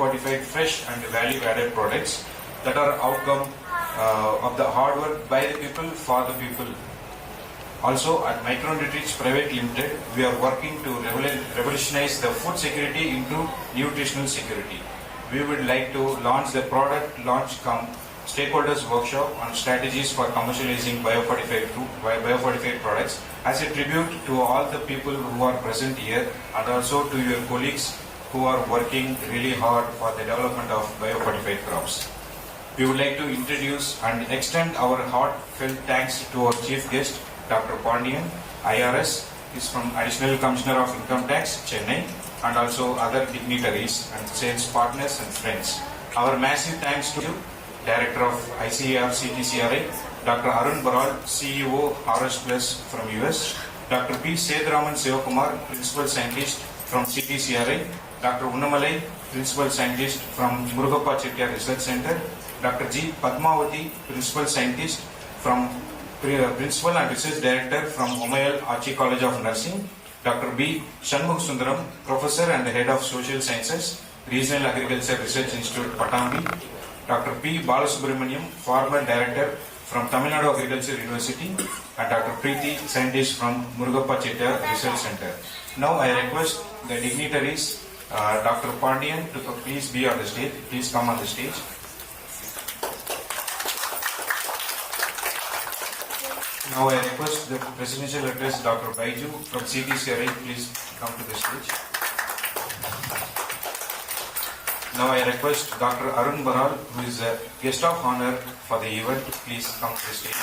biofortified fresh and value-added products that are outcome of the hard work by the people for the people. Also, at MicroNutrich Private Limited, we are working to revolutionize the food security into nutritional security. We would like to launch the product Launch-cum-Stakeholders workshop on strategies for commercializing biofortified products as a tribute to all the people who are present here and also to your colleagues who are working really hard for the development of biofortified crops. We would like to introduce and extend our heartfelt thanks to our chief guest, Dr. Pandian, IRS, is from Additional Commissioner of Income Tax, Chennai, and also other dignitaries and sales partners and friends. Our massive thanks to Director of ICAR CTCRI, Dr. Arun Baral, CEO RS Plus from US, Dr. P. Sethuraman Sivakumar, Principal Scientist from CTCRI, Dr. Unnamalai, Principal Scientist from Murugappa Chettiar Research Center, Dr. G. Padmavati, Principal Scientist from Principal and Research Director from Umayal Archie College of Nursing, Dr. B. Shanmugh Sundaram, Professor and Head of Social Sciences, Regional Agriculture Research Institute, Patambi, Dr. P. Balasubramaniam, Former Director from Tamil Nadu Agriculture University, and Dr. Preeti, Scientist from Murugappa Chettiar Research Center. Now I request the dignitaries, Dr. Pandian, to please be on the stage. Please come on the stage. Now I request the Presidential Address, Dr. Baiju from CTCRI, please come to the stage. Now I request Dr. Arun Baral, who is a guest of honor for the event, please come to the stage.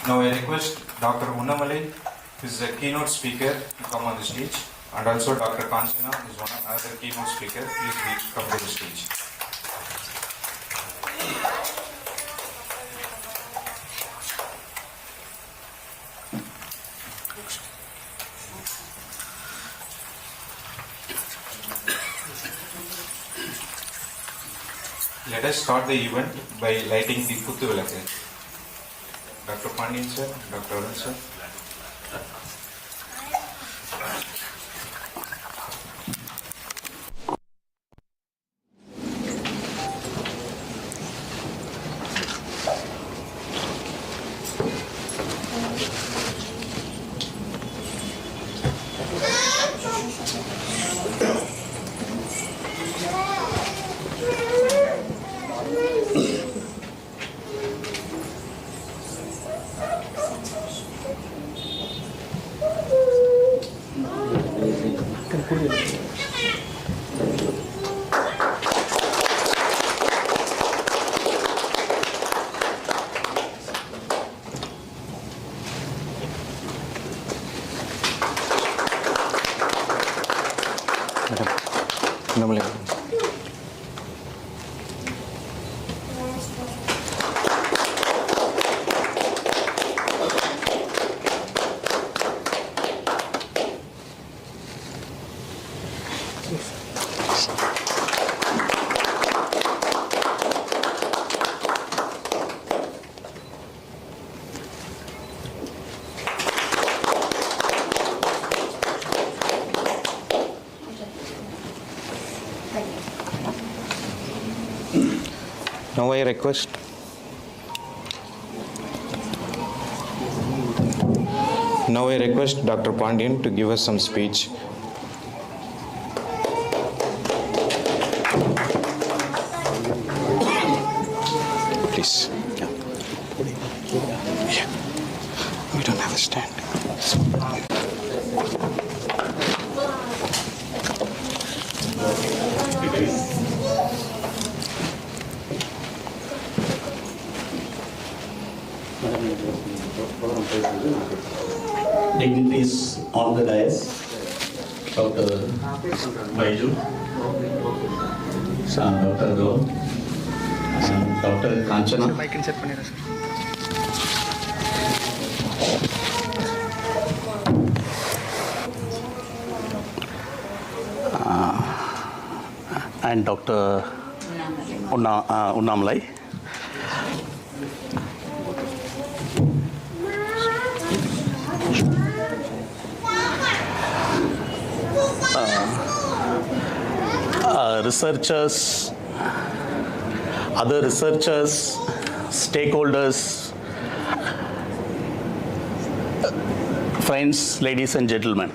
Now I request Dr. Unnamalai, who is a keynote speaker, to come on the stage, and also Dr. Kanchana, who is another keynote speaker, please come to the stage. Let us start the event by lighting the Kuttu Vilakku. Dr. Pandian sir, Dr. Arun sir. Now I request Dr. Pandian to give us some speech. Please. Yeah. We don't have a stand. Dignitaries on the dais, Dr. Baiju, Dr. Ro, Dr. Kanchana, and Dr. Unnamalai. researchers, other researchers, stakeholders, friends, ladies and gentlemen.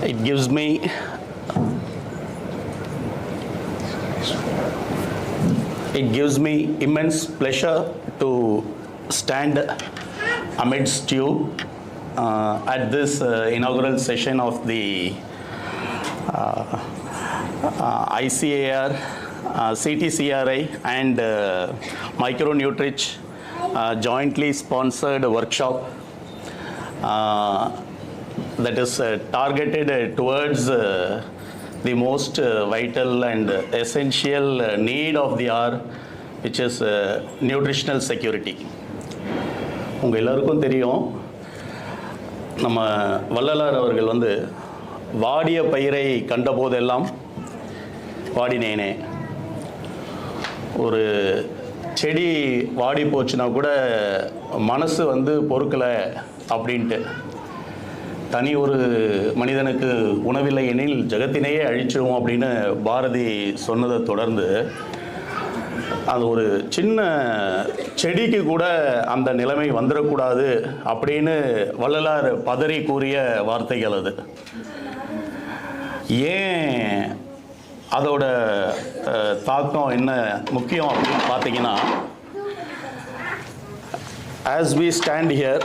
It gives me immense pleasure to stand amidst you at this inaugural session of the ICAR, CTCRI and MicroNutrich jointly sponsored workshop that is targeted towards the most vital and essential need of the hour, which is nutritional security. உங்கள் எல்லாருக்கும் தெரியும், நம்ம வள்ளலார் அவர்கள் வந்து வாடிய பயிரை கண்டபோதெல்லாம் வாடினேனே. ஒரு செடி வாடி போச்சுன்னா கூட மனசு வந்து பொறுக்கலை அப்படின்ட்டு, தனி ஒரு மனிதனுக்கு உணவில்லை எனில் ஜகத்தினையே அழிச்சிடுவோம் அப்படின்னு பாரதி சொன்னதை தொடர்ந்து அது ஒரு சின்ன செடிக்கு கூட அந்த நிலைமை வந்துடக்கூடாது அப்படின்னு வள்ளலார் பதறி கூறிய வார்த்தைகள் அது. ஏன் அதோட தாக்கம் என்ன முக்கியம் அப்படின்னு பார்த்தீங்கன்னா, as we stand here,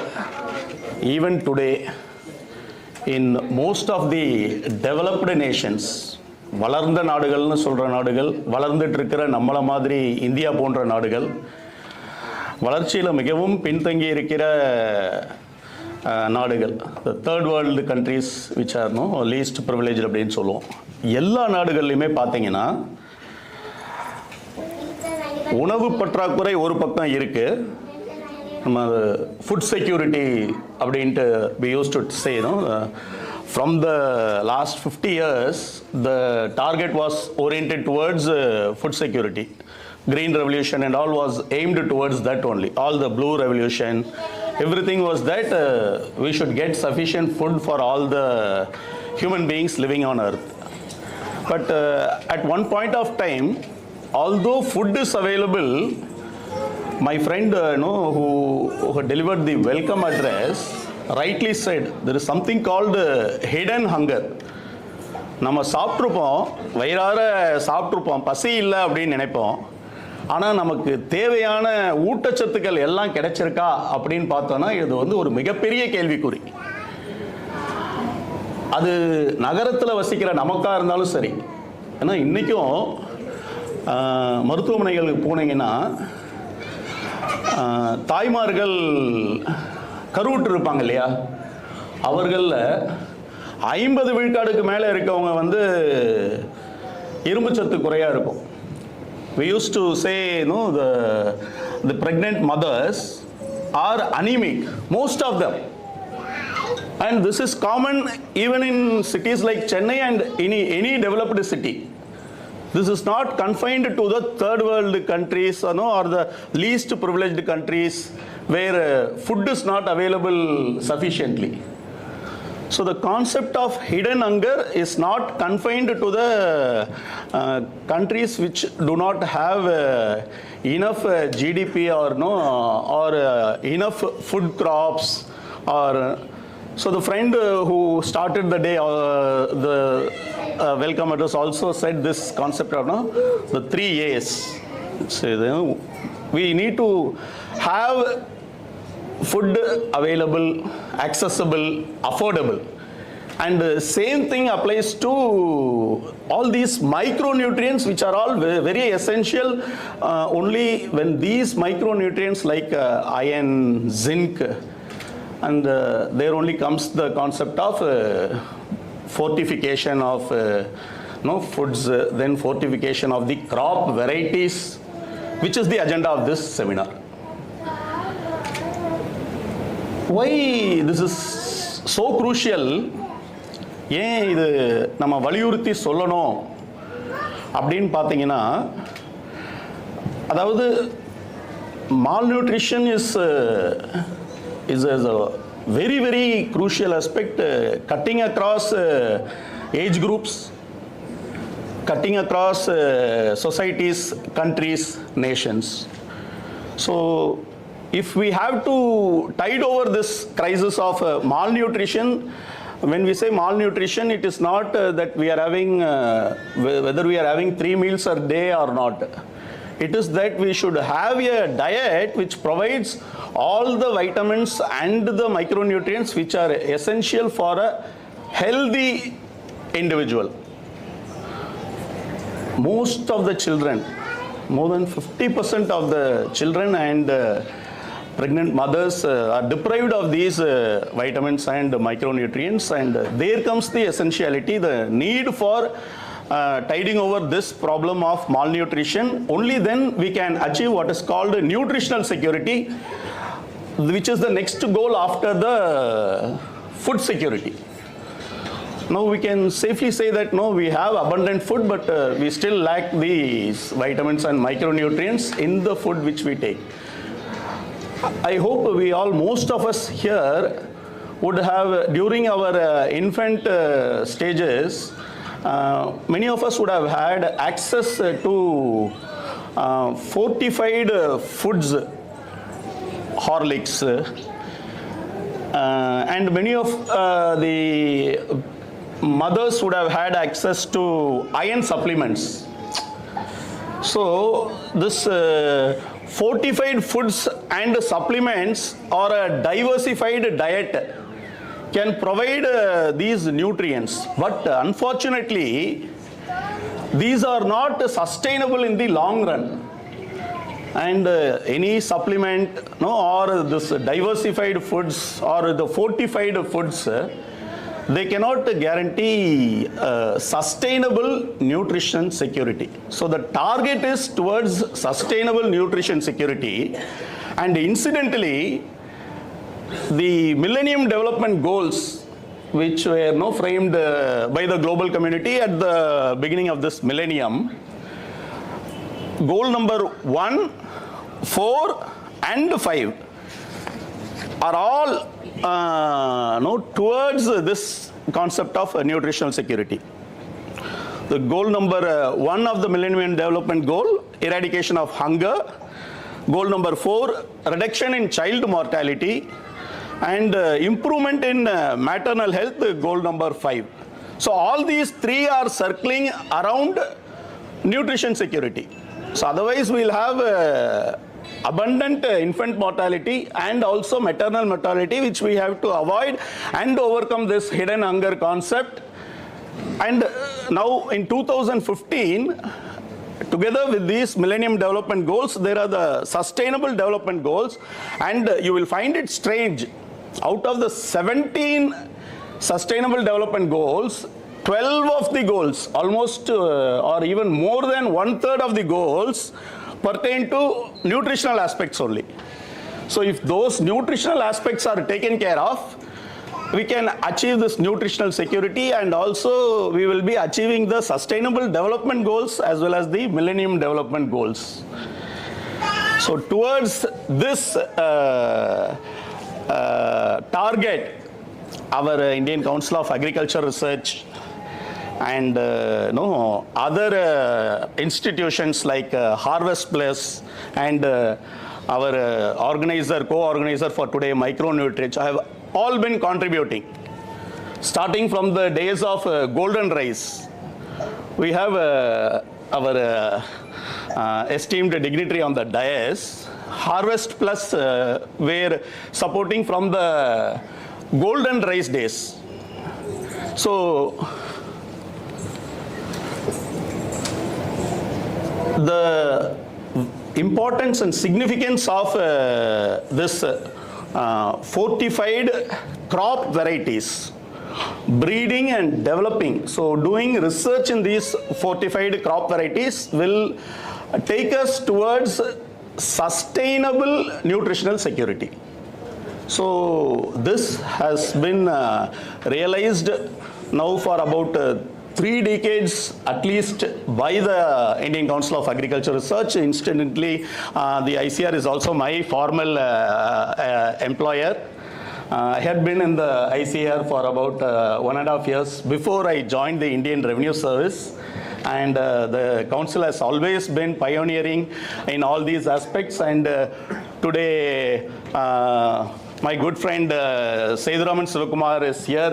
even today, in most of the developed nations, வளர்ந்த நாடுகள்னு சொல்கிற நாடுகள், வளர்ந்துட்டு இருக்கிற நம்மளை மாதிரி இந்தியா போன்ற நாடுகள், வளர்ச்சியில் மிகவும் பின்தங்கி இருக்கிற நாடுகள், the third world countries which are least privileged அப்படின்னு சொல்லுவோம். எல்லா நாடுகள்லையுமே பார்த்தீங்கன்னா உணவு பற்றாக்குறை ஒரு பக்கம் இருக்கு. நம்ம ஃபுட் செக்யூரிட்டி அப்படின்ட்டு we used to say, from the last 50 years the target was oriented towards food security. Green revolution and all was aimed towards that only. All the blue revolution, everything was that we should get sufficient food for all the human beings living on earth. But at one point of time, although food is available, my friend who delivered the welcome address rightly said there is something called hidden hunger. நம்ம சாப்பிட்ருப்போம், வயிறார சாப்பிட்ருப்போம், பசி இல்லை அப்படின்னு நினைப்போம். ஆனால் நமக்கு தேவையான ஊட்டச்சத்துக்கள் எல்லாம் கிடைச்சிருக்கா அப்படின்னு பார்த்தோன்னா இது வந்து ஒரு மிகப்பெரிய கேள்விக்குறி. அது நகரத்தில் வசிக்கிற நமக்காக இருந்தாலும் சரி. ஏன்னா இன்றைக்கும் மருத்துவமனைகளுக்கு போனீங்கன்னா தாய்மார்கள் கருவுட்டு இருப்பாங்க இல்லையா, அவர்களில் 50 விழுக்காடுக்கு மேலே இருக்கவங்க வந்து இரும்பு சத்து குறையாக இருக்கும். We used to say, the pregnant mothers are anemic, most of them. And this is common even in cities like Chennai and any developed city. This is not confined to the third world countries or the least privileged countries where food is not available sufficiently. So the concept of hidden hunger is not confined to the countries which do not have enough GDP or enough food crops or. So the friend who started the day, the welcome address also said this concept of the 3 A's. So we need to have food available, accessible, affordable. And the same thing applies to all these micronutrients which are all very essential. Only when these micronutrients like iron, zinc, and there only comes the concept of fortification of foods, then fortification of the crop varieties, which is the agenda of this seminar. Why this is so crucial? ஏன் இது நம்ம வலியுறுத்தி சொல்லணும் அப்படின்னு பார்த்தீங்கன்னா, அதாவது malnutrition is a very, very crucial aspect, cutting across age groups, cutting across societies, countries, nations. So if we have to tide over this crisis of malnutrition, when we say malnutrition, it is not that we are having, whether we are having 3 meals a day or not. It is that we should have a diet which provides all the vitamins and the micronutrients which are essential for a healthy individual. Most of the children, more than 50% of the children and pregnant mothers are deprived of these vitamins and micronutrients, and there comes the essentiality, the need for tiding over this problem of malnutrition. Only then we can achieve what is called nutritional security, which is the next goal after the food security. Now we can safely say that no, we have abundant food, but we still lack these vitamins and micronutrients in the food which we take. I hope we all, most of us here would have, during our infant stages, many of us would have had access to fortified foods, Horlicks, and many of the mothers would have had access to iron supplements. So this fortified foods and supplements or a diversified diet can provide these nutrients, but unfortunately these are not sustainable in the long run. And any supplement or this diversified foods or the fortified foods, they cannot guarantee sustainable nutrition security. So the target is towards sustainable nutrition security, and incidentally the Millennium Development Goals, which were framed by the global community at the beginning of this millennium, goal number 1, 4 and 5 are all towards this concept of nutritional security. The goal number 1 of the Millennium Development Goal, eradication of hunger. Goal number 4, reduction in child mortality, and improvement in maternal health, goal number 5. So all these 3 are circling around nutrition security. So otherwise we'll have abundant infant mortality and also maternal mortality, which we have to avoid and overcome this hidden hunger concept. And now in 2015, together with these Millennium Development Goals, there are the Sustainable Development Goals, and you will find it strange. Out of the 17 Sustainable Development Goals, 12 of the goals, almost or even more than 1/3 of the goals, pertain to nutritional aspects only. So if those nutritional aspects are taken care of, we can achieve this nutritional security, and also we will be achieving the Sustainable Development Goals as well as the Millennium Development Goals. So towards this target, our Indian Council of Agriculture Research and other institutions like Harvest Plus and our co-organizer for today, MicroNutrich, have all been contributing. Starting from the days of golden rice, we have our esteemed dignitary on the dais. Harvest Plus were supporting from the golden rice days. So the importance and significance of this fortified crop varieties, breeding and developing. So doing research in these fortified crop varieties will take us towards sustainable nutritional security. So this has been realized now for about 3 decades at least by the Indian Council of Agriculture Research. Incidentally, the ICR is also my formal employer. I had been in the ICR for about 1.5 years before I joined the Indian Revenue Service. and the council has always been pioneering in all these aspects, and today my good friend Thiruchengode is here,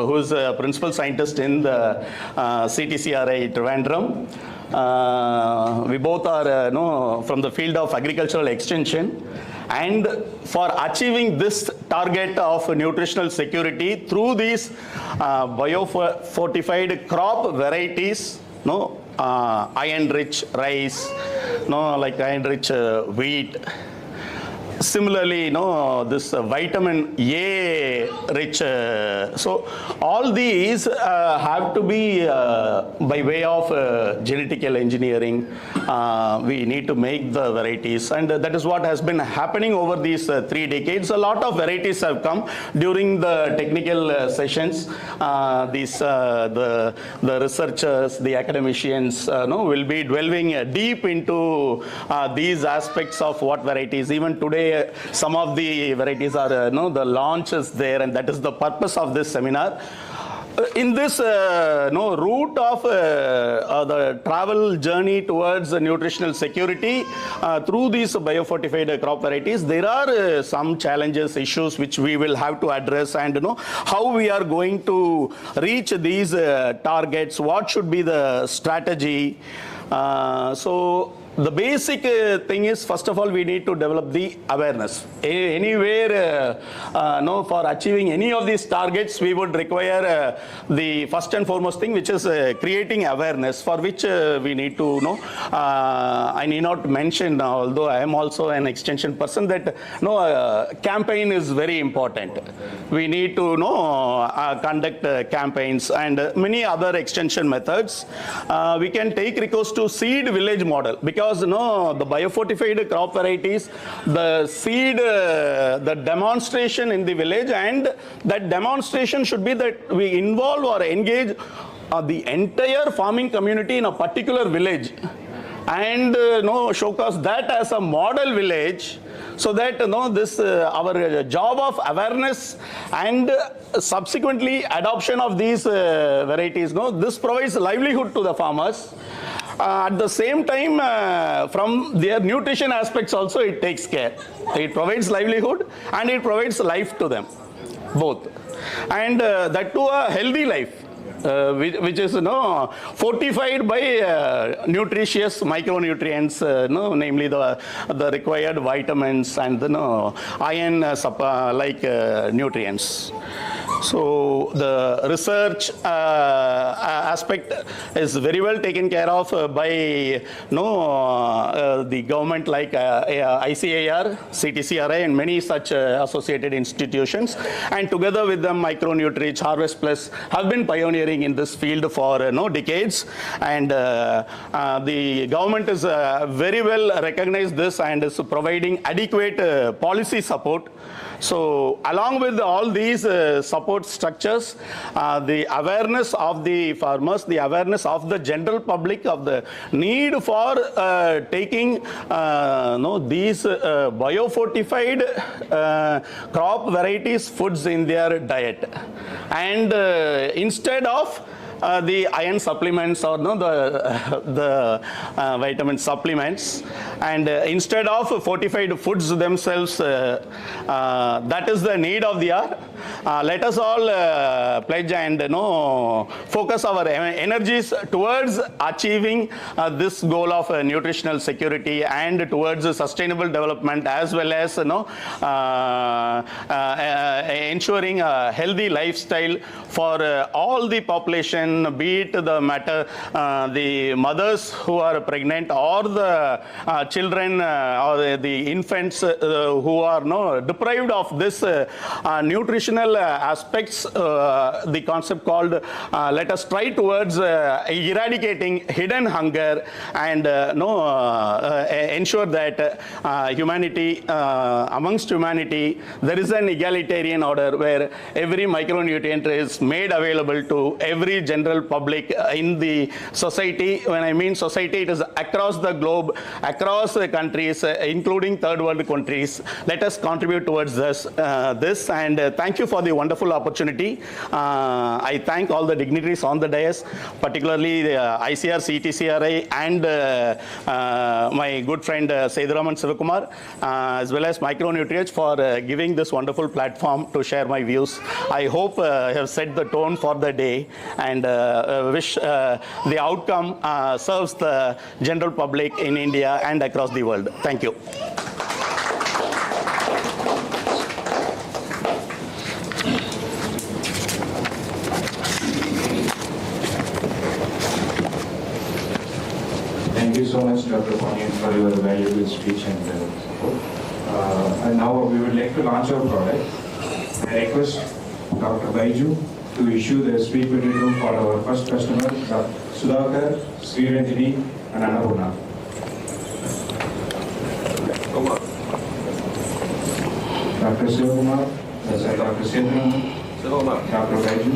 who is a principal scientist in the CTCRI Trivandrum. We both are from the field of agricultural extension, and for achieving this target of nutritional security through these biofortified crop varieties, iron-rich rice, like iron-rich wheat. Similarly, this vitamin A rich, so all these have to be by way of genetical engineering. We need to make the varieties, and that is what has been happening over these 3 decades. A lot of varieties have come during the technical sessions. The researchers, the academicians, will be delving deep into these aspects of what varieties. Even today, some of the varieties are, the launch is there, and that is the purpose of this seminar. In this route of the travel journey towards nutritional security through these biofortified crop varieties, there are some challenges, issues which we will have to address, and how we are going to reach these targets, what should be the strategy. So the basic thing is, first of all, we need to develop the awareness. Anywhere, for achieving any of these targets, we would require the first and foremost thing, which is creating awareness, for which we need to know. I need not mention, although I am also an extension person, that campaign is very important. We need to conduct campaigns and many other extension methods. We can take recourse to seed village model, because the biofortified crop varieties, the seed, the demonstration in the village, and that demonstration should be that we involve or engage the entire farming community in a particular village, and showcase that as a model village, so that this our job of awareness and subsequently adoption of these varieties, this provides livelihood to the farmers. At the same time, from their nutrition aspects also, it takes care. It provides livelihood and it provides life to them, both. And that too a healthy life, which is fortified by nutritious micronutrients, namely the required vitamins and iron like nutrients. So the research aspect is very well taken care of by the government, like ICAR, CTCRI, and many such associated institutions. And together with them, MicroNutrich, Harvest Plus have been pioneering in this field for decades. And the government is very well recognized this and is providing adequate policy support. So along with all these support structures, the awareness of the farmers, the awareness of the general public of the need for taking these biofortified crop varieties foods in their diet, and instead of the iron supplements or the vitamin supplements, and instead of fortified foods themselves, that is the need of the hour. Let us all pledge and focus our energies towards achieving this goal of nutritional security and towards sustainable development, as well as ensuring a healthy lifestyle for all the population, be it the mothers who are pregnant, or the children or the infants who are deprived of this nutritional aspects. The concept called let us try towards eradicating hidden hunger and ensure that humanity, amongst humanity, there is an egalitarian order where every micronutrient is made available to every general general public in the society. When I mean society, it is across the globe, across the countries, including third world countries. Let us contribute towards this, and thank you for the wonderful opportunity. I thank all the dignitaries on the dais, particularly the ICR, CTCRI, and my good friend Sethuraman Sivakumar, as well as MicroNutrich for giving this wonderful platform to share my views. I hope I have set the tone for the day, and wish the outcome serves the general public in India and across the world. Thank you. Thank you so much, Dr. Ponyan, for your valuable speech and support. And now we would like to launch our product. I request Dr. Baiju to issue the sweet potato for our first customer, Dr. Sudhakar, Sriranjini, and Annapurna. Dr. Sivakumar, Dr. Sethuraman, Dr. Baiju.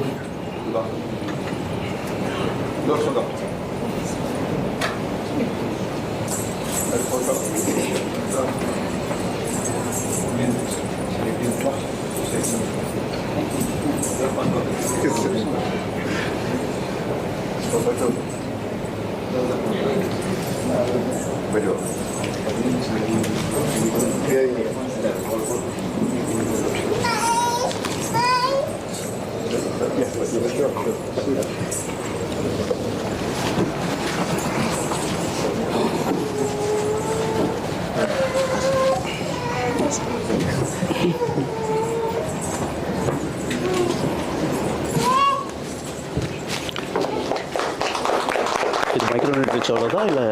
இது மைக்ரோநியூட்ரிச் அவ்வளோதா இல்லை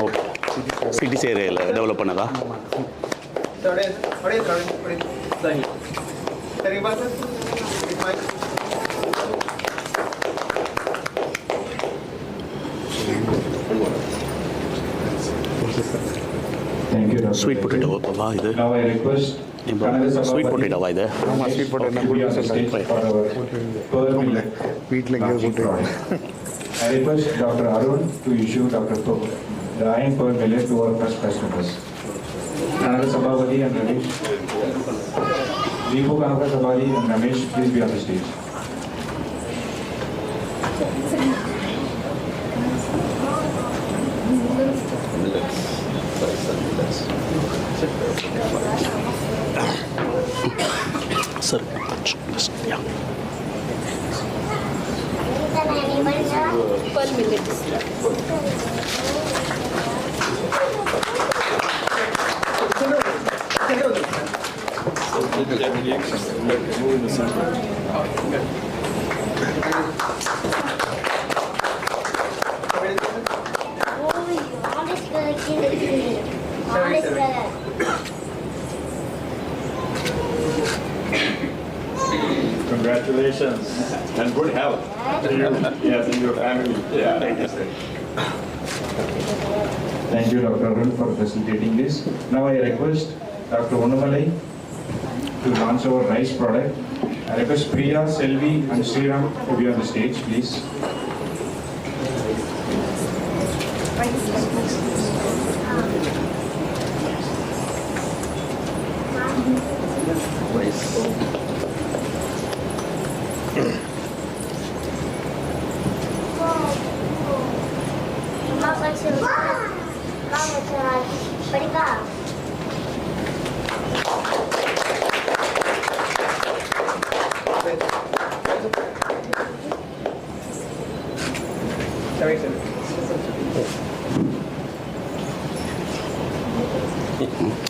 okay CDC ஏரியாவில் develop பண்ணதா? Thank you, Dr. Sweet பொட்டேட்டோவா இது? Now I request sweet பொட்டேட்டோவா இது? Sweet potato வீட்டில் எங்கேயாவது போட்டு I request Dr. Arun to issue Dr. Thok, the iron per millet to our first customers. Kanaka Sabhavati and Ramesh. Deepu Kanaka Sabhavati and Ramesh, please be on the stage. Sir, yeah. Per minute. Congratulations and good health to you, yes, and your family. Yeah, thank you, sir. Thank you, Dr. Arun, for facilitating this. Now I request Dr. Onnamalai to launch our rice product. I request Priya, Selvi, and Sriram to be on the stage, please.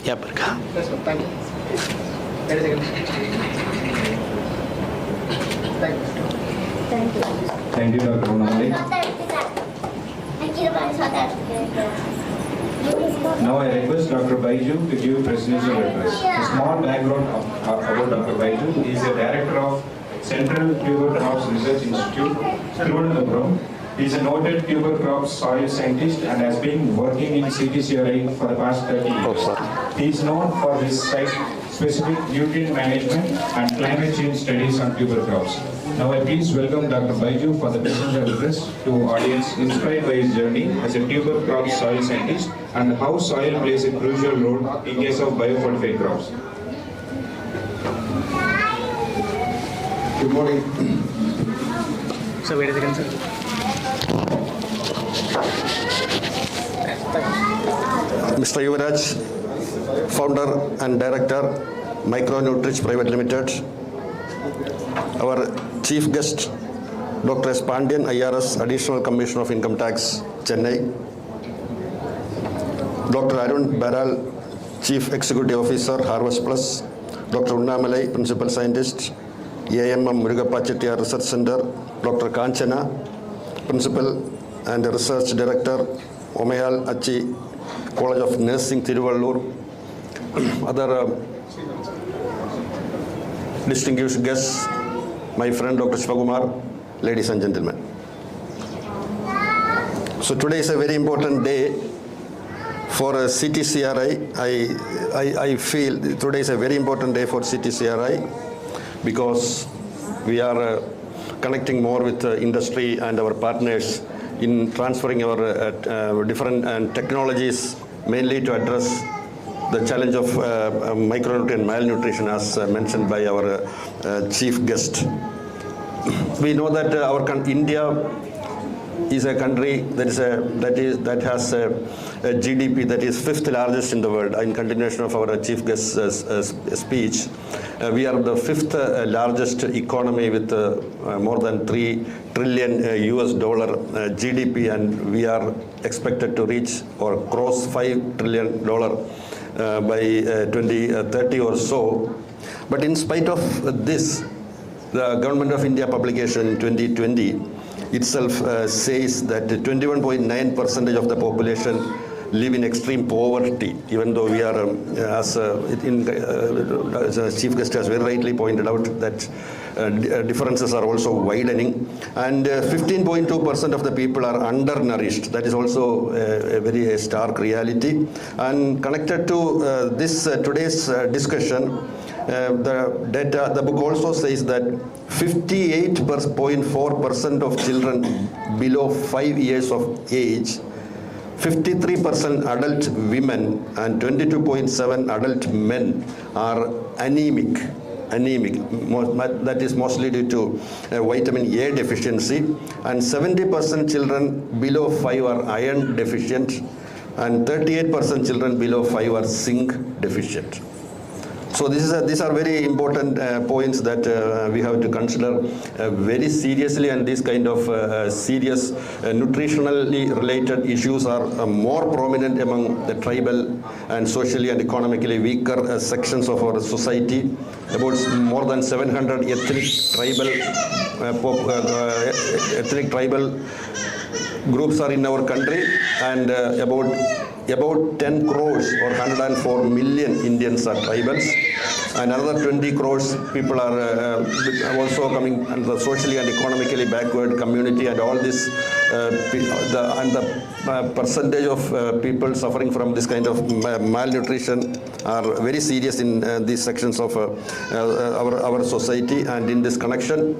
Yeah, Barka. Thank you. Thank you, Dr. Onnamalai. Now I request Dr. Baiju to give presidential address. A small background about Dr. Baiju. He is the director of Central Tuber Crops Research Institute, Thiruchengode. He is a noted tuber crops soil scientist and has been working in CTCRI for the past 30 years. He is known for his site-specific nutrient management and climate change studies on tuber crops. Now I please welcome Dr. Baiju for the presidential address to audience inspired by his journey as a tuber crop soil scientist and how soil plays a crucial role in case of biofortified crops. Good morning. So wait a second, sir. Mr. Yuvraj, founder and director, MicroNutrich Private Limited. Our chief guest, Dr. S. Pandian, IRS, Additional Commissioner of Income Tax, Chennai. Dr. Arun Baral, Chief Executive Officer, Harvest Plus. Dr. Unnamalai, Principal Scientist, AMM Murugappa Chettiar Research Center. Dr. Kanchana, Principal and Research Director, Omayal Achi College of Nursing, Thiruvallur. Other distinguished guests, my friend Dr. Shivakumar, ladies and gentlemen. So today is a very important day for CTCRI. I feel today is a very important day for CTCRI because we are connecting more with industry and our partners in transferring our different technologies, mainly to address the challenge of micronutrient malnutrition, as mentioned by our chief guest. We know that India is a country that has a GDP that is fifth largest in the world. In continuation of our chief guest's speech, we are the fifth largest economy with more than $3 trillion US dollar GDP, and we are expected to reach or cross $5 trillion by 2030 or so. But in spite of this, the Government of India publication in 2020 itself says that 21.9% of the population live in extreme poverty, even though we are, as chief guest has very rightly pointed out, that differences are also widening, and 15.2% of the people are undernourished. That is also a very stark reality. And connected to this today's discussion, the book also says that 58.4% of children below 5 years of age, 53% adult women and 22.7% adult men are anemic. That is mostly due to vitamin A deficiency, and 70% children below 5 are iron deficient, and 38% children below 5 are zinc deficient. So these are very important points that we have to consider very seriously, and these kind of serious nutritionally related issues are more prominent among the tribal and socially and economically weaker sections of our society. About more than 700 ethnic tribal groups are in our country, and about 10 crores or 104 million Indians are tribals, and another 20 crores people are also coming and the socially and economically backward community, and all this the percentage of people suffering from this kind of malnutrition are very serious in these sections of our society. And in this connection,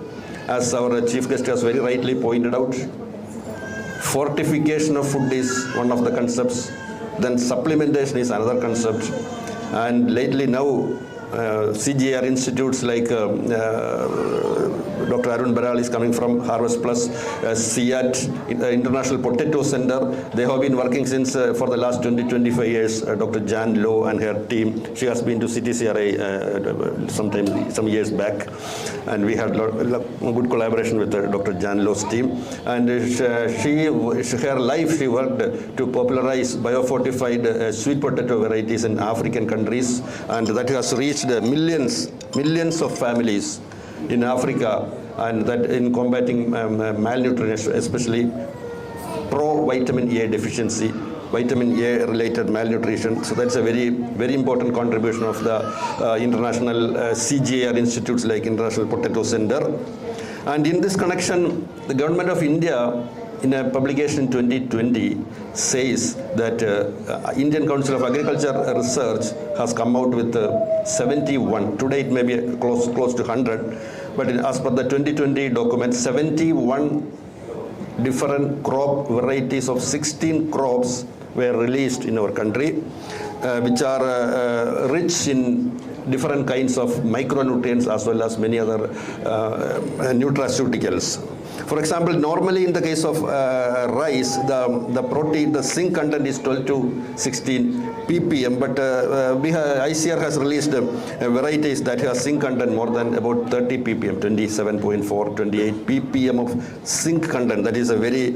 as our chief guest has very rightly pointed out, fortification of food is one of the concepts, then supplementation is another concept, and lately now CGR institutes like Dr. Arun Baral is coming from Harvest Plus, CIAT, International Potato Center. They have been working since for the last 20-25 years. Dr. Jan Low and her team, she has been to CTCRI some years back, and we had good collaboration with Dr. Jan Low's team. And her life she worked to popularize biofortified sweet potato varieties in African countries, and that has reached millions of families in Africa, and that in combating malnutrition, especially pro-vitamin A deficiency, vitamin A related malnutrition. So that's a very, very important contribution of the international CGR institutes like International Potato Center. And in this connection, the Government of India, in a publication 2020, says that Indian Council of Agriculture Research has come out with 71. Today it may be close to 100. but as per the 2020 document, 71 different crop varieties of 16 crops were released in our country, which are rich in different kinds of micronutrients as well as many other nutraceuticals. For example, normally in the case of rice, the protein, the zinc content is 12 to 16 ppm, but ICR has released varieties that have zinc content more than about 30 ppm, 27.4, 28 ppm of zinc content. That is a very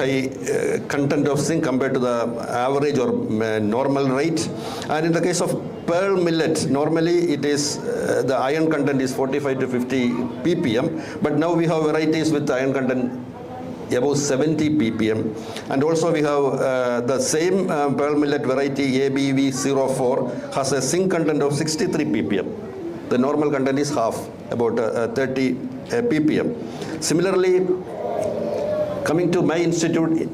high content of zinc compared to the average or normal rate. And in the case of pearl millet, normally it is the iron content is 45 to 50 ppm, but now we have varieties with iron content above 70 ppm. And also we have the same pearl millet variety ABV04 has a zinc content of 63 ppm. The normal content is half, about 30 ppm. Similarly, coming to my institute,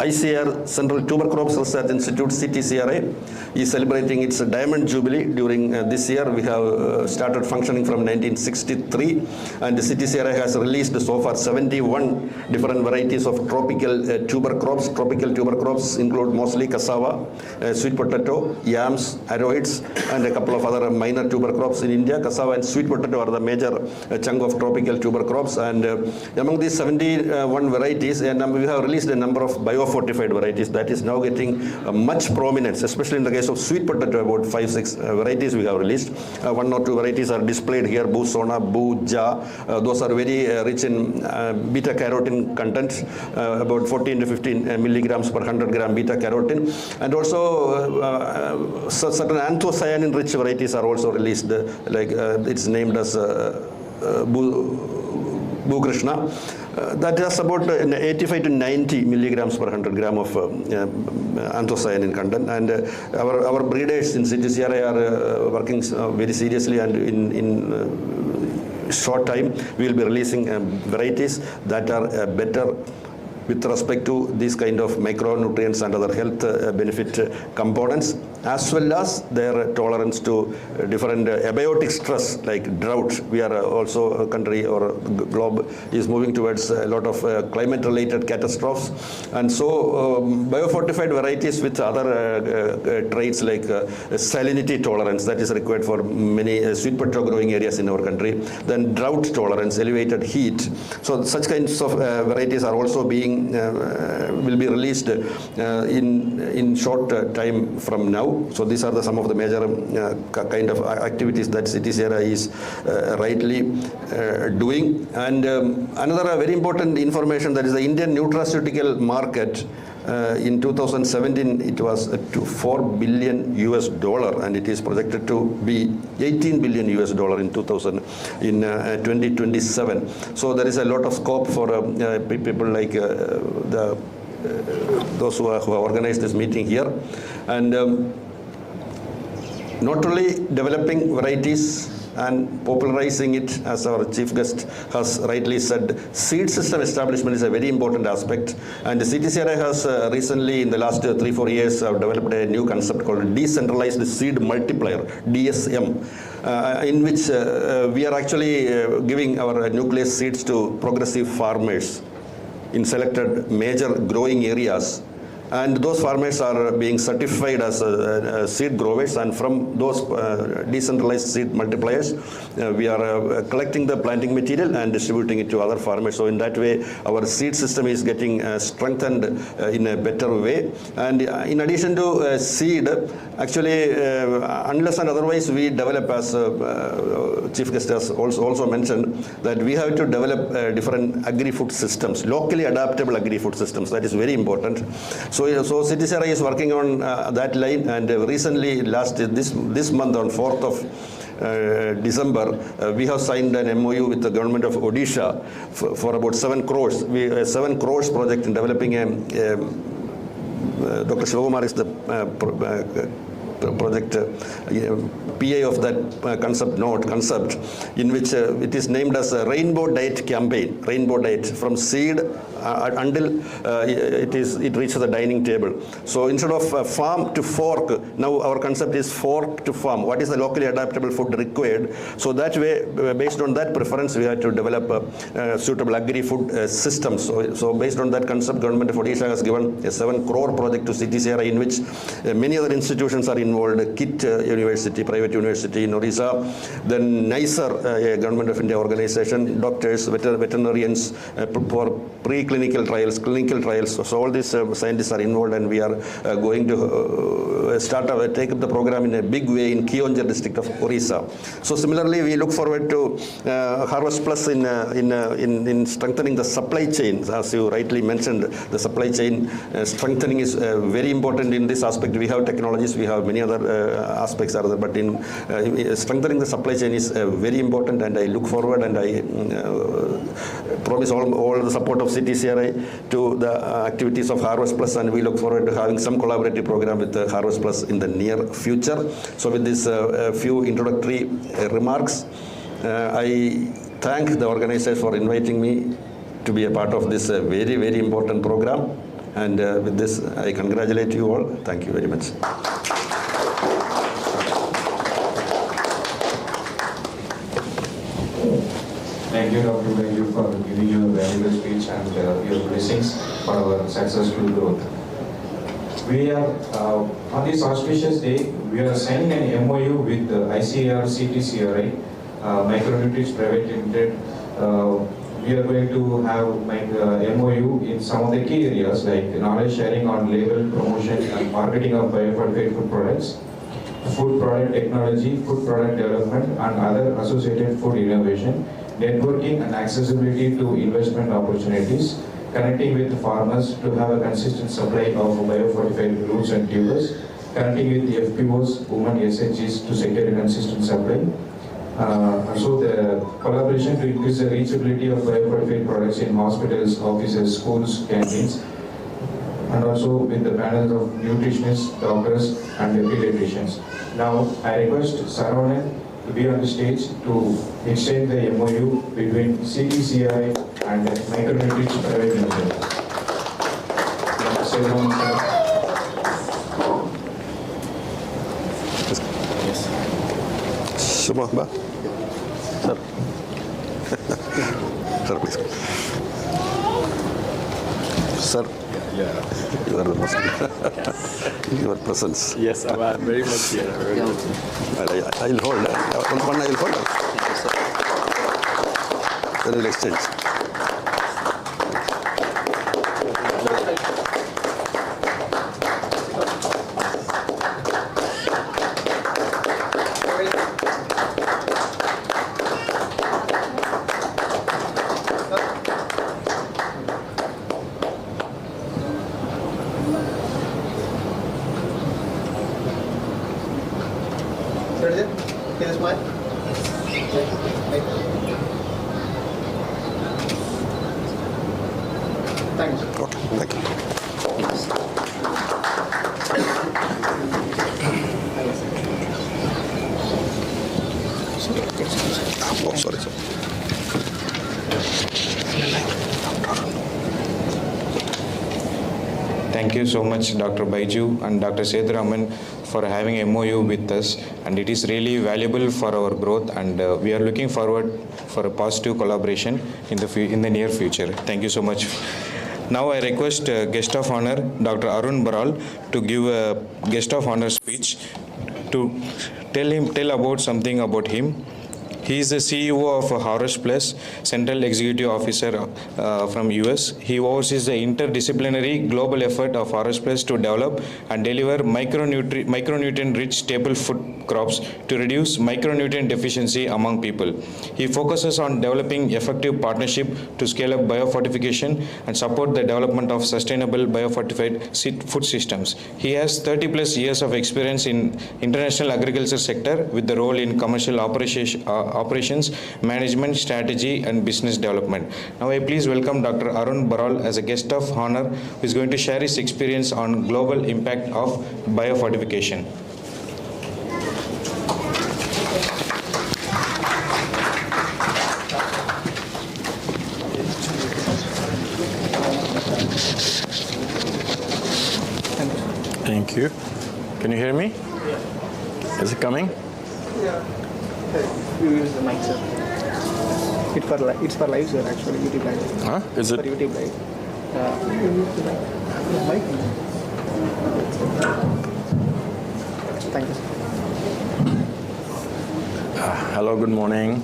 ICR, Central Tuber Crops Research Institute, CTCRI, is celebrating its Diamond Jubilee during this year. We have started functioning from 1963, and the CTCRI has released so far 71 different varieties of tropical tuber crops. Tropical tuber crops include mostly cassava, sweet potato, yams, arrowheads, and a couple of other minor tuber crops in India. Cassava and sweet potato are the major chunk of tropical tuber crops, and among these 71 varieties, and we have released a number of Biofortified varieties that is now getting much prominence, especially in the case of sweet potato. About 5-6 varieties we have released. 1 or 2 varieties are displayed here: Boo Sona, Boo Ja. Those are very rich in beta carotene content, about 14 to 15 milligrams per 100 gram beta carotene. And also certain anthocyanin rich varieties are also released, like it's named as Boo Krishna. That has about 85 to 90 milligrams per 100 gram of anthocyanin content. And our breeders in CTCRI are working very seriously, and in short time we will be releasing varieties that are better with respect to these kind of micronutrients and other health benefit components, as well as their tolerance to different abiotic stress like drought. We are also a country, or globe is moving towards a lot of climate related catastrophes, and so biofortified varieties with other traits like salinity tolerance that is required for many sweet potato growing areas in our country, then drought tolerance, elevated heat. So such kinds of varieties are also being will be released in short time from now. So these are some of the major kind of activities that CTCRI is rightly doing. And another very important information, that is the Indian nutraceutical market. In 2017, it was $4 billion, and it is projected to be $18 billion in 2027. So there is a lot of scope for people like those who have organized this meeting here, and not only developing varieties and popularizing it, as our chief guest has rightly said, seed system establishment is a very important aspect. And the CTCRI has recently, in the last 3-4 years, developed a new concept called decentralized seed multiplier, DSM, in which we are actually giving our nucleus seeds to progressive farmers in selected major growing areas. And those farmers are being certified as seed growers, and from those decentralized seed multipliers, we are collecting the planting material and distributing it to other farmers. So in that way, our seed system is getting strengthened in a better way. And in addition to seed, actually, unless and otherwise we develop, as Chief Guest has also mentioned, that we have to develop different agri-food systems, locally adaptable agri-food systems. That is very important. So CTCRI is working on that line, and recently, this month on 4th of December, we have signed an MOU with the government of Odisha for about 7 crores. A 7 crores project in developing Dr. Shivakumar is the project PA of that concept, in which it is named as a Rainbow Diet campaign. Rainbow Diet, from seed until it reaches the dining table. So instead of farm to fork, now our concept is fork to farm. What is the locally adaptable food required? So that way, based on that preference, we have to develop suitable agri-food systems. So based on that concept, Government of Odisha has given a 7 crore project to CTCRI, in which many other institutions are involved. KIT University, private university in Odisha, then NICER, a Government of India organization, doctors, veterinarians for preclinical trials, clinical trials. So all these scientists are involved, and we are going to take up the program in a big way in Kionjar district of Odisha. So similarly, we look forward to Harvest Plus in strengthening the supply chain. As you rightly mentioned, the supply chain strengthening is very important in this aspect. We have technologies, we have many other aspects are there, but in strengthening the supply chain is very important, and I look forward, and I promise all the support of CTCRI to the activities of Harvest Plus, and we look forward to having some collaborative program with Harvest Plus in the near future. So with this few introductory remarks, I thank the organizers for inviting me to be a part of this very, very important program. And with this, I congratulate you all. Thank you very much. Thank you, Dr. Baiju, for giving your valuable speech and your blessings for our successful growth. We are, on this auspicious day, we are signing an MOU with ICAR CTCRI, MicroNutrich Private Limited. We are going to have MOU in some of the key areas like knowledge sharing on label, promotion and marketing of biofortified food products, food product technology, food product development and other associated food innovation, networking and accessibility to investment opportunities, connecting with farmers to have a consistent supply of biofortified roots and tubers, connecting with the FPOs, women SHGs to secure a consistent supply. So the collaboration to increase the reachability of biofortified products in hospitals, offices, schools, canteens, and also with the panels of nutritionists, doctors, and pediatricians. Now, I request Saravanan to be on the stage to extend the MOU between CTCRI and MicroNutrich Private Limited. Sir. Sir, please. Sir, you are the most. Your presence. Yes, I'm very much here. I'll hold. One I'll hold. Then we'll exchange. Thanks. Okay, thank you. Oh, sorry, sir. Thank you so much, Dr. Baiju and Dr. Thirumala, for having a MOU with us, and it is really valuable for our growth, and we are looking forward for a positive collaboration in the near future. Thank you so much. Now I request guest of honor, Dr. Arun Baral, to give a guest of honor speech to tell about something about him. He is the CEO of Harvest Plus, Central Executive Officer from US. He oversees the interdisciplinary global effort of Harvest Plus to develop and deliver micronutrient-rich staple food crops to reduce micronutrient deficiency among people. He focuses on developing effective partnership to scale up biofortification and support the development of sustainable biofortified food systems. He has 30 plus years of experience in international agriculture sector with the role in commercial operations, management, strategy, and business development. Now I please welcome Dr. Arun Baral as a guest of honor, who is going to share his experience on global impact of biofortification. Thank you. Can you hear me? Is it coming? You use the mic, sir. It's for live, sir, actually, YouTube live. Huh? Is For it? YouTube live. You use the mic. Thank you, sir. Hello, good morning,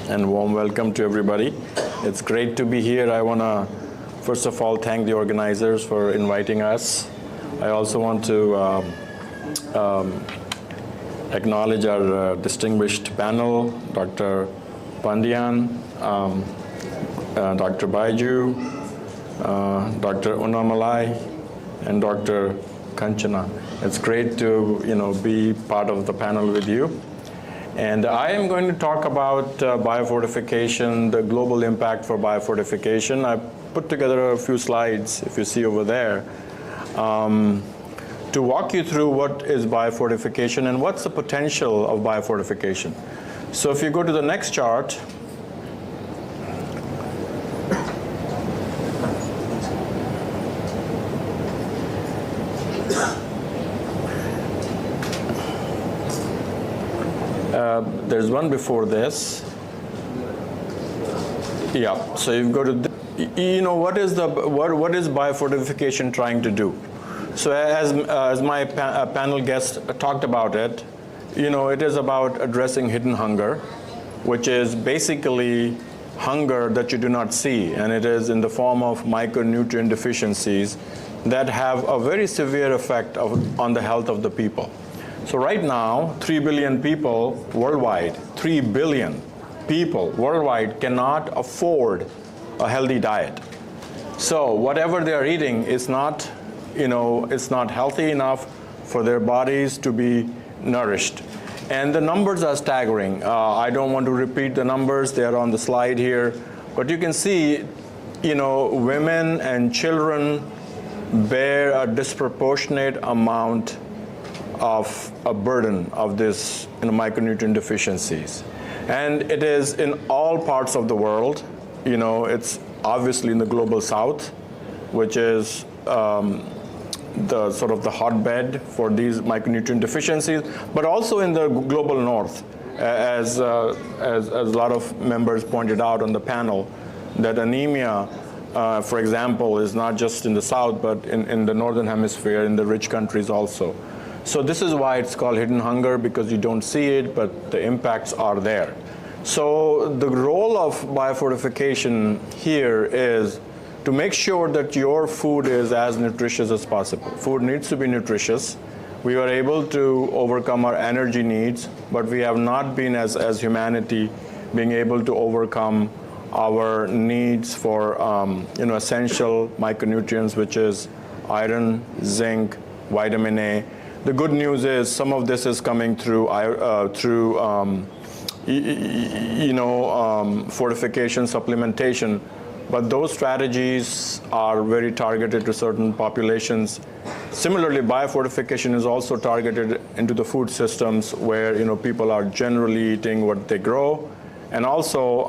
and warm welcome to everybody. It's great to be here. I want to, first of all, thank the organizers for inviting us. I also want to acknowledge our distinguished panel, Dr. Pandian, Dr. Baiju, Dr. Unamalai, and Dr. Kanchana. It's great to be part of the panel with you. And I am going to talk about biofortification, the global impact for biofortification. I put together a few slides, if you see over there, to walk you through what is biofortification and what's the potential of biofortification. So if you go to the next chart, there's one before this. Yeah, so you go to, what is biofortification trying to do? So as my panel guest talked about it, it is about addressing hidden hunger, which is basically hunger that you do not see, and it is in the form of micronutrient deficiencies that have a very severe effect on the health of the people. So right now, 3 billion people worldwide, 3 billion people worldwide cannot afford a healthy diet. So whatever they are eating is not, it's not healthy enough for their bodies to be nourished. And the numbers are staggering. I don't want to repeat the numbers, they are on the slide here. But you can see, women and children bear a disproportionate amount of a burden of this micronutrient deficiencies. And it is in all parts of the world. It's obviously in the global south, which is the sort of the hotbed for these micronutrient deficiencies, but also in the global north, as a lot of members pointed out on the panel, that anemia, for example, is not just in the south, but in the northern hemisphere, in the rich countries also. So this is why it's called hidden hunger, because you don't see it, but the impacts are there. So the role of biofortification here is to make sure that your food is as nutritious as possible. Food needs to be nutritious. We are able to overcome our energy needs, but we have not been, as humanity, being able to overcome our needs for essential micronutrients, which is iron, zinc, vitamin A. The good news is some of this is coming through fortification, supplementation, but those strategies are very targeted to certain populations. Similarly, biofortification is also targeted into the food systems where people are generally eating what they grow, and also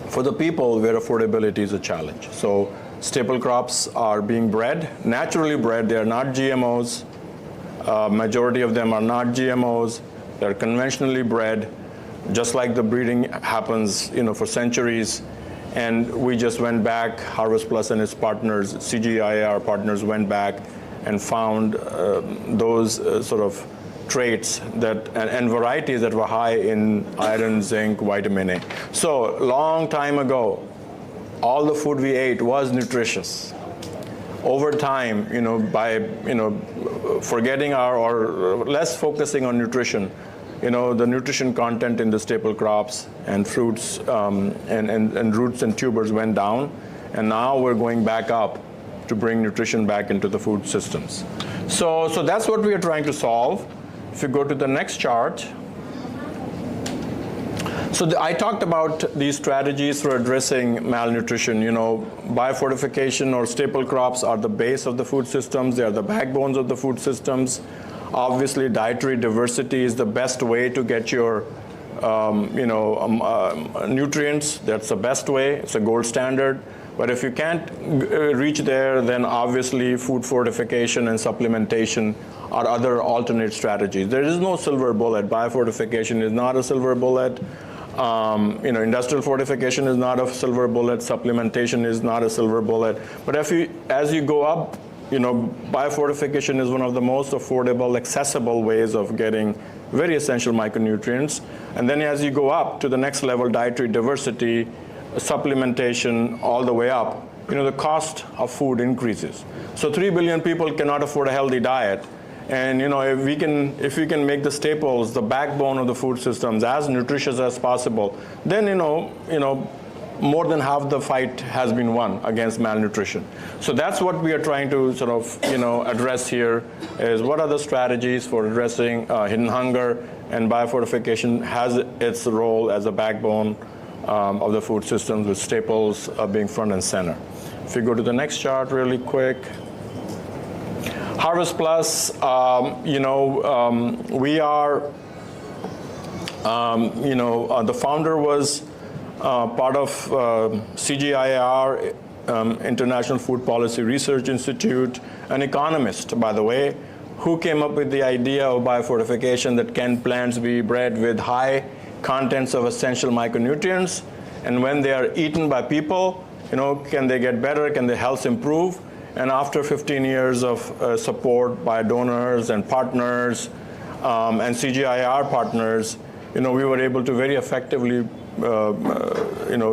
for the people where affordability is a challenge. So staple crops are being bred, naturally bred. They are not GMOs. Majority of them are not GMOs. They're conventionally bred, just like the breeding happens, for centuries. And we just went back, Harvest Plus and its partners, CGIAR partners, went back and found those sort of traits and varieties that were high in iron, zinc, vitamin A. So long time ago, all the food we ate was nutritious. Over time, by forgetting or less focusing on nutrition, the nutrition content in the staple crops and fruits and roots and tubers went down, and now we're going back up to bring nutrition back into the food systems. So that's what we are trying to solve. If you go to the next chart. So I talked about these strategies for addressing malnutrition. Biofortification or staple crops are the base of the food systems. They are the backbones of the food systems. Obviously, dietary diversity is the best way to get your nutrients. That's the best way. It's a gold standard. But if you can't reach there, then obviously food fortification and supplementation are other alternate strategies. There is no silver bullet. Biofortification is not a silver bullet. Industrial fortification is not a silver bullet. Supplementation is not a silver bullet. But as you go up, biofortification is one of the most affordable, accessible ways of getting very essential micronutrients. And then as you go up to the next level, dietary diversity, supplementation, all the way up, the cost of food increases. So 3 billion people cannot afford a healthy diet. And if we can make the staples, the backbone of the food systems, as nutritious as possible, then more than half the fight has been won against malnutrition. So that's what we are trying to sort of address here, is what are the strategies for addressing hidden hunger, and biofortification has its role as a backbone of the food systems, with staples being front and center. If you go to the next chart really quick. Harvest Plus, we are, the founder was part of CGIAR, International Food Policy Research Institute, an economist, by the way, who came up with the idea of biofortification, that can plants be bred with high contents of essential micronutrients, and when they are eaten by people, can they get better, can their health improve? And after 15 years of support by donors and partners and CGIAR partners, we were able to very effectively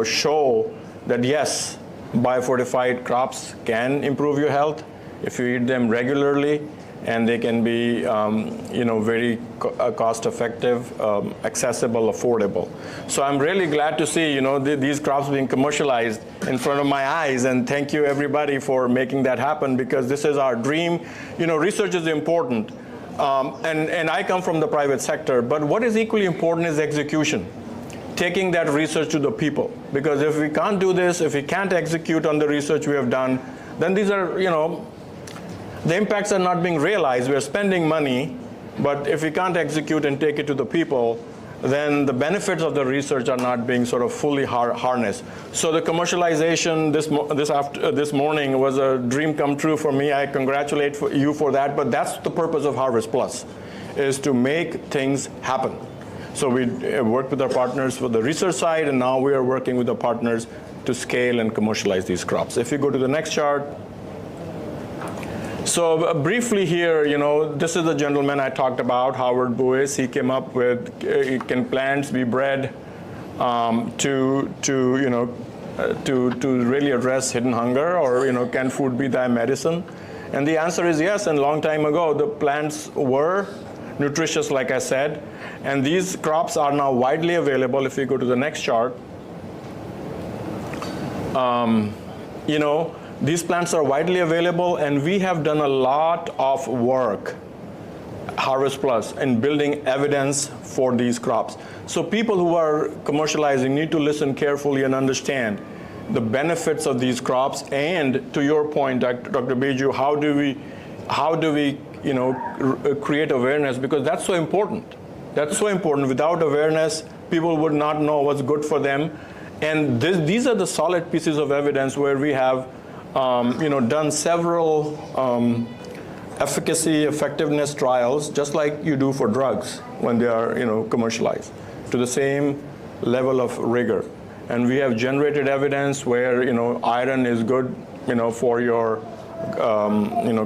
show that yes, biofortified crops can improve your health if you eat them regularly, and they can be very cost-effective, accessible, affordable. So I'm really glad to see these crops being commercialized in front of my eyes, and thank you everybody for making that happen, because this is our dream. Research is important, and I come from the private sector, but what is equally important is execution. Taking that research to the people, because if we can't do this, if we can't execute on the research we have done, then these are, the impacts are not being realized. We are spending money, but if we can't execute and take it to the people, then the benefits of the research are not being sort of fully harnessed. So the commercialization this morning was a dream come true for me. I congratulate you for that, but that's the purpose of Harvest Plus, is to make things happen. So we worked with our partners for the research side, and now we are working with the partners to scale and commercialize these crops. If you go to the next chart. So briefly here, this is the gentleman I talked about, Howard Buis. He came up with, can plants be bred to really address hidden hunger, or can food be thy medicine? And the answer is yes. And a long time ago, the plants were nutritious, like I said, and these crops are now widely available. If you go to the next chart, these plants are widely available, and we have done a lot of work, Harvest Plus, in building evidence for these crops. So people who are commercializing need to listen carefully and understand the benefits of these crops. And to your point, Dr. Biju, how do we create awareness? Because that's so important. That's so important. Without awareness, people would not know what's good for them. And these are the solid pieces of evidence where we have done several efficacy, effectiveness trials, just like you do for drugs when they are, commercialized, to the same level of rigor. And we have generated evidence where, iron is good, for your,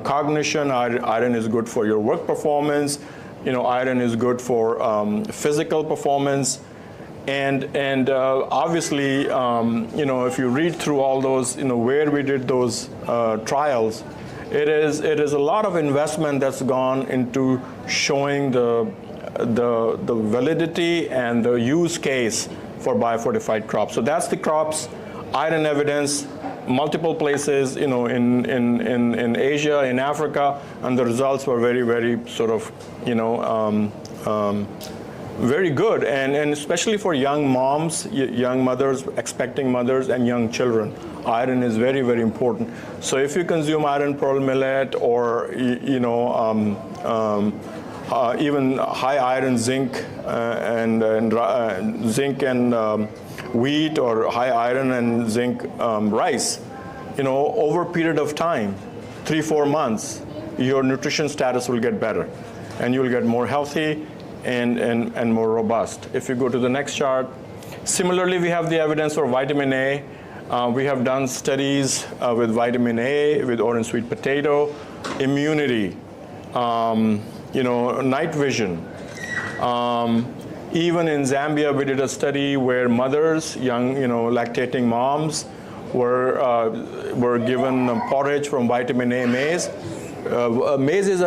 cognition. Iron is good for your work performance. Iron is good for physical performance. And obviously, if you read through all those, where we did those trials, it is a lot of investment that's gone into showing the validity and the use case for biofortified crops. So that's the crops, iron evidence, multiple places, in Asia, in Africa, and the results were very, very sort of, very good, and especially for young moms, young mothers, expecting mothers, and young children. Iron is very, very important. So if you consume iron pearl millet, or even high iron zinc, zinc and wheat or high iron and zinc rice, over a period of time, 3-4 months, your nutrition status will get better and you'll get more healthy and more robust. If you go to the next chart, similarly, we have the evidence for vitamin A. We have done studies with vitamin A, with orange sweet potato, immunity, night vision. Even in Zambia, we did a study where mothers, young, lactating moms, were given porridge from vitamin A maize. Maize is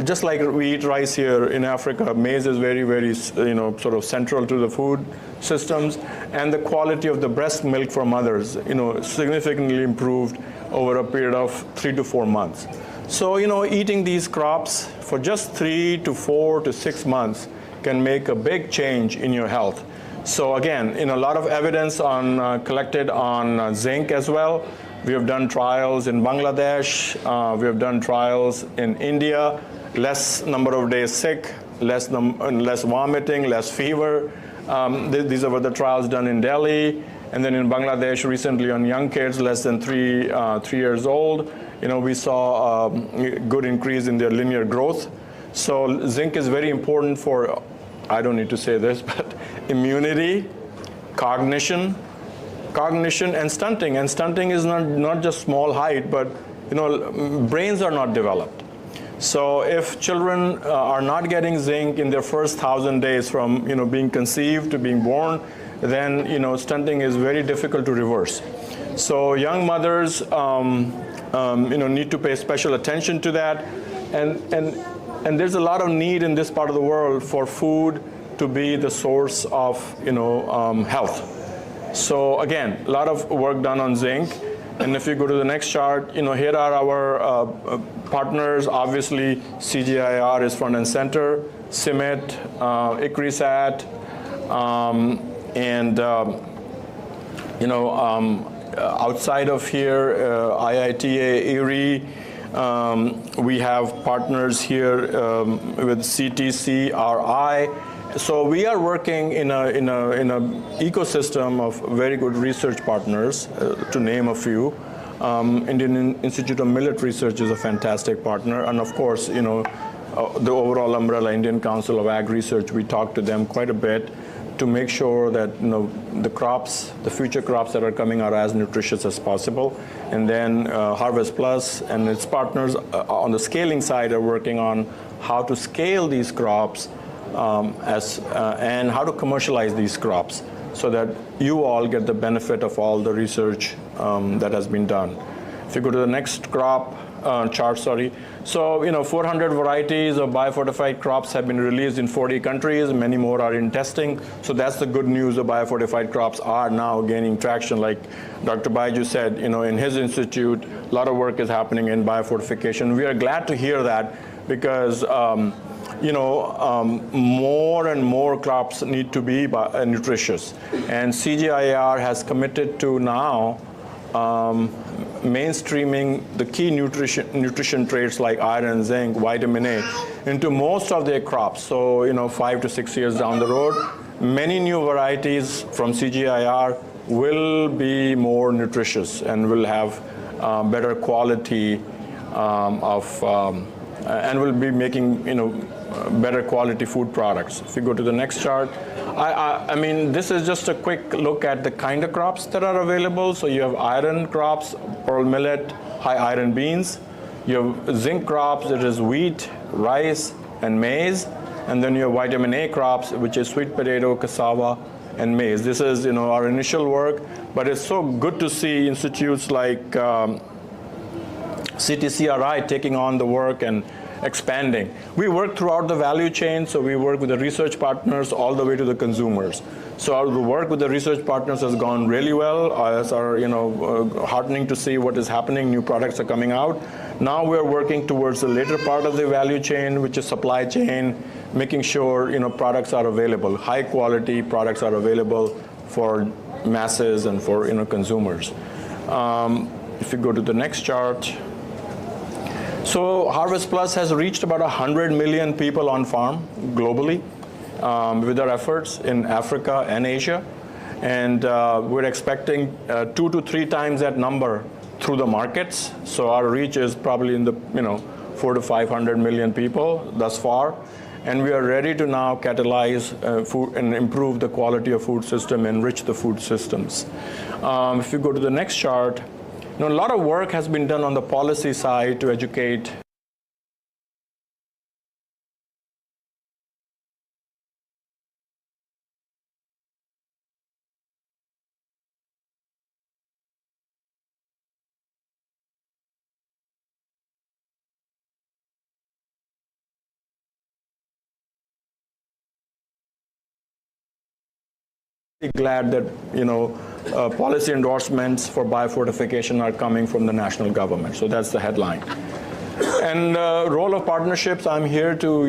just like we eat rice here in Africa. Maize is very, very, sort of central to the food systems, and the quality of the breast milk for mothers, significantly improved over a period of 3 to 4 months. So, eating these crops for just 3 to 4 to 6 months can make a big change in your health. So again, a lot of evidence collected on zinc as well. We have done trials in Bangladesh. We have done trials in India. Less number of days sick, less vomiting, less fever. These are the trials done in Delhi. And then in Bangladesh recently on young kids less than 3 years old, we saw a good increase in their linear growth. So zinc is very important for, I don't need to say this, but immunity, cognition, and stunting. And stunting is not just small height, but brains are not developed. So if children are not getting zinc in their first 1,000 days from being conceived to being born, then stunting is very difficult to reverse. So young mothers need to pay special attention to that, and there's a lot of need in this part of the world for food to be the source of health. So again, a lot of work done on zinc. And if you go to the next chart, here are our partners. Obviously, CGIAR is front and center, CIMMYT, ICRISAT, and outside of here, IITA, IRI. We have partners here with CTC, RI. So we are working in an ecosystem of very good research partners, to name a few. Indian Institute of Millet Research is a fantastic partner, and of course, the overall umbrella Indian Council of Ag Research. We talk to them quite a bit to make sure that the future crops that are coming are as nutritious as possible. And then Harvest Plus and its partners on the scaling side are working on how to scale these crops and how to commercialize these crops so that you all get the benefit of all the research that has been done. If you go to the next chart, So, 400 varieties of biofortified crops have been released in 40 countries. Many more are in testing. So that's the good news. The biofortified crops are now gaining traction. Like Dr. Baiju said, in his institute, a lot of work is happening in biofortification. We are glad to hear that because more and more crops need to be nutritious. And CGIAR has committed to now mainstreaming the key nutrition traits like iron, zinc, vitamin A into most of their crops. So, 5 to 6 years down the road, many new varieties from CGIAR will be more nutritious and will have better quality and will be making, better quality food products. If you go to the next chart, I mean, this is just a quick look at the kind of crops that are available. So you have iron crops, pearl millet, high iron beans. You have zinc crops, that is wheat, rice, and maize. And then you have vitamin A crops, which is sweet potato, cassava, and maize. This is, our initial work, but it's so good to see institutes like CTCRI taking on the work and expanding. We work throughout the value chain, so we work with the research partners all the way to the consumers. So the work with the research partners has gone really well. It's heartening to see what is happening. New products are coming out. Now we're working towards the later part of the value chain, which is supply chain, making sure products are available. High quality products are available for masses and for consumers. If you go to the next chart. So Harvest Plus has reached about 100 million people on farm globally with our efforts in Africa and Asia. And we're expecting 2 to 3 times that number through the markets. So our reach is probably in the 400 to 500 million people thus far. And we are ready to now catalyze food and improve the quality of food system, enrich the food systems. If you go to the next chart, a lot of work has been done on the policy side to educate glad that policy endorsements for biofortification are coming from the national government. So that's the headline. And role of partnerships, I'm here to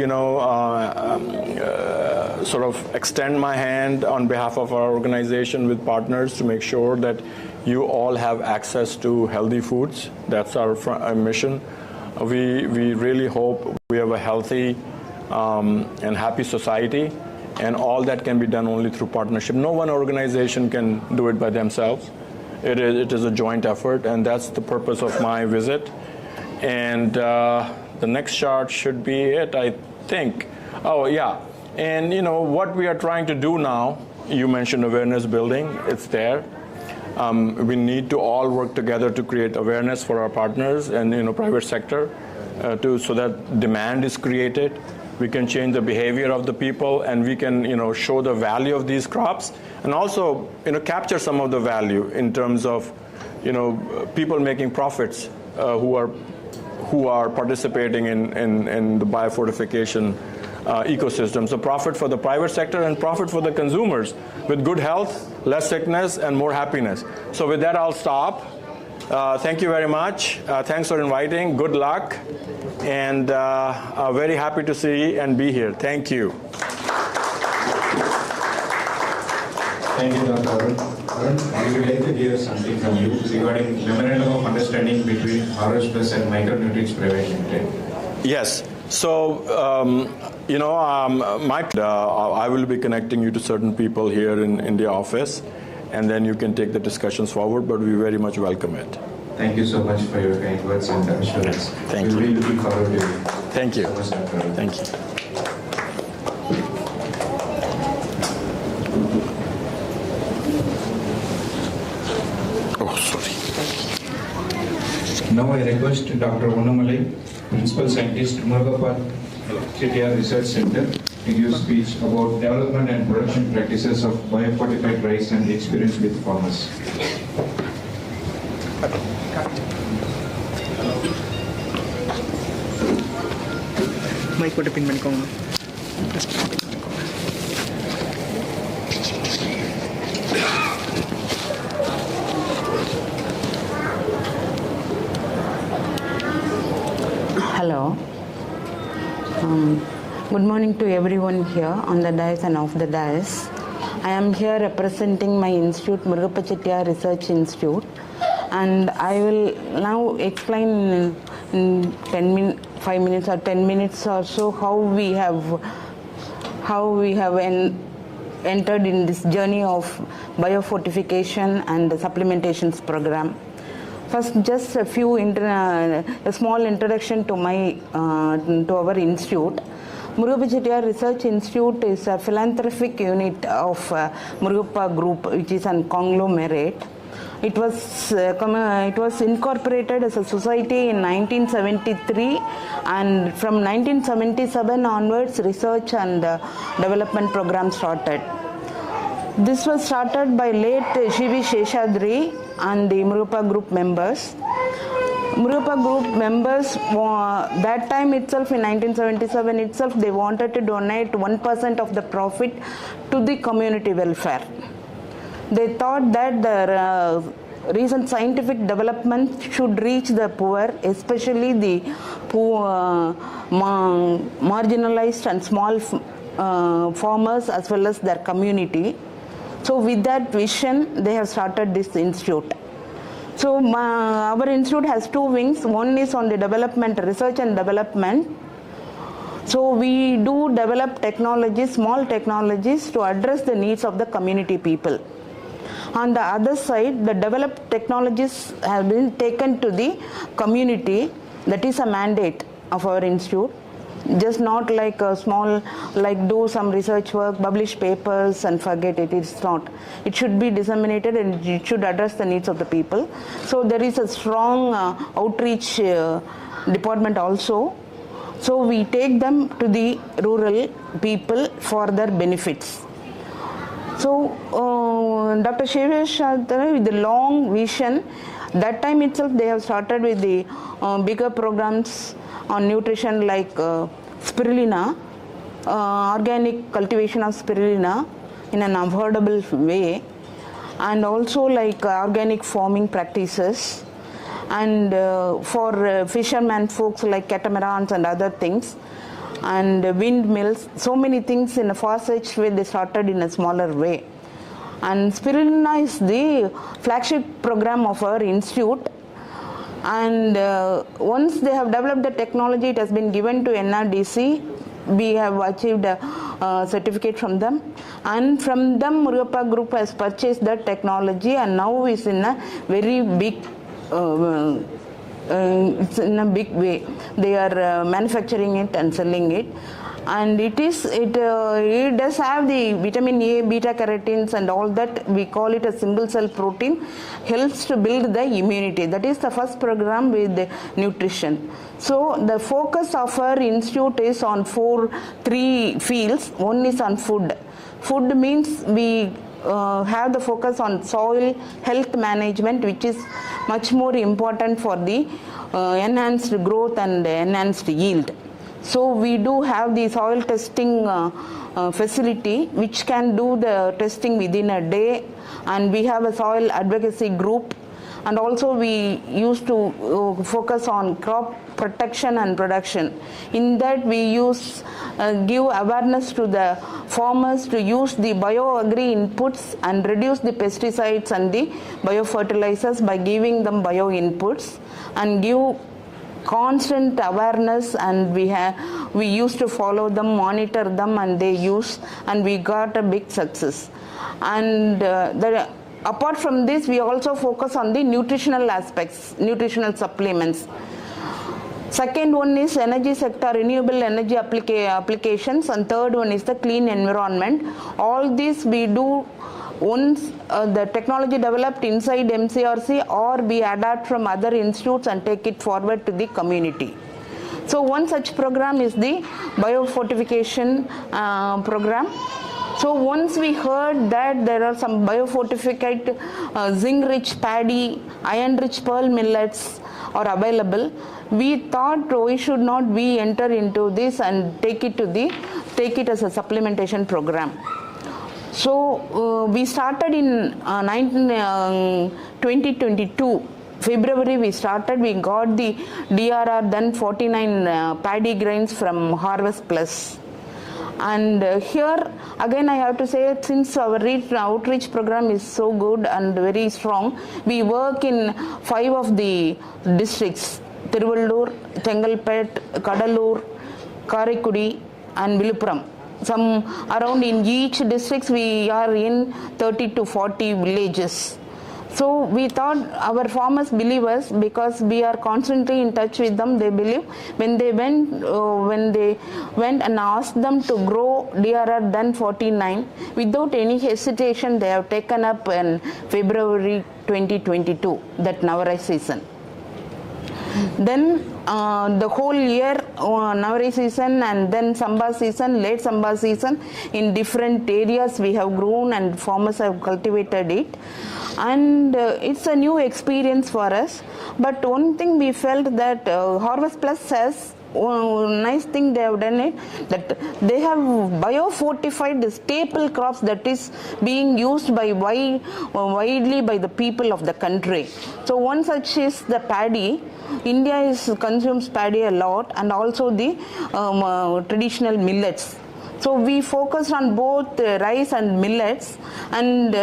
sort of extend my hand on behalf of our organization with partners to make sure that you all have access to healthy foods. That's our mission. We really hope we have a healthy and happy society. And all that can be done only through partnership. No one organization can do it by themselves. It is a joint effort, and that's the purpose of my visit. And the next chart should be it, I think. Oh, yeah. And, what we are trying to do now, you mentioned awareness building. It's there. We need to all work together to create awareness for our partners and, private sector so that demand is created. We can change the behavior of the people, and we can, show the value of these crops, and also, capture some of the value in terms of, people making profits who are participating in the biofortification ecosystem. So profit for the private sector and profit for the consumers with good health, less sickness, and more happiness. So with that, I'll stop. Thank you very much. Thanks for inviting. Good luck. And very happy to see and be here. Thank you. Thank you, Dr. Arun. Arun, we would like to hear something from you regarding memorandum of understanding between RS Plus and MicroNutrich Private Limited. Yes. So, I will be connecting you to certain people here in the office, and then you can take the discussions forward, but we very much welcome it. Thank you so much for your kind words and assurance. Thank you. We're really looking forward to it. Thank you. So much, Dr. Arun. Thank you. Oh, sorry. Now I request Dr. Onnamalai, Principal Scientist, Monday-18th Research Center, to give a speech about development and production practices of biofortified rice and experience with farmers. Mic போட்டு pin பண்ணிக்கோங்க. Hello. Good morning to everyone here on the dais and off the dais. I am here representing my institute, Murugappa Research Institute, and I will now explain in 5 minutes or 10 minutes or so how we have entered in this journey of biofortification and the supplementations program. First, just a small introduction to our institute. Murugappa Research Institute is a philanthropic unit of Murugappa Group, which is a conglomerate. It was incorporated as a society in 1973, and from 1977 onwards, research and development program started. This was started by late Shivi Sheshadri and the Murugappa Group members. Murugappa Group members, that time itself, in 1977 itself, they wanted to donate 1% of the profit to the community welfare. They thought that the recent scientific development should reach the poor, especially the poor, marginalized and small farmers, as well as their community. So with that vision, they have started this institute. So our institute has two wings. One is on the development, research and development. So we do develop technologies, small technologies, to address the needs of the community people. On the other side, the developed technologies have been taken to the community. That is a mandate of our institute. Just not like a small, like do some research work, publish papers and forget it. It's not. It should be disseminated and it should address the needs of the people. So there is a strong outreach department also. So we take them to the rural people for their benefits. So Dr. Shiveshwar, with the long vision, that time itself they have started with the bigger programs on nutrition like spirulina, organic cultivation of spirulina in an affordable way, and also like organic farming practices, and for fishermen folks like catamarans and other things, and windmills, so many things in a far-fetched way they started in a smaller way. And spirulina is the flagship program of our institute. And once they have developed the technology, it has been given to NRDC. We have achieved a certificate from them. And from them, Murugappa Group has purchased that technology and now is in a very big it's in a big way. They are manufacturing it and selling it. And it does have the vitamin A, beta carotenes and all that. We call it a single cell protein, helps to build the immunity. That is the first program with the nutrition. So the focus of our institute is on three fields. One is on food. Food means we have the focus on soil health management, which is much more important for the enhanced growth and enhanced yield. So we do have the soil testing facility which can do the testing within a day, and we have a soil advocacy group, and also we used to focus on crop protection and production. In that we give awareness to the farmers to use the bioagri inputs and reduce the pesticides and the biofertilizers by giving them bio inputs, and give constant awareness, and we used to follow them, monitor them, and they use, and we got a big success. And apart from this, we also focus on the nutritional aspects, nutritional supplements. Second one is energy sector, renewable energy applications, and third one is the clean environment. All these we do once the technology developed inside MCRC, or we adapt from other institutes and take it forward to the community. So one such program is the biofortification program. So once we heard that there are some biofortified zinc-rich paddy, iron-rich pearl millets are available, we thought we should not enter into this and take it as a supplementation program. So we started in 2022, February we started. We got the DRR, then 49 paddy grains from Harvest Plus. And here again I have to say, since our outreach program is so good and very strong, we work in 5 of the districts: Thiruvallur, Chengalpet, Kadalur, Karaikudi and Viluppuram. Some around in each districts we are in 30 to 40 villages. So we thought our farmers believe us because we are constantly in touch with them. They believe when they went and asked them to grow DRR then 49, without any hesitation they have taken up in February 2022, that Navarai season. Then the whole year, Navarai season and then Samba season, late Samba season, in different areas we have grown and farmers have cultivated it. And it's a new experience for us. But one thing we felt that Harvest Plus says, nice thing they have done it, that they have biofortified the staple crops that is being used by widely by the people of the country. So one such is the paddy. India consumes paddy a lot, and also the traditional millets. So we focused on both rice and millets, and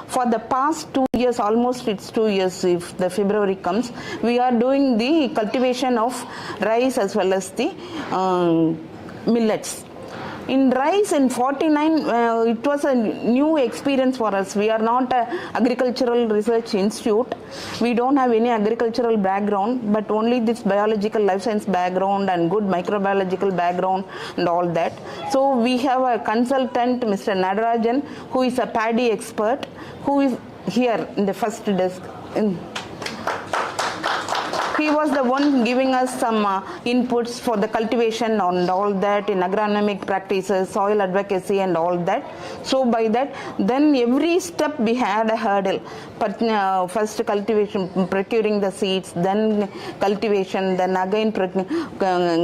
for the past 2 years, almost it's 2 years if the February comes, we are doing the cultivation of rice as well as the millets. In rice in 49, it was a new experience for us. We are not an agricultural research institute. We don't have any agricultural background, but only this biological life science background and good microbiological background and all that. So we have a consultant, Mr. Nadarajan, who is a paddy expert, who is here in the first desk. He was the one giving us some inputs for the cultivation and all that in agronomic practices, soil advocacy and all that. So by that, then every step we had a hurdle. But first cultivation, procuring the seeds, then cultivation, then again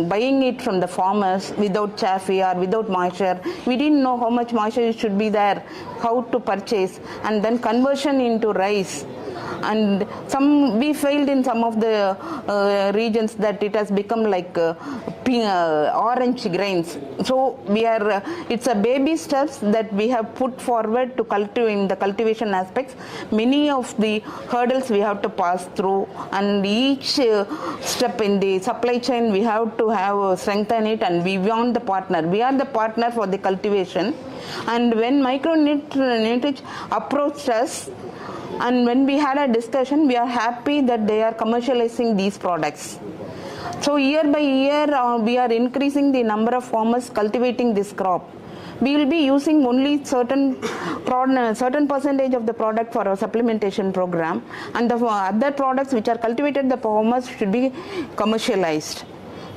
buying it from the farmers without chaffee or without moisture. We didn't know how much moisture should be there, how to purchase, and then conversion into rice. And we failed in some of the regions that it has become like orange grains. So it's a baby steps that we have put forward to cultivate the cultivation aspects. Many of the hurdles we have to pass through, and each step in the supply chain we have to have strengthen it, and we want the partner. We are the partner for the cultivation. And when MicroNutrich approached us, and when we had a discussion, we are happy that they are commercializing these products. So year by year, we are increasing the number of farmers cultivating this crop. We will be using only certain percentage of the product for our supplementation program, and the other products which are cultivated, the farmers should be commercialized.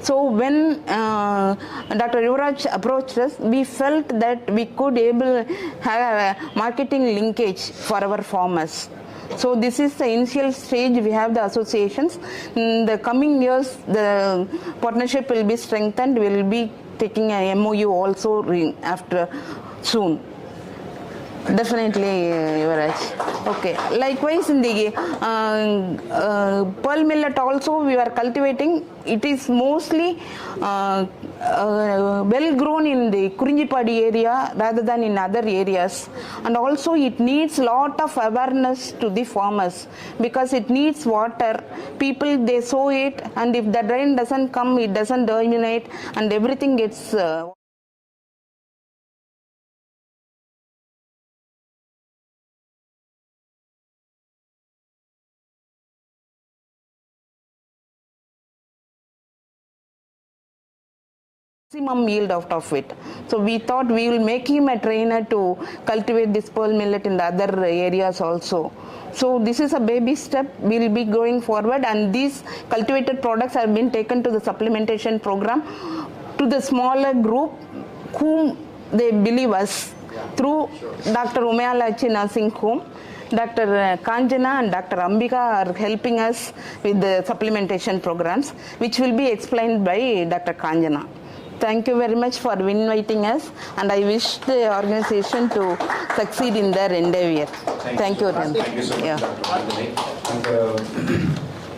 So when Dr. Yuvraj approached us, we felt that we could have a marketing linkage for our farmers. So this is the initial stage. We have the associations. In the coming years, the partnership will be strengthened. We will be taking a MOU also after soon. Definitely, Yuvraj. Okay. Likewise, in the pearl millet also we are cultivating. It is mostly well grown in the Kurinjipadi area rather than in other areas. And also it needs lot of awareness to the farmers, because it needs water. People, they sow it, and if the rain doesn't come, it doesn't germinate, and everything gets maximum yield out of it. So we thought we will make him a trainer to cultivate this pearl millet in the other areas also. So this is a baby step. We will be going forward, and these cultivated products have been taken to the supplementation program to the smaller group whom they believe us through Dr. Umayalachi Nursing Home. Dr. Kanjana and Dr. Ambika are helping us with the supplementation programs, which will be explained by Dr. Kanjana. Thank you very much for inviting us, and I wish the organization to succeed in their endeavor. Thank you. Thank you so much, Dr.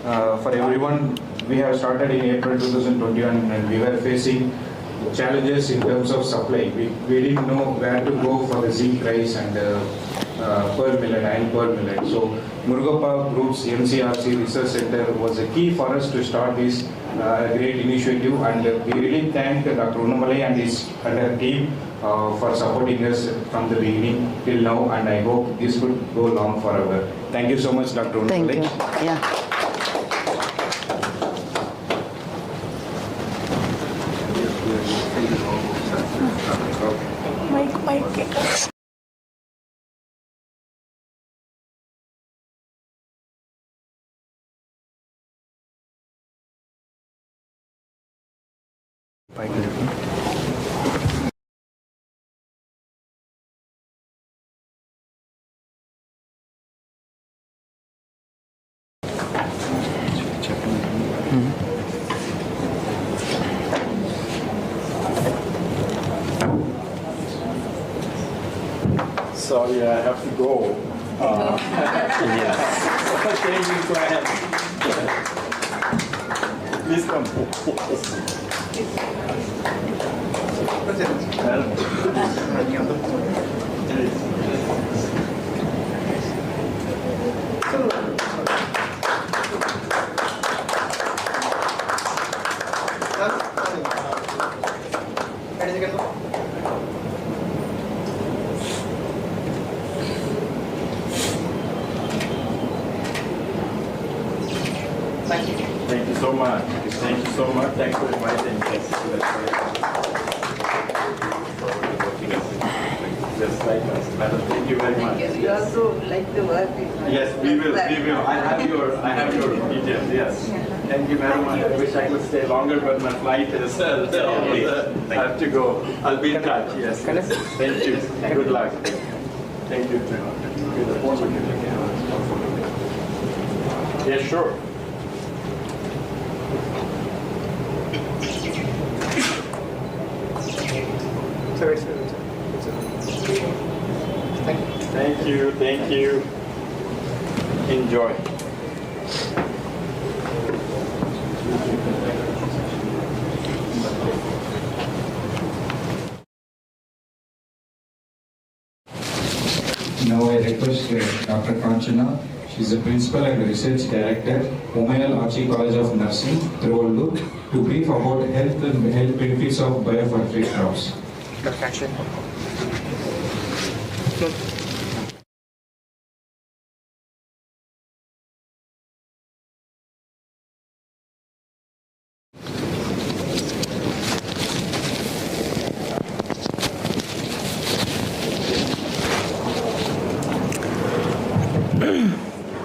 And for everyone, we have started in April 2021, and we were facing challenges in terms of supply. We didn't know where to go for the zinc rice and pearl millet, iron pearl millet. So Murugappa Group's MCRC Research Center was a key for us to start this great initiative, and we really thank Dr. Unnamalai and her team for supporting us from the beginning till now, and I hope this could go long forever. Thank you so much, Dr. Unnamalai. Thank you. Yeah. Sorry, I have to go. Yes. Okay, you go ahead. Please come. Thank you. Thank you so much. Thank you so much. Thanks for inviting us. Just like us. Madam, thank you very much. You also like the work. Yes, we will. We will. I have your details. Yes. Thank you very much. I wish I could stay longer, but my flight is. I have to go. I'll be in touch. Yes. Thank you. Good luck. Thank you. Yes, sure. So it's Thank you. Thank you. Enjoy. Now I request Dr. Kanchana. She is the Principal and Research Director, Umayal Archie College of Nursing, Thirumala, to brief about health benefits of biofortified crops.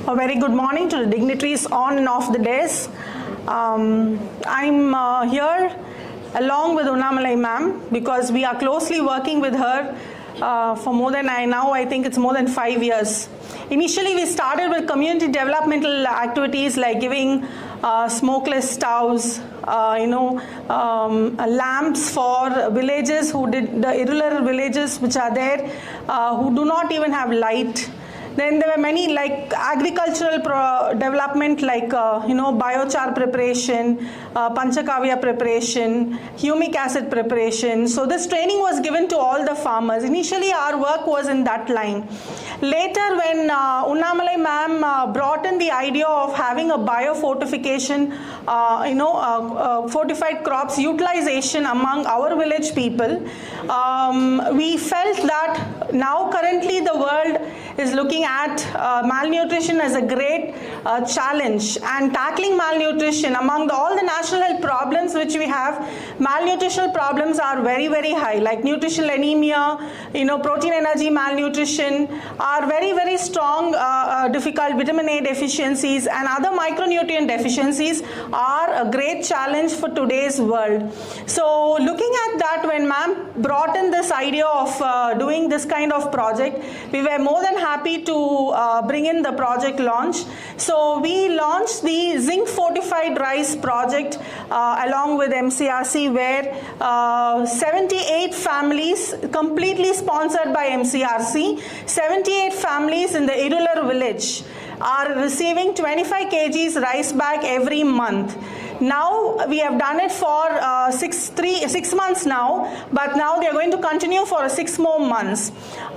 A very good morning to the dignitaries on and off the dais. I'm here along with Unnamalai ma'am because we are closely working with her for more than I think it's more than 5 years. Initially, we started with community developmental activities like giving smokeless stoves, lamps for villages the irregular villages which are there, who do not even have light. Then there were many like agricultural development like, biochar preparation, panchakavya preparation, humic acid preparation. So this training was given to all the farmers. Initially our work was in that line. Later when Unnamalai ma'am brought in the idea of having a biofortification, fortified crops utilization among our village people, we felt that now currently the world is looking at malnutrition as a great challenge, and tackling malnutrition among all the national health problems which we have, malnutritional problems are very, very high, like nutritional anemia, protein energy malnutrition are very, very strong, difficult vitamin A deficiencies and other micronutrient deficiencies are a great challenge for today's world. So looking at that, when ma'am brought in this idea of doing this kind of project, we were more than happy to bring in the project launch. So we launched the zinc fortified rice project along with MCRC, where 78 families, completely sponsored by MCRC, 78 families in the Irregular village are receiving 25 kgs rice bag every month. Now we have done it for 6 months now, but now they are going to continue for 6 more months.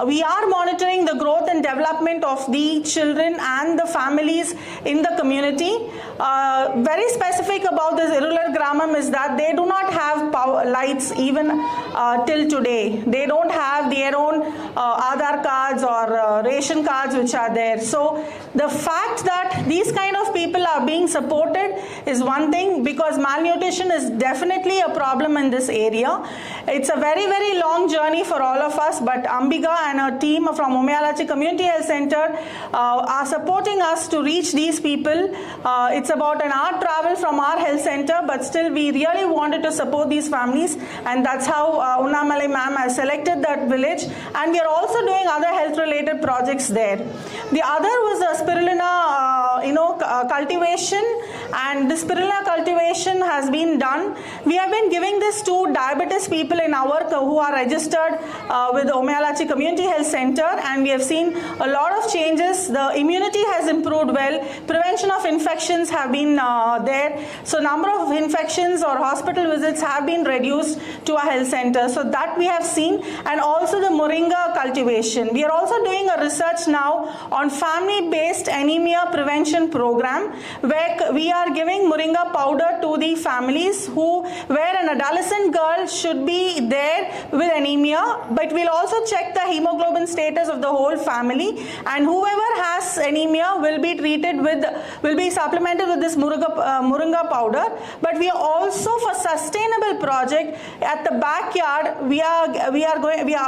We are monitoring the growth and development of the children and the families in the community. Very specific about this irregular Gramam is that they do not have power lights even till today. They don't have their own Aadhaar cards or ration cards which are there. So the fact that these kind of people are being supported is one thing, because malnutrition is definitely a problem in this area. It's a very, very long journey for all of us, but Ambika and her team from Umayalachi Community Health Center are supporting us to reach these people. It's about an hour travel from our health center, but still we really wanted to support these families, and that's how Unnamalai ma'am has selected that village, and we are also doing other health related projects there. The other was the spirulina cultivation, and the spirulina cultivation has been done. We have been giving this to diabetes people in our who are registered with Umayalachi Community Health Center, and we have seen a lot of changes. The immunity has improved well, prevention of infections have been there, so number of infections or hospital visits have been reduced to our health center, so that we have seen. And also the moringa cultivation. We are also doing a research now on family based anemia prevention program, where we are are giving moringa powder to the families where an adolescent girl should be there with anemia, but we'll also check the hemoglobin status of the whole family, and whoever has anemia will be supplemented with this moringa powder. But we are also, for sustainable project at the backyard, we are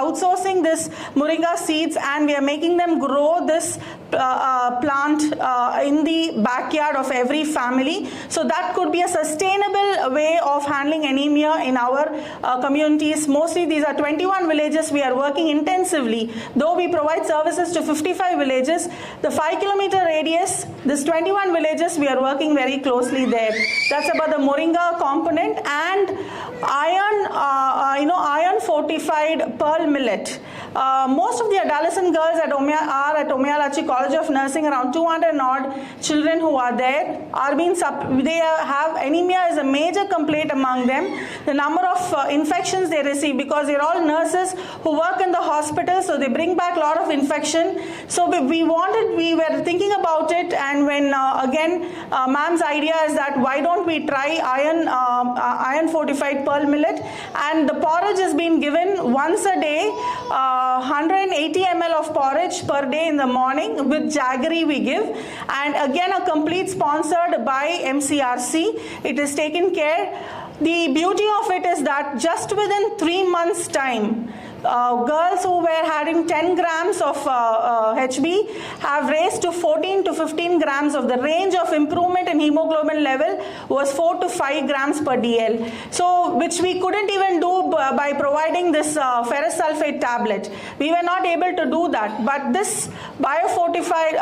outsourcing this moringa seeds, and we are making them grow this plant in the backyard of every family. So that could be a sustainable way of handling anemia in our communities. Mostly these are 21 villages we are working intensively. Though we provide services to 55 villages, the 5-kilometer radius, this 21 villages, we are working very closely there. That's about the moringa component. And iron fortified pearl millet. Most of the adolescent girls are at Omyalachi College of Nursing. Around 200 odd children who are there they have anemia is a major complaint among them. The number of infections they receive, because they're all nurses who work in the hospital, so they bring back a lot of infection. So we were thinking about it, and when ma'am's idea is that why don't we try iron fortified pearl millet, and the porridge is being given once a day, 180 ml of porridge per day in the morning with jaggery we give, and again a complete sponsored by MCRC. It is taken care. The beauty of it is that just within 3 months' time, girls who were having 10 grams of HB have raised to 14 to 15 grams. Of the range of improvement in hemoglobin level was 4 to 5 grams per DL. So which we couldn't even do by providing this ferrous sulfate tablet. We were not able to do that. But this biofortified,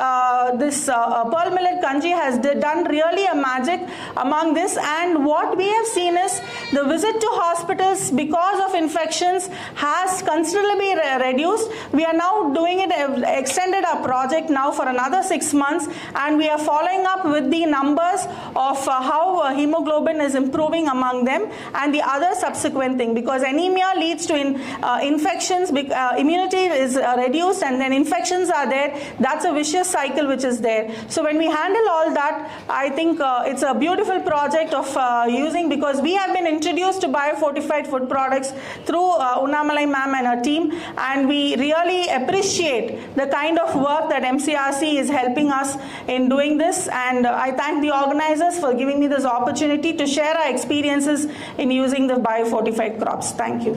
pearl millet kanji has done really a magic among this. And what we have seen is the visit to hospitals because of infections has considerably reduced. We are now doing it, extended our project now for another 6 months, and we are following up with the numbers of how hemoglobin is improving among them and the other subsequent thing, because anemia leads to infections, immunity is reduced, and then infections are there. That's a vicious cycle which is there. So when we handle all that, I think it's a beautiful project of using, because we have been introduced to biofortified food products through Unnamalai ma'am and her team, and we really appreciate the kind of work that MCRC is helping us in doing this, and I thank the organizers for giving me this opportunity to share our experiences in using the biofortified crops. Thank you.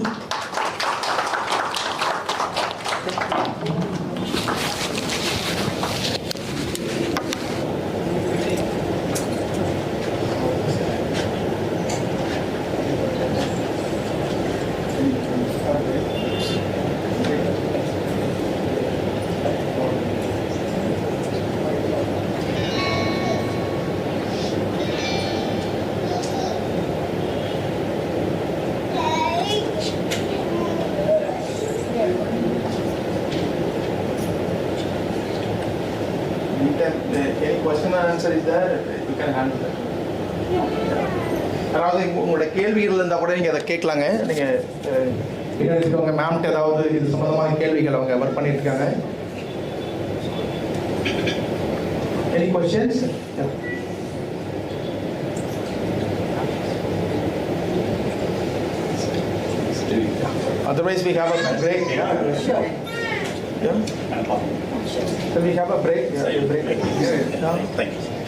Any question or answer is there, you can handle that. அதாவது உங்களோட கேள்விகள் இருந்தால் கூட நீங்கள் அதை கேட்கலாங்க. நீங்கள் இருக்கவங்க மேம்கிட்ட ஏதாவது இது சம்மந்தமான கேள்விகள் அவங்க ஒர்க் பண்ணிட்டு இருக்காங்க. Any questions? Yeah. Otherwise we have a break. Yeah. Shall we have a break? Yeah, break.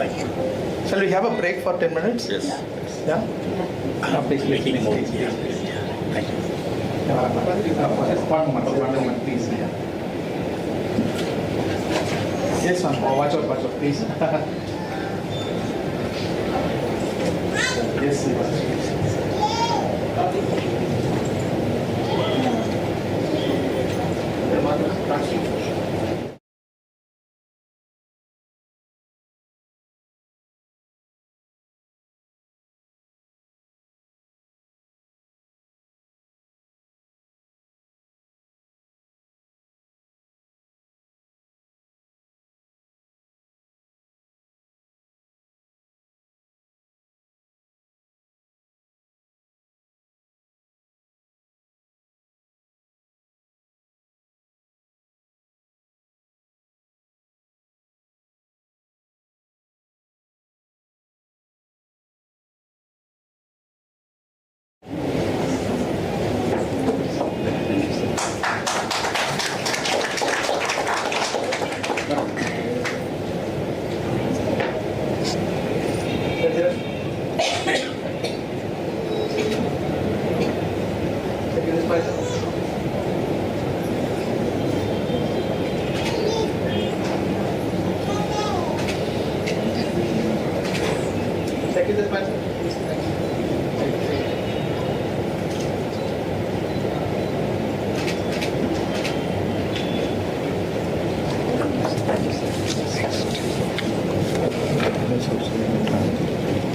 Thank you. Shall we have a break for 10 minutes? Yes. Yeah? Please. Thank you. One moment, please. Yes, ma'am. Watch out, please. Yes,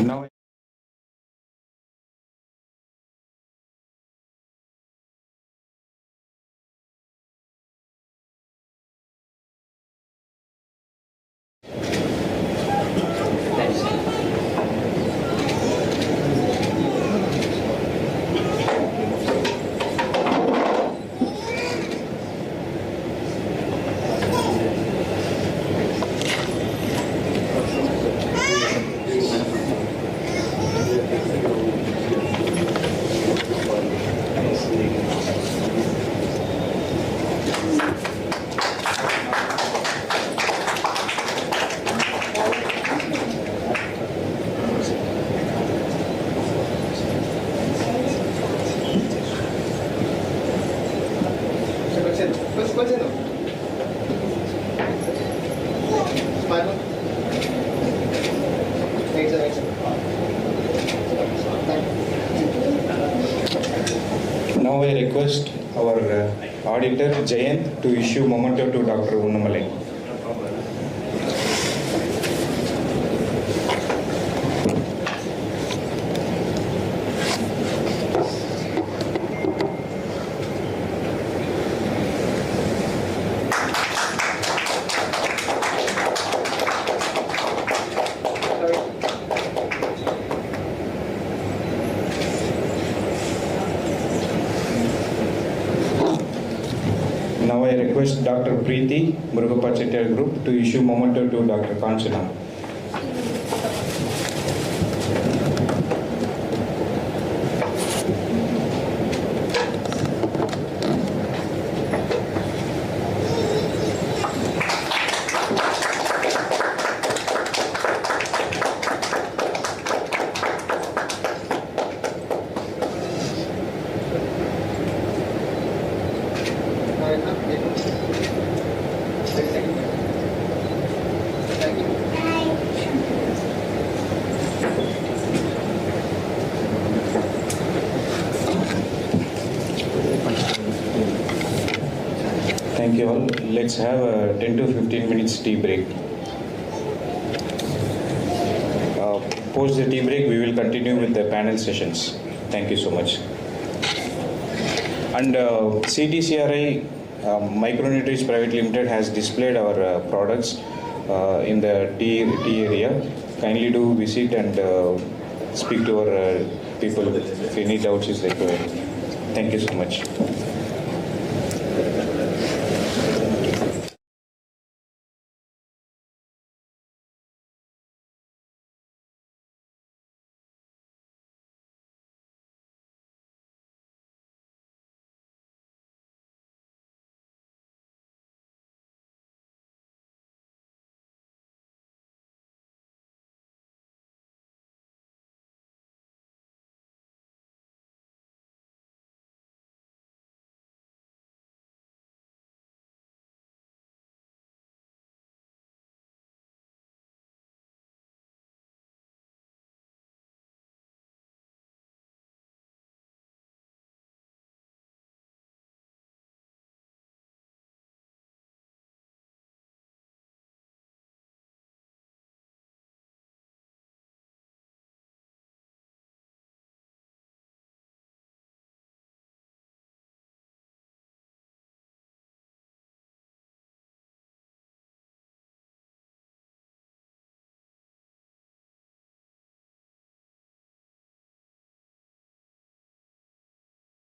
Now Now I request our auditor Jayant to issue memento to Dr. Unnamalai. Now I request Dr. Preeti Murugappa Chettiar Group to issue memento to Dr. Kanchana. Thank you all. Let's have a 10 to 15 minutes tea break. Post the tea break, we will continue with the panel sessions. Thank you so much. And CTCRI MicroNutrich Private Limited has displayed our products in the tea area. Kindly do visit and speak to our people if any doubts is required. Thank you so much.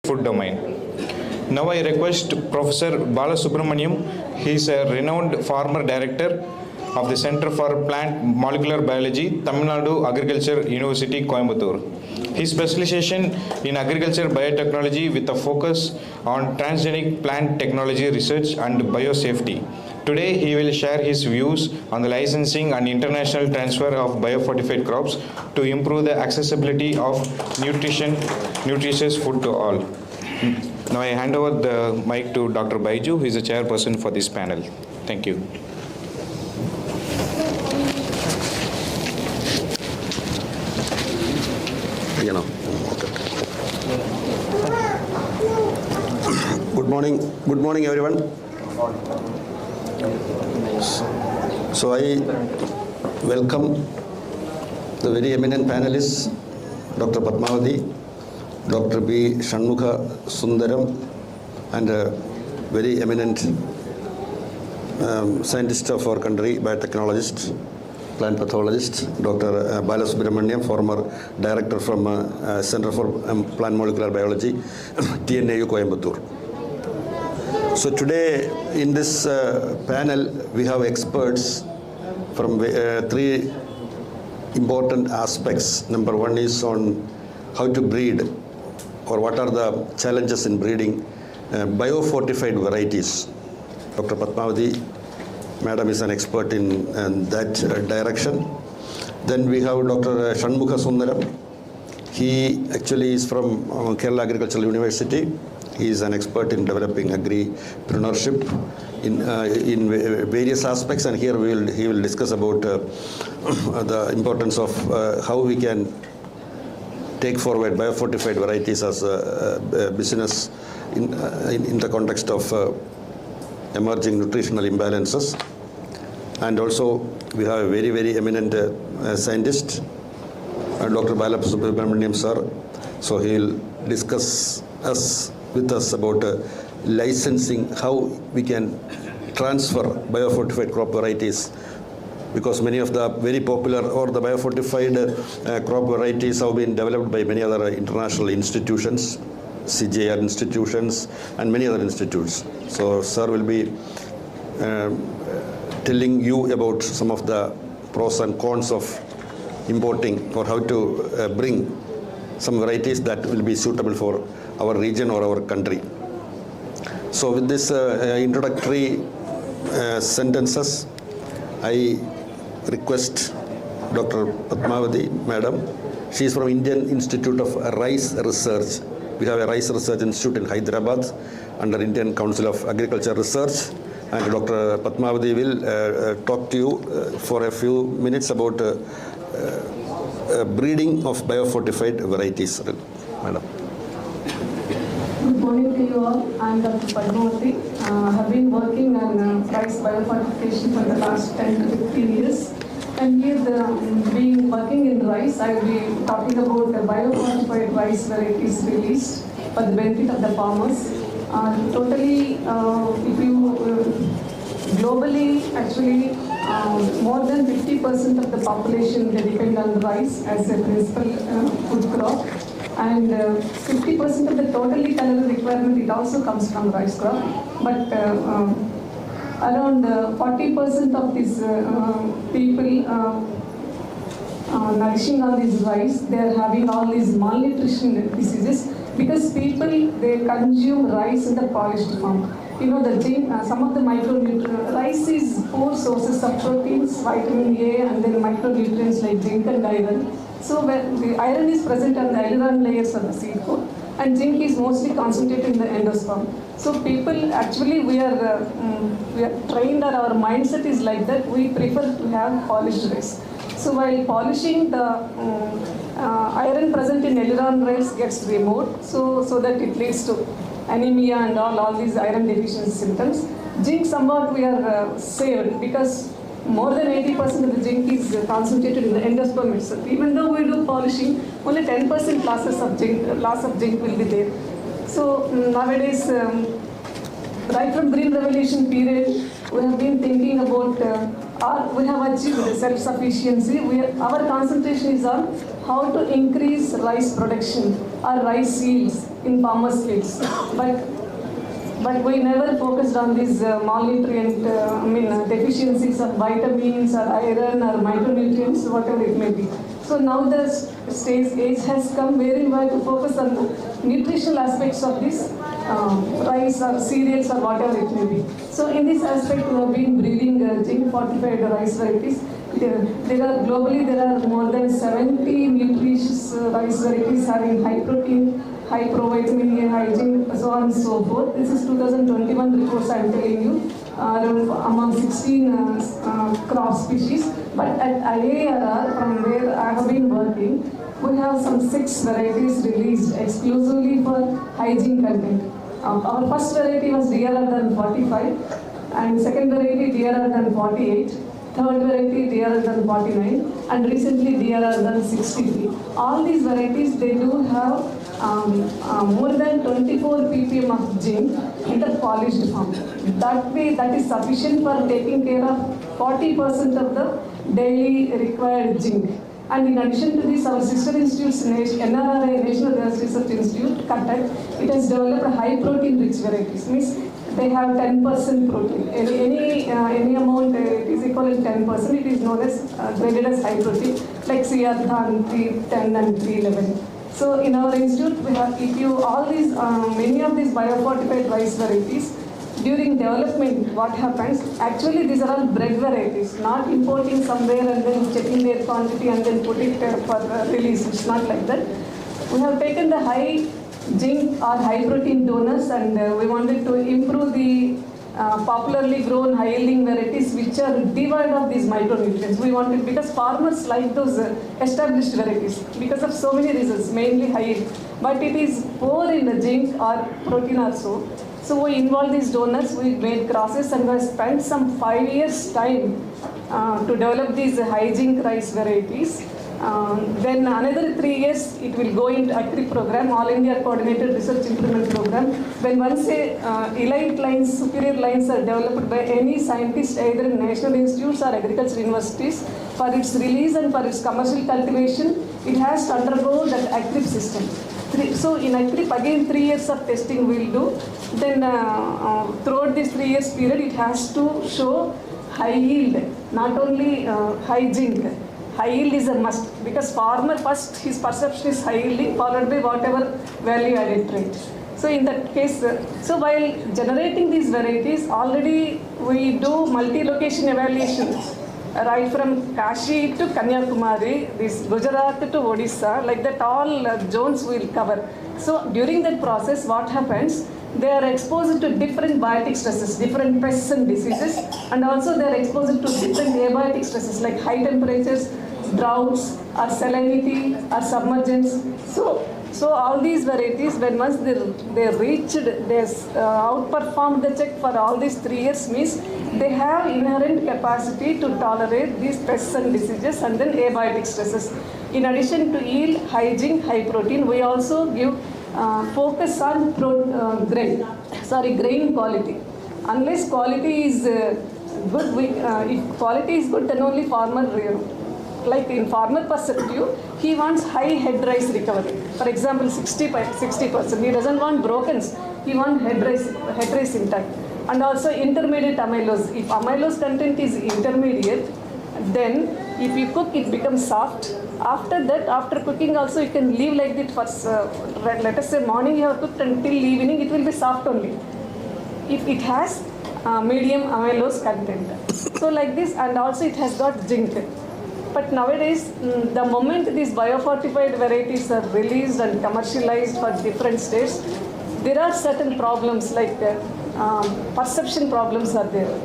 Food domain. Now I request Professor Balasubramaniam. He is a renowned former director of the Center for Plant Molecular Biology, Tamil Nadu Agriculture University, Coimbatore. His specialization in agriculture biotechnology with a focus on transgenic plant technology research and biosafety. Today he will share his views on the licensing and international transfer of biofortified crops to improve the accessibility of nutritious food to all. Now I hand over the mic to Dr. Baiju, who is the chairperson for this panel. Thank you. you know. Good morning everyone. So I welcome the very eminent panelists, Dr. Padmavati, Dr. B. Shanmukha Sundaram, and a very eminent scientist of our country, biotechnologist, plant pathologist, Dr. Bala Subramaniam, former director from Center for Plant Molecular Biology, TNAU Coimbatore. So today in this panel we have experts from three important aspects. Number one is on how to breed, or what are the challenges in breeding biofortified varieties. Dr. Padmavati Madam is an expert in that direction. Then we have Dr. Shanmukha Sundaram. He actually is from Kerala Agricultural University. He is an expert in developing agripreneurship in various aspects, and here he will discuss about the importance of how we can take forward biofortified varieties as a business in the context of emerging nutritional imbalances. And also we have a very, very eminent scientist, Dr. Bala Subramaniam sir. So he will discuss with us about licensing, how we can transfer biofortified crop varieties, because many of the very popular or the biofortified crop varieties have been developed by many other international institutions, CJR institutions, and many other institutes. So sir will be telling you about some of the pros and cons of importing, or how to bring some varieties that will be suitable for our region or our country. So with this introductory sentences, I request Dr. Padmavati Madam. She is from Indian Institute of Rice Research. We have a Rice Research Institute in Hyderabad under Indian Council of Agriculture Research. And Dr. Padmavati will talk to you for a few minutes about breeding of biofortified varieties. Madam. Good morning to you all. I am Dr. Padmavati. I have been working on rice biofortification for the last 10 to 15 years. And here, being working in rice, I will be talking about the biofortified rice varieties released for the benefit of the farmers. Totally, if you globally, actually, more than 50% of the population, they depend on rice as a principal food crop. And 50% of the totally calorie requirement, it also comes from rice crop. But around 40% of these people nourishing on this rice, they are having all these malnutrition diseases, because people, they consume rice in the polished form. You know, the zinc, some of the micronutrients, rice is 4 sources of proteins, vitamin A, and then micronutrients like zinc and iron. So when the iron is present on the aileron layers of the seed coat, and zinc is mostly concentrated in the endosperm. So people, actually we are trained, or our mindset is like that, we prefer to have polished rice. So while polishing, the iron present in aileron layers gets removed, so that it leads to anemia and all these iron deficiency symptoms. Zinc somewhat we are saved, because more than 80% of the zinc is concentrated in the endosperm itself. Even though we do polishing, only 10% loss of zinc will be there. So nowadays, right from Green Revolution period, we have been thinking about, we have achieved self-sufficiency. Our concentration is on how to increase rice production or rice yields in farmers' fields. But we never focused on these malnutrient, deficiencies of vitamins or iron or micronutrients, whatever it may be. So now the age has come wherein we have to focus on the nutritional aspects of this rice or cereals or whatever it may be. So in this aspect, we have been breeding zinc-fortified rice varieties. Globally, there are more than 70 nutritious rice varieties having high protein, high provitamin A, high zinc, so on and so forth. This is 2021 reports I am telling you, among 16 crop species. But at IARR, from where I have been working, we have some 6 varieties released exclusively for hygiene content. Our first variety was dearer than 45, and second variety dearer than 48, third variety dearer than 49, and recently dearer than 63. All these varieties, they do have more than 24 ppm of zinc in the polished form. That is sufficient for taking care of 40% of the daily required zinc. And in addition to this, our sister institutes, NRRI, National Research Institute, Cuttack, it has developed high protein rich varieties. Means they have 10% protein. Any amount it is equivalent 10%. It is known as graded as high protein, like Siarthan 310 and 311. So in our institute, we have many of these biofortified rice varieties. During development, what happens? Actually, these are all bred varieties, not importing somewhere and then checking their quantity and then put it for release. It's not like that. We have taken the high zinc or high protein donors, and we wanted to improve the popularly grown high yielding varieties which are devoid of these micronutrients. We wanted, because farmers like those established varieties because of so many reasons, mainly high yield, but it is poor in the zinc or protein also. So we involved these donors, we made crosses, and we spent some 5 years time to develop these high zinc rice varieties. Then another 3 years it will go into Agri program, All India Coordinated Research Improvement Program. When once elite lines, superior lines are developed by any scientist, either in national institutes or agricultural universities, for its release and for its commercial cultivation, it has to undergo that Agri system. So in Agri, again 3 years of testing we will do. Then throughout this 3 years period, it has to show high yield, not only high zinc. High yield is a must, because farmer first, his perception is high yielding, followed by whatever value added trait. So in that case, so while generating these varieties, already we do multi-location evaluations, right from Kashi to Kanyakumari, this Gujarat to Odisha, like that all zones will cover. So during that process, what happens? They are exposed to different biotic stresses, different pests and diseases, and also they are exposed to different abiotic stresses like high temperatures, droughts, or salinity, or submergence. So all these varieties, when once they reached, they outperformed the check for all these 3 years, means they have inherent capacity to tolerate these pests and diseases and then abiotic stresses. In addition to yield, high zinc, high protein, we also give focus on grain quality. Unless quality is good, if quality is good, then only farmer, like in farmer perspective, he wants high head rice recovery. For example, 60%. He doesn't want brokens. He wants head rice intact. And also intermediate amylose. If amylose content is intermediate, then if you cook, it becomes soft. After that, after cooking also, you can leave like that for, let us say morning you have cooked until evening, it will be soft only. If it has medium amylose content. So like this, and also it has got zinc. But nowadays, the moment these biofortified varieties are released and commercialized for different states, there are certain problems like perception problems are there.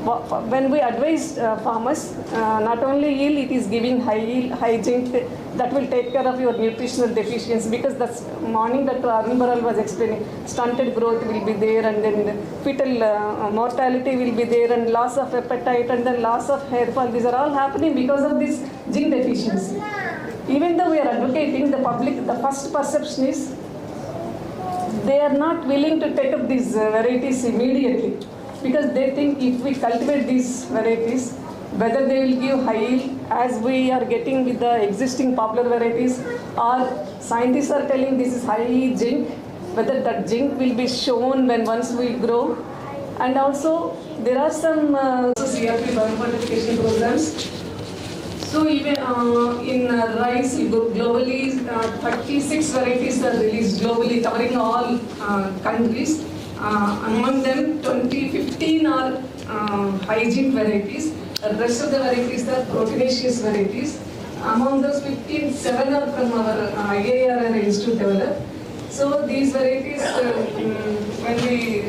When we advise farmers, not only yield, it is giving high yield, high zinc, that will take care of your nutritional deficiency, because that's morning Dr. Arun Baral was explaining, stunted growth will be there, and then fetal mortality will be there, and loss of appetite, and then loss of hair fall. These are all happening because of this zinc deficiency. Even though we are advocating, the public, the first perception is they are not willing to take up these varieties immediately, because they think if we cultivate these varieties, whether they will give high yield as we are getting with the existing popular varieties, or scientists are telling this is high zinc, whether that zinc will be shown when once we grow. And also there are some CRP biofortification programs. So even in rice, globally 36 varieties are released globally, covering all countries. Among them, 15 are hygiene varieties. The rest of the varieties are proteinaceous varieties. Among those 15, 7 are from our IARR Institute developed. So these varieties, when we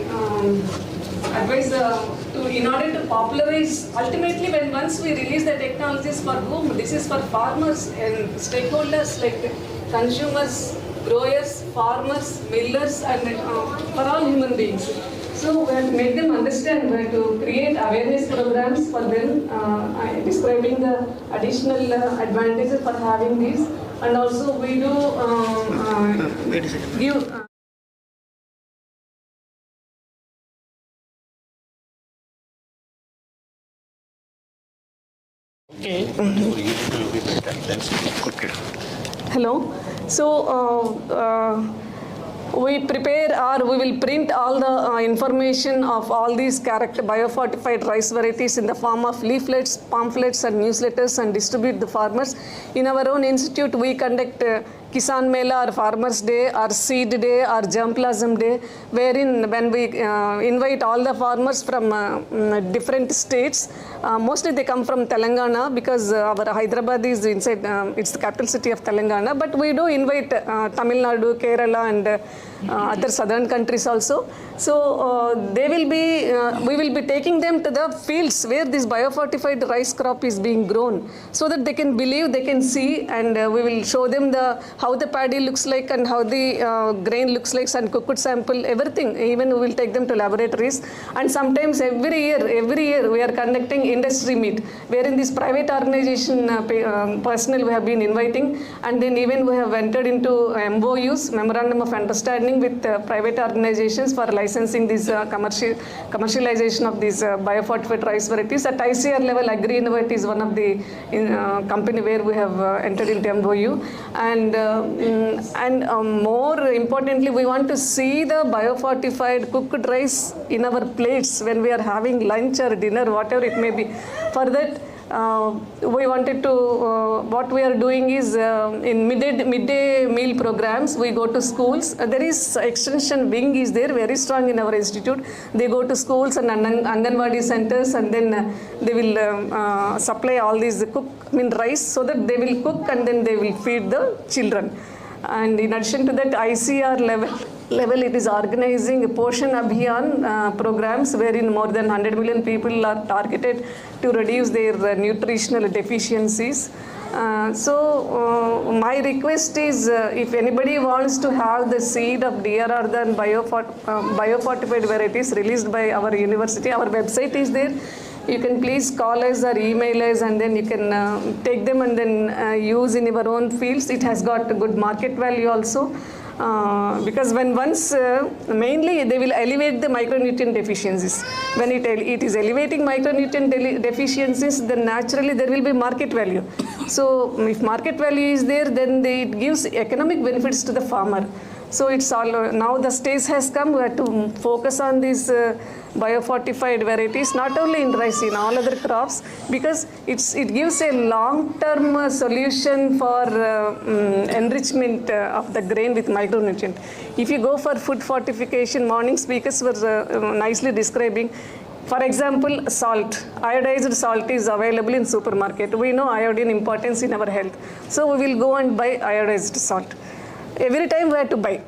advise in order to popularize, ultimately when once we release the technologies, for whom? This is for farmers and stakeholders like consumers, growers, farmers, millers, and for all human beings. So we have to make them understand, we have to create awareness programs for them, describing the additional advantages for having these, and also we do give. Hello. So we prepare or we will print all the information of all these biofortified rice varieties in the form of leaflets, pamphlets and newsletters and distribute the farmers. In our own institute, we conduct Kisan Mela or Farmers Day or Seed Day or Germplasm Day, wherein when we invite all the farmers from different states, mostly they come from Telangana because our Hyderabad is inside, it's the capital city of Telangana, but we do invite Tamil Nadu, Kerala and other southern countries also. So they will be, we will be taking them to the fields where this biofortified rice crop is being grown, so that they can believe, they can see, and we will show them how the paddy looks like and how the grain looks like, and cooked sample, everything. Even we will take them to laboratories, and sometimes every year we are conducting industry meet, wherein this private organization personnel we have been inviting, and then even we have entered into MOUs, Memorandum of Understanding, with private organizations for licensing this commercialization of these biofortified rice varieties. At ICR level, AgriInnovate is one of the company where we have entered into MOU, and more importantly, we want to see the biofortified cooked rice in our plates when we are having lunch or dinner, whatever it may be. For that, we wanted to, what we are doing is in midday meal programs, we go to schools. There is extension wing is there, very strong in our institute. They go to schools and Anganwadi centers, and then they will supply all these rice, so that they will cook and then they will feed the children. And in addition to that, ICR level it is organizing Poshan Abhiyan programs, wherein more than 100 million people are targeted to reduce their nutritional deficiencies. So my request is, if anybody wants to have the seed of DRR than biofortified varieties released by our university, our website is there. You can please call us or email us, and then you can take them and then use in your own fields. It has got a good market value also. Because when once, mainly they will elevate the micronutrient deficiencies. When it is elevating micronutrient deficiencies, then naturally there will be market value. So if market value is there, then it gives economic benefits to the farmer. So it's all, now the stage has come, we have to focus on these biofortified varieties, not only in rice, in all other crops, because it gives a long-term solution for enrichment of the grain with micronutrient. If you go for food fortification, morning speakers were nicely describing. For example, salt, iodized salt is available in supermarket. We know iodine importance in our health. So we will go and buy iodized salt. Every time we have to buy,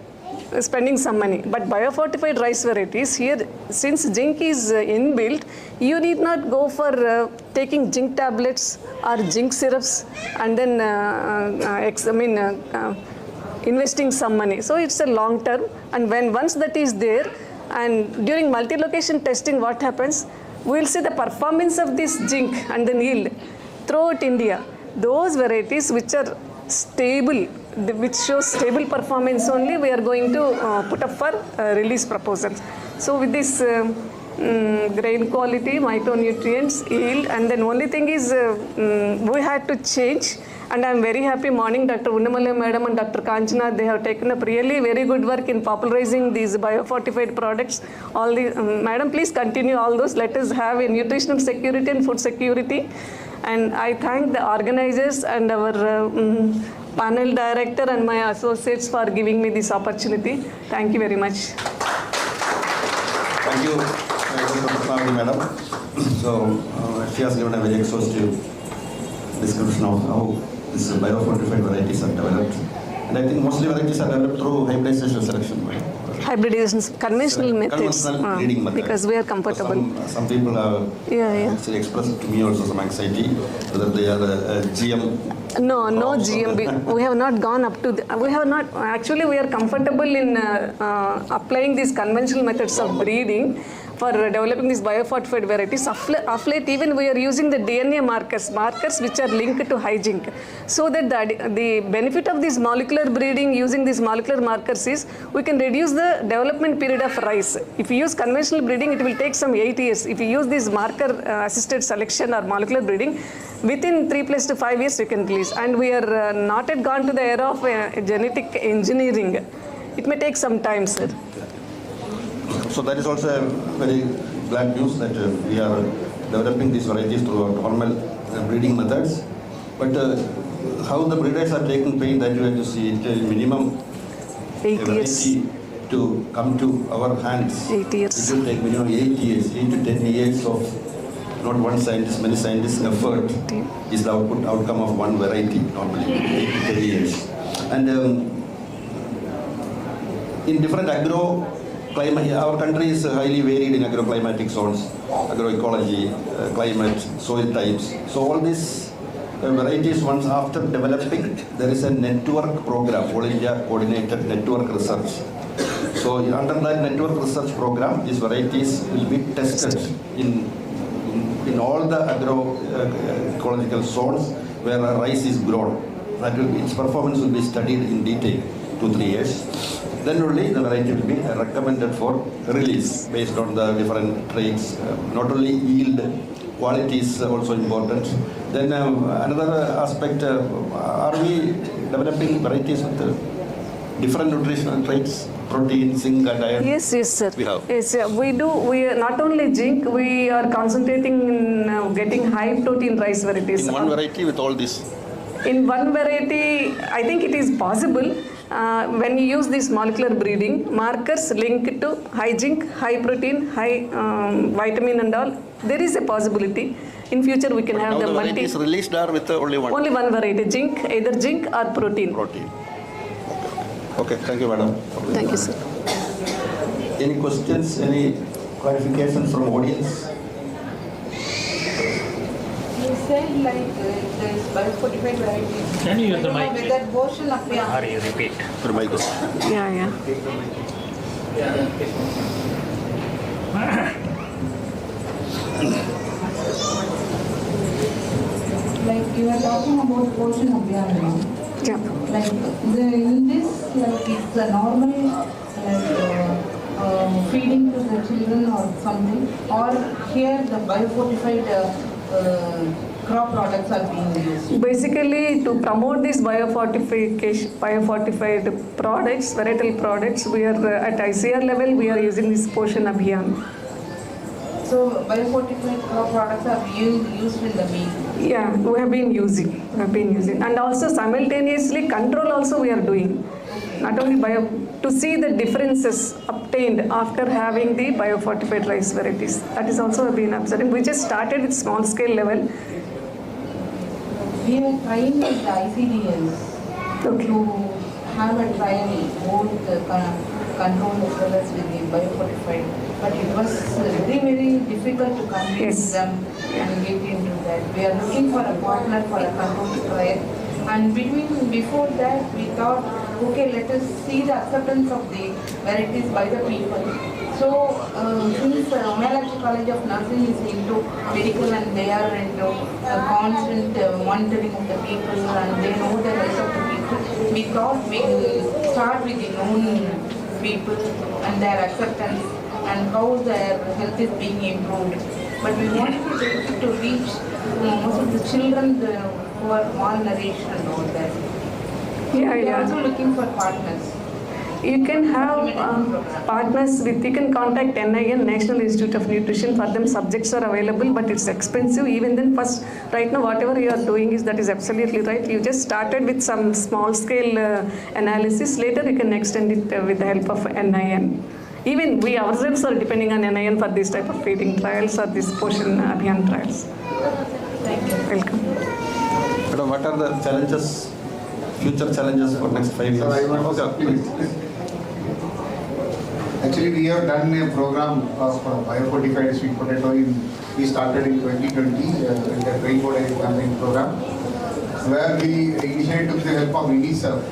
spending some money. But biofortified rice varieties, here, since zinc is inbuilt, you need not go for taking zinc tablets or zinc syrups and then investing some money. So it's a long term, and once that is there, and during multi-location testing, what happens? We will see the performance of this zinc and the yield throughout India. Those varieties which are stable, which shows stable performance only, we are going to put up for release proposals. So with this grain quality, micronutrients, yield, and then only thing is we had to change. And I am very happy morning Dr. Unnamala Madam and Dr. Kanchana, they have taken up really very good work in popularizing these biofortified products. All the Madam, please continue all those. Let us have a nutritional security and food security. And I thank the organizers and our panel director and my associates for giving me this opportunity. Thank you very much. Thank you, Madam. So she has given a very exhaustive description of how these biofortified varieties are developed. And I think mostly varieties are developed through hybridization selection. Right? Hybridizations, conventional methods. Conventional breeding methods. Because we are comfortable. Some people have actually expressed to me also some anxiety whether they are GM. No GM. We have not gone up to. We have not. Actually, we are comfortable in applying these conventional methods of breeding for developing these biofortified varieties. Of late, even we are using the DNA markers which are linked to high zinc, so that the benefit of this molecular breeding using these molecular markers is we can reduce the development period of rice. If you use conventional breeding, it will take some 8 years. If you use this marker assisted selection or molecular breeding, within 3 to 5 years you can release. And we are not yet gone to the era of genetic engineering. It may take some time, sir. So that is also a very glad news that we are developing these varieties through normal breeding methods. But how the breeders are taking pain, that you have to see it minimum 8 years to come to our hands. 8 years. It will take minimum 8 years, 8 to 10 years of not one scientist, many scientists' effort is the outcome of one variety normally, 8 to 10 years. And in different climate, our country is highly varied in agroclimatic zones, agroecology, climate, soil types. So all these varieties, once after developing, there is a network program, All India Coordinated Network Research. So under that network research program, these varieties will be tested in all the agroecological zones where rice is grown. Its performance will be studied in detail 2-3 years. Then only the variety will be recommended for release based on the different traits. Not only yield, quality is also important. Then another aspect, are we developing varieties with different nutritional traits, protein, zinc and iron? Yes, sir. We have. Yes, we do. We are not only zinc, we are concentrating in getting high protein rice varieties. In one variety with all this? In one variety, I think it is possible. When you use this molecular breeding, markers linked to high zinc, high protein, high vitamin and all, there is a possibility. In future, we can have the multi. Varieties released are with only one? Only one variety, zinc, either zinc or protein. Protein. Okay, thank you, madam. Thank you, sir. Any questions, any clarifications from audience? You said like there's biofortified varieties. Can you use the mic? With that portion of the Or you repeat. For my question. Yeah. Like you are talking about portion of the animal. Yeah. Like in this, like it's a normal feeding to the children or something, or here the biofortified crop products are being used. Basically, to promote these biofortified products, varietal products, we are at ICR level. We are using this Poshan Abhiyan. So biofortified crop products are being used in the meat. Yeah, we have been using, and also simultaneously control also we are doing. Not only to see the differences obtained after having the biofortified rice varieties. That is also been observed. We just started with small scale level. We are trying with the ICDS to have a trial both control as well as with the biofortified. But it was very difficult to convince them and get into that. We are looking for a partner for a control trial. And before that, we thought, okay, let us see the acceptance of the varieties by the people. So, since Ramachandra College of Nursing is into medical and they are into constant monitoring of the people and they know the health of the people, we thought we will start with the known people and their acceptance and how their health is being improved. But we wanted to take it to reach most of the children who are malnourished and all that. We are also looking for partners. You can have partners with, you can contact NIN, National Institute of Nutrition, for them subjects are available, but it's expensive. Even then, first, right now, whatever you are doing that is absolutely right. You just started with some small scale analysis. Later, you can extend it with the help of NIN. Even we ourselves are depending on NIN for this type of feeding trials or this Poshan Abhiyan trials. Thank you. Welcome. Madam, what are the challenges, future challenges for next 5 years? Okay, please. Actually, we have done a program of Biofortified sweet potato. We started in 2020 in the Rainbow campaign program, where we initially took the help of UNICEF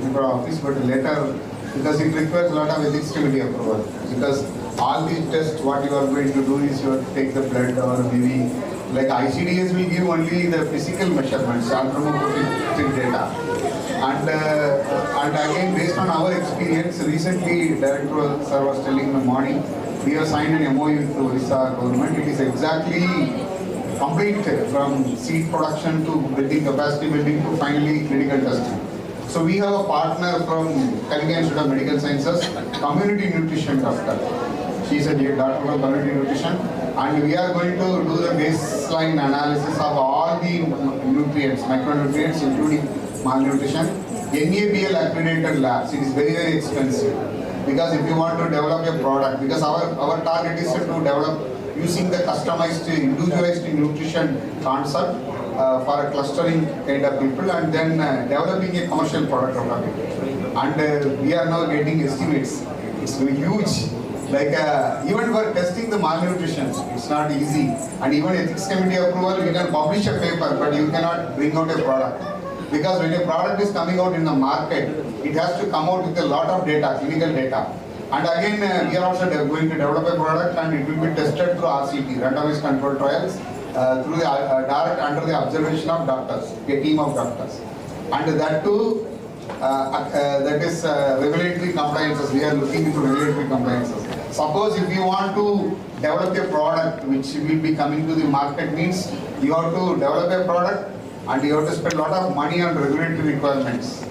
in our office, but later, because it requires a lot of ethics committee approval, because all these tests, what you are going to do is you have to take the blood, or maybe like ICDS will give only the physical measurements, anthropometric data. And again, based on our experience, recently Director Sir was telling in the morning, we have signed an MOU with the Orissa government. It is exactly complete from seed production to building capacity building to finally clinical testing. So we have a partner from Kalinga Institute of Medical Sciences, community nutrition doctor. She is a doctor of community nutrition, and we are going to do the baseline analysis of all the nutrients, micronutrients, including malnutrition. NABL accredited labs. It is very, very expensive, because if you want to develop a product, because our target is to develop using the customized, individualized nutrition concept for a clustering kind of people, and then developing a commercial product out of it. And we are now getting estimates. It's huge. Like even for testing the malnutrition, it's not easy. And even ethics committee approval, you can publish a paper, but you cannot bring out a product. Because when a product is coming out in the market, it has to come out with a lot of data, clinical data. And again, we are also going to develop a product, and it will be tested through RCT, randomized controlled trials, through the direct under the observation of doctors, a team of doctors. And that too, that is regulatory compliances. We are looking into regulatory compliances. Suppose if you want to develop a product which will be coming to the market, means you have to develop a product and you have to spend a lot of money on regulatory requirements.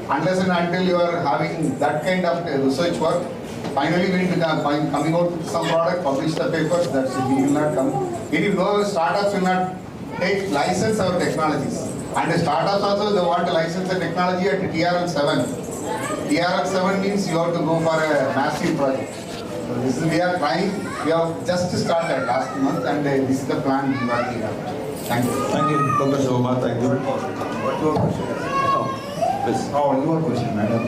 Unless and until you are having that kind of research work, finally we will be coming out with some product, publish the papers, that's it, we will not come. Any startups will not take license our technologies. And the startups also, they want to license the technology at TRL 7. TRL 7 means you have to go for a massive project. So this is, we are trying, we have just started last month, and this is the plan we are working on. Thank you. Thank you, Dr. Shobha. Thank you. What your question? Please. Oh, your question, madam.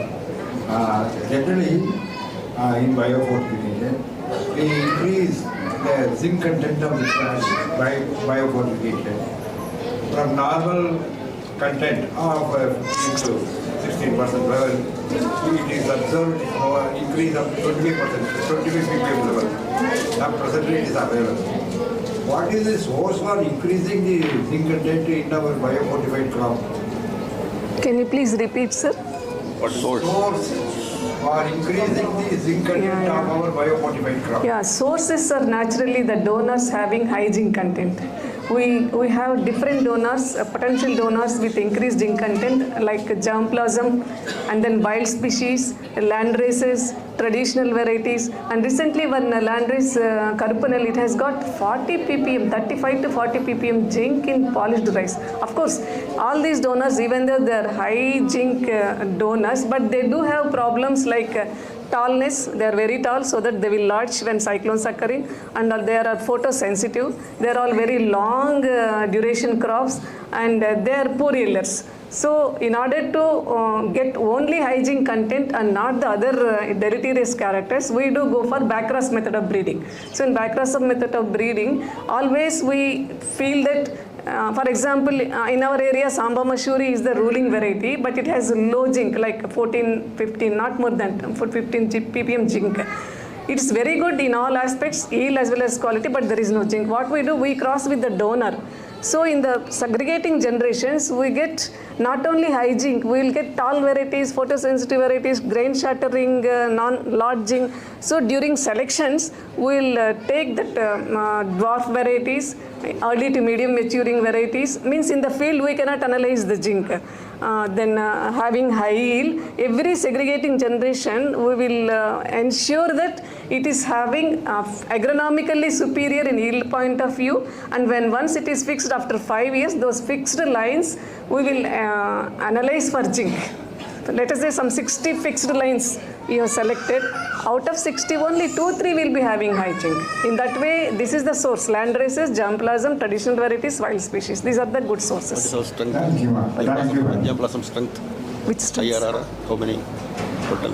Generally, in biofortification, we increase the zinc content of the plant by biofortification from normal content of 15 to 16% level. It is observed increase of 25%, 25 ppm level. Now presently it is available. What is the source for increasing the zinc content in our biofortified crop? Can you please repeat, sir? What source for increasing the zinc content of our biofortified crop? Yeah, sources are naturally the donors having high zinc content. We have different donors, potential donors with increased zinc content, like germplasm, and then wild species, land races, traditional varieties. And recently one land race, Karupanel, it has got 40 ppm, 35 to 40 ppm zinc in polished rice. Of course, all these donors, even though they are high zinc donors, but they do have problems like tallness. They are very tall, so that they will lodge when cyclones are occurring, and they are photosensitive. They are all very long duration crops, and they are poor yielders. So in order to get only high zinc content and not the other deleterious characters, we do go for backcross method of breeding. So in backcross method of breeding, always we feel that for example, in our area, Samba Mashuri is the ruling variety, but it has low zinc, like 14, 15, not more than 15 ppm zinc. It's very good in all aspects, yield as well as quality, but there is no zinc. What we do, we cross with the donor. So in the segregating generations, we get not only high zinc, we will get tall varieties, photosensitive varieties, grain shattering, non-lodging. So during selections, we will take that dwarf varieties, early to medium maturing varieties. Means in the field, we cannot analyze the zinc. Then having high yield, every segregating generation, we will ensure that it is having agronomically superior in yield point of view, and when once it is fixed after 5 years, those fixed lines we will analyze for zinc. Let us say some 60 fixed lines you have selected. Out of 60, only 2-3 will be having high zinc. In that way, this is the source: land races, germplasm, traditional varieties, wild species. These are the good sources. Thank you, ma'am. Thank you, ma'am. Germplasm strength. Which states? IRR, how many total?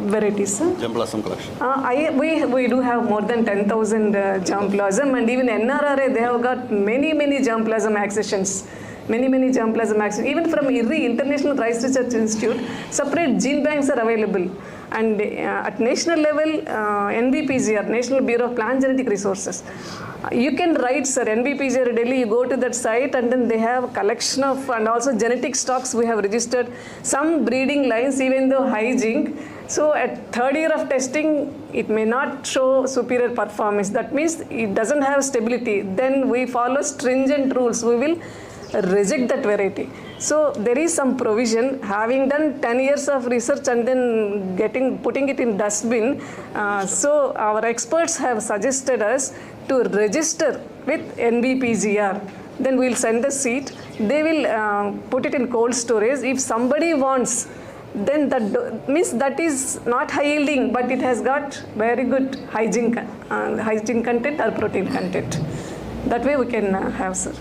Varieties, sir? Germ plasm collection. We do have more than 10,000 germplasm, and even NRRA, they have got many germplasm accessions. Many germplasm accessions. Even from IRRI, International Rice Research Institute, separate gene banks are available. And at national level, NBPGR, National Bureau of Plant Genetic Resources, you can write, sir, NBPGR Delhi, you go to that site and then they have a collection of, and also genetic stocks we have registered, some breeding lines, even though high zinc. So at third year of testing, it may not show superior performance. That means it doesn't have stability. Then we follow stringent rules. We will reject that variety. So there is some provision. Having done 10 years of research and then putting it in dustbin, so our experts have suggested us to register with NBPGR. Then we'll send the seed. They will put it in cold storage. If somebody wants, then that means that is not high yielding, but it has got very good hygiene content or protein content. That way we can have, sir.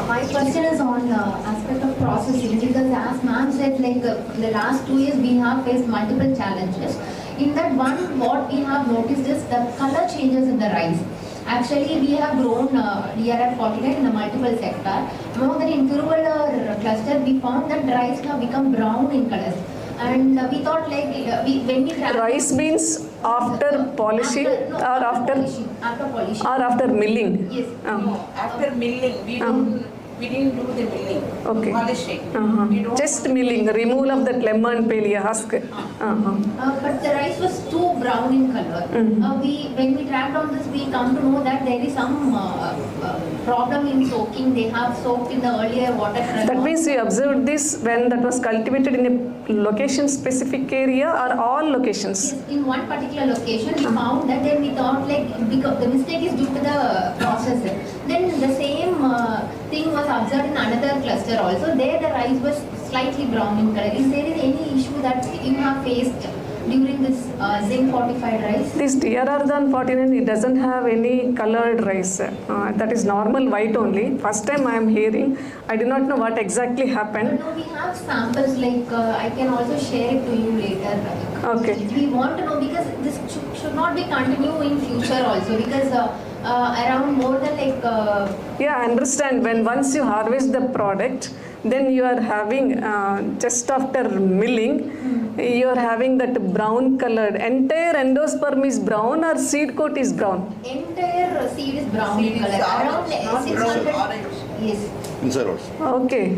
My question is on aspect of processing, because as ma'am said, like the last 2 years we have faced multiple challenges. In that one, what we have noticed is the color changes in the rice. Actually, we have grown DRR 49 in a multiple sector. Among the in Thirumala cluster, we found that rice have become brown in colors. And we thought like when we rice beans after polishing or after polishing or after milling? Yes. After milling, we didn't do the milling. Okay. Polishing. Just milling, the removal of that lemon pelia husk. But the rice was too brown in color. When we tracked on this, we come to know that there is some problem in soaking. They have soaked in the earlier water. That means you observed this when that was cultivated in a location-specific area or all locations? Yes, in one particular location, we found that. Then we thought like because the mistake is due to the processor. Then the same thing was observed in another cluster also. There the rice was slightly brown in color. Is there any issue that you have faced during this zinc fortified rice? This DRR 49, it doesn't have any colored rice. That is normal white only. First time I am hearing. I do not know what exactly happened. No, we have samples, like I can also share it to you later. Okay. We want to know, because this should not be continue in future also, because around more than like... Yeah, I understand. When once you harvest the product, then you are having, just after milling, you are having that brown colored. Entire endosperm is brown or seed coat is brown? Entire seed is brown in color. Around 600. Yes. Inside also. Okay.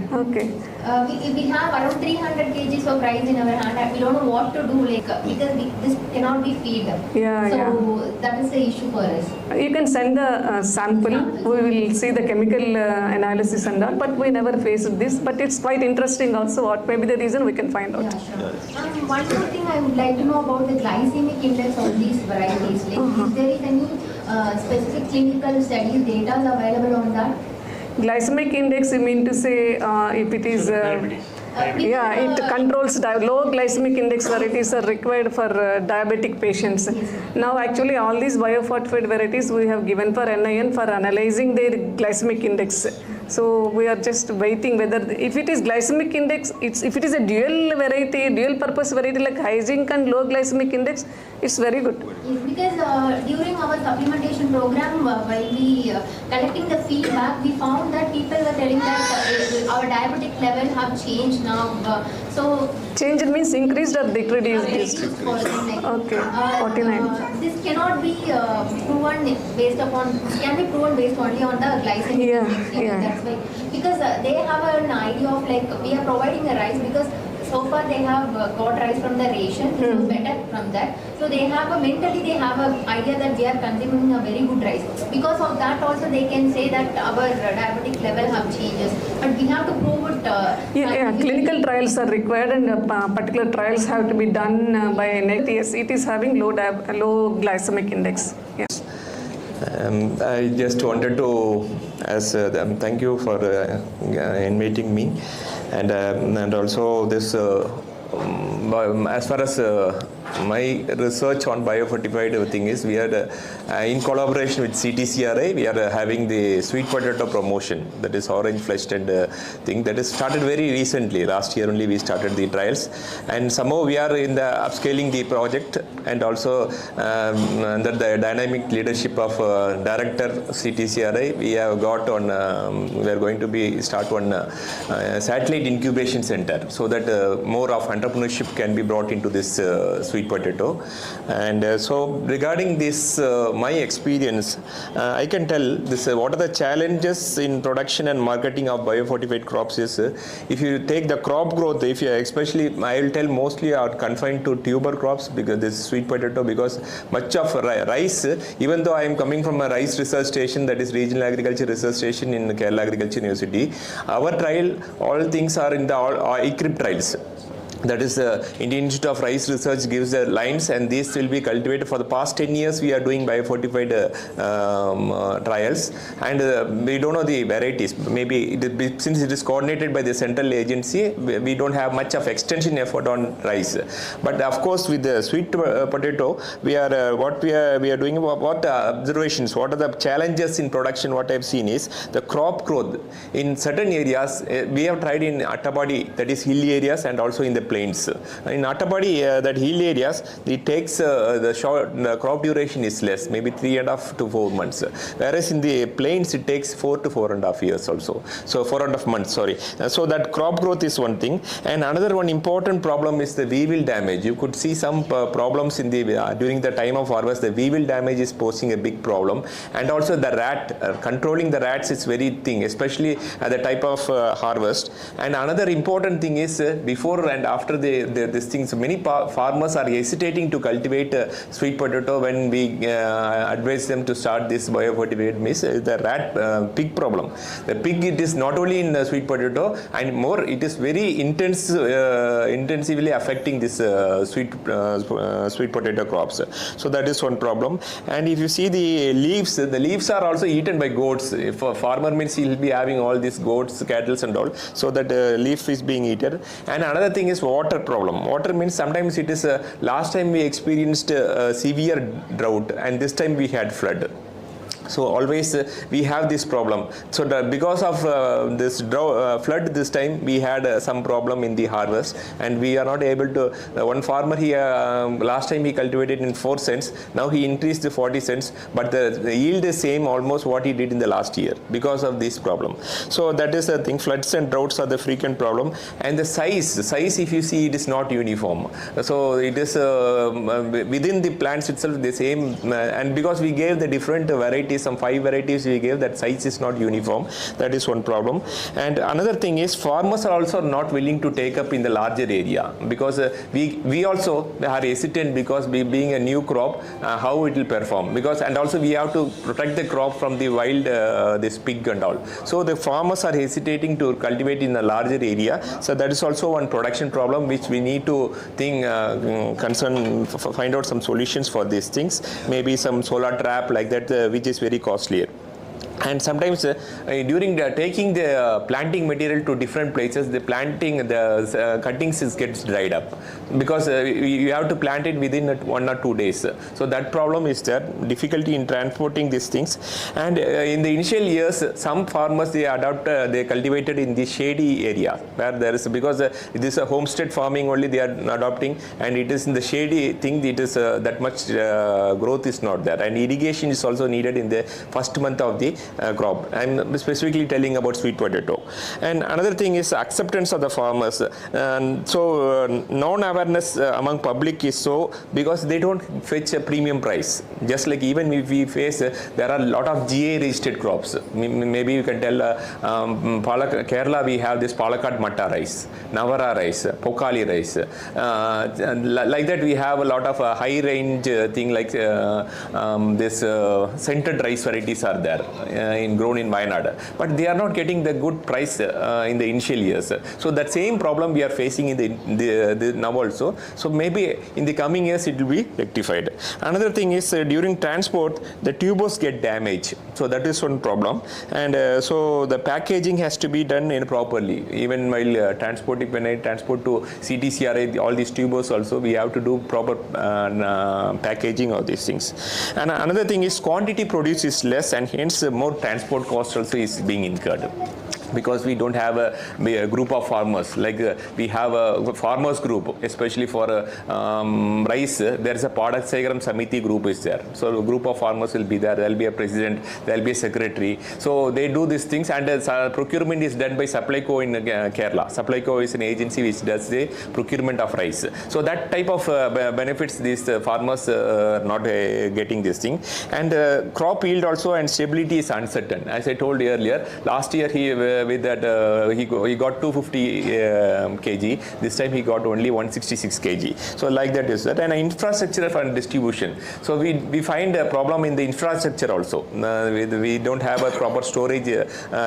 We have around 300 kgs of rice in our hand. We don't know what to do, like because this cannot be feed. So that is the issue for us. You can send the sample. We will see the chemical analysis and all. But we never faced this. But it's quite interesting also. What may be the reason, we can find out. Yeah, sure. One more thing I would like to know about the glycemic index of these varieties. Like, if there is any specific clinical studies, data available on that? Glycemic index, you mean to say if it is... it controls low glycemic index varieties are required for diabetic patients. Now actually all these biofortified varieties we have given for NIN for analyzing their glycemic index. So we are just waiting whether, if it is glycemic index, if it is a dual variety, dual purpose variety like high zinc and low glycemic index, it's very good. Yes, because during our supplementation program, while we collecting the feedback, we found that people were telling that our diabetic level have changed now. Change means increased or decreased? Okay, 49. This cannot be proven based upon, can be proven based only on the glycemic index. That's why, because they have an idea of like, we are providing a rice because so far they have got rice from the ration, which is better from that. So they have mentally they have an idea that we are consuming a very good rice. Because of that also they can say that our diabetic level have changes. But we have to prove it. Clinical trials are required and particular trials have to be done by NITS. It is having low glycemic index. Yes. I just wanted to thank you for inviting me, and also this as far as my research on biofortified thing is we are in collaboration with CTCRI, we are having the sweet potato promotion, that is orange fleshed and thing that is started very recently. Last year only we started the trials, and somehow we are in the upscaling the project, and also under the dynamic leadership of director CTCRI, we have got on we are going to be start one satellite incubation center, so that more of entrepreneurship can be brought into this sweet potato. And so regarding this my experience, I can tell this what are the challenges in production and marketing of biofortified crops is if you take the crop growth, if you especially I will tell mostly are confined to tuber crops, because this sweet potato, because much of rice, even though I am coming from a rice research station, that is regional agriculture research station in Kerala Agriculture University, our trial all things are in the ICRIP trials. That is the Indian Institute of Rice Research gives the lines, and these will be cultivated for the past 10 years. We are doing biofortified trials, and we don't know the varieties. Maybe since it is coordinated by the central agency, we don't have much of extension effort on rice. But of course, with the sweet potato, we are what we are doing. What observations? What are the challenges in production? What I have seen is the crop growth in certain areas. We have tried in Attabadi, that is hilly areas, and also in the plains. In Attabadi, that hill areas, it takes the crop duration is less, maybe 3.5 to 4 months. Whereas in the plains, it takes 4 to 4.5 years also. So 4.5 months, sorry. So that crop growth is one thing. And another one important problem is the weevil damage. You could see some problems in the during the time of harvest. The weevil damage is posing a big problem. And also the rat, controlling the rats is very thing, especially at the type of harvest. And another important thing is before and after this thing, so many farmers are hesitating to cultivate sweet potato when we advise them to start this biofortified maize. The rat pig problem. The pig, it is not only in sweet potato, and more it is very intensively affecting this sweet potato crops. So that is one problem. And if you see the leaves are also eaten by goats. If a farmer means he will be having all these goats, cattle and all, so that leaf is being eaten. And another thing is water problem. Water means sometimes it is last time we experienced severe drought, and this time we had flood. So always we have this problem. So because of this flood this time, we had some problem in the harvest, and we are not able to. One farmer last time he cultivated in 4 cents. Now he increased to 40 cents, but the yield is same almost what he did in the last year because of this problem. So that is the thing. Floods and droughts are the frequent problem, and the size if you see, it is not uniform. So it is within the plants itself the same, and because we gave the different varieties, some 5 varieties we gave, that size is not uniform. That is one problem. And another thing is farmers are also not willing to take up in the larger area, because we also are hesitant, because being a new crop, how it will perform, and also we have to protect the crop from the wild this pig and all. So the farmers are hesitating to cultivate in a larger area. So that is also one production problem which we need to find out some solutions for these things. Maybe some solar trap like that, which is very costlier. And sometimes during taking the planting material to different places, the cuttings gets dried up, because you have to plant it within 1 or 2 days. So that problem is there, difficulty in transporting these things. And in the initial years, some farmers they cultivated in the shady area where there is, because it is a homestead farming only they are adopting, and it is in the shady thing, it is that much growth is not there, and irrigation is also needed in the first month of the crop. I'm specifically telling about sweet potato. And another thing is acceptance of the farmers. So non-awareness among public is so, because they don't fetch a premium price. Just like even if we face, there are a lot of GA registered crops. Maybe you can tell Kerala, we have this Palakkad Matta rice, Navara rice, Pokali rice. Like that we have a lot of high range thing like this scented rice varieties are there. grown in Wayanad, but they are not getting the good price in the initial years. So that same problem we are facing in the now also. So maybe in the coming years it will be rectified. Another thing is during transport the tubers get damaged. So that is one problem, and so the packaging has to be done properly. Even while transporting, when I transport to CTCRA, all these tubers also we have to do proper packaging of these things. And another thing is quantity produced is less, and hence more transport cost also is being incurred. Because we don't have a group of farmers, like we have a farmers group, especially for rice. There is a Padak Segaram Samiti group is there. So a group of farmers will be there. There will be a president, there will be a secretary. So they do these things, and procurement is done by Supplyco in Kerala. Supplyco is an agency which does the procurement of rice. So that type of benefits these farmers are not getting this thing. And crop yield also and stability is uncertain. As I told earlier, last year with that he got 250 kg. This time he got only 166 kg. So like that is that. And infrastructure for distribution. So we find a problem in the infrastructure also. We don't have a proper storage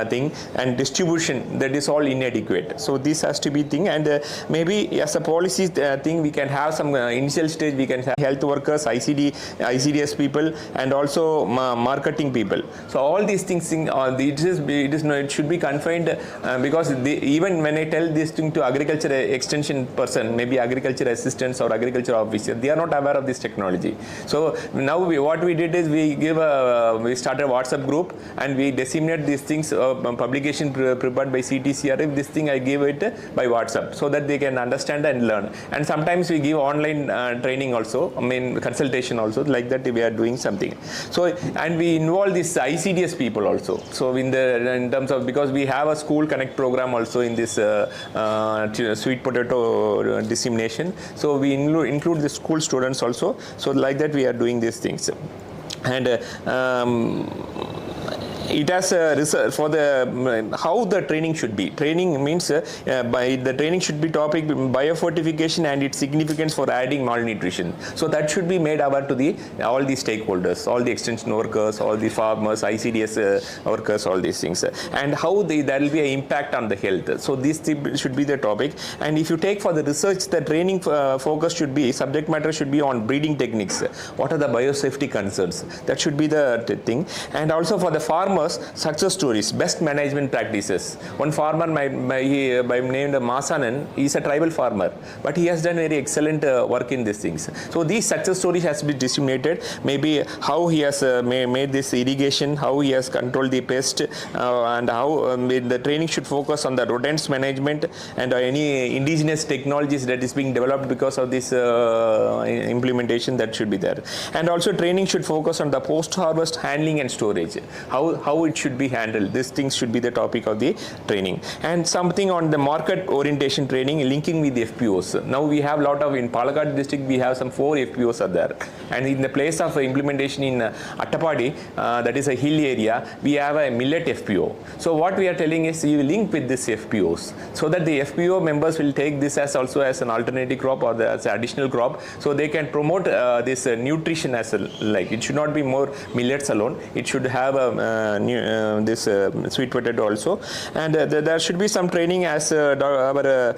thing, and distribution, that is all inadequate. So this has to be thing, and maybe as a policy thing we can have some initial stage. We can have health workers, ICDS people, and also marketing people. So all these things it should be confined, because even when I tell this thing to agriculture extension person, maybe agriculture assistants or agriculture officer, they are not aware of this technology. So now what we did is we started a WhatsApp group, and we disseminate these things, publication prepared by CTCRF. This thing I give it by WhatsApp so that they can understand and learn. And sometimes we give online training also, consultation also, like that we are doing something. So, and we involve these ICDS people also. So in terms of, because we have a school connect program also in this sweet potato dissemination. So we include the school students also. So like that we are doing these things. And it has a research for the how the training should be. Training means by the training should be topic biofortification and its significance for adding malnutrition. So that should be made aware to all the stakeholders, all the extension workers, all the farmers, ICDS workers, all these things, and how there will be an impact on the health. So this should be the topic. And if you take for the research, the training focus should be, subject matter should be on breeding techniques. What are the biosafety concerns? That should be the thing. And also for the farmers, success stories, best management practices. One farmer by named Masanan, he is a tribal farmer, but he has done very excellent work in these things. So these success stories has to be disseminated. Maybe how he has made this irrigation, how he has controlled the pest, and how the training should focus on the rodents management and any indigenous technologies that is being developed because of this implementation, that should be there. And also training should focus on the post-harvest handling and storage. How it should be handled. These things should be the topic of the training. And something on the market orientation training linking with the FPOs. Now we have a lot of, in Palakkad district we have some 4 FPOs are there. And in the place of implementation in Attapadi, that is a hill area, we have a millet FPO. So what we are telling is you link with this FPOs so that the FPO members will take this as also as an alternative crop or as an additional crop, so they can promote this nutrition as like it should not be more millets alone. It should have this sweet potato also, and there should be some training as our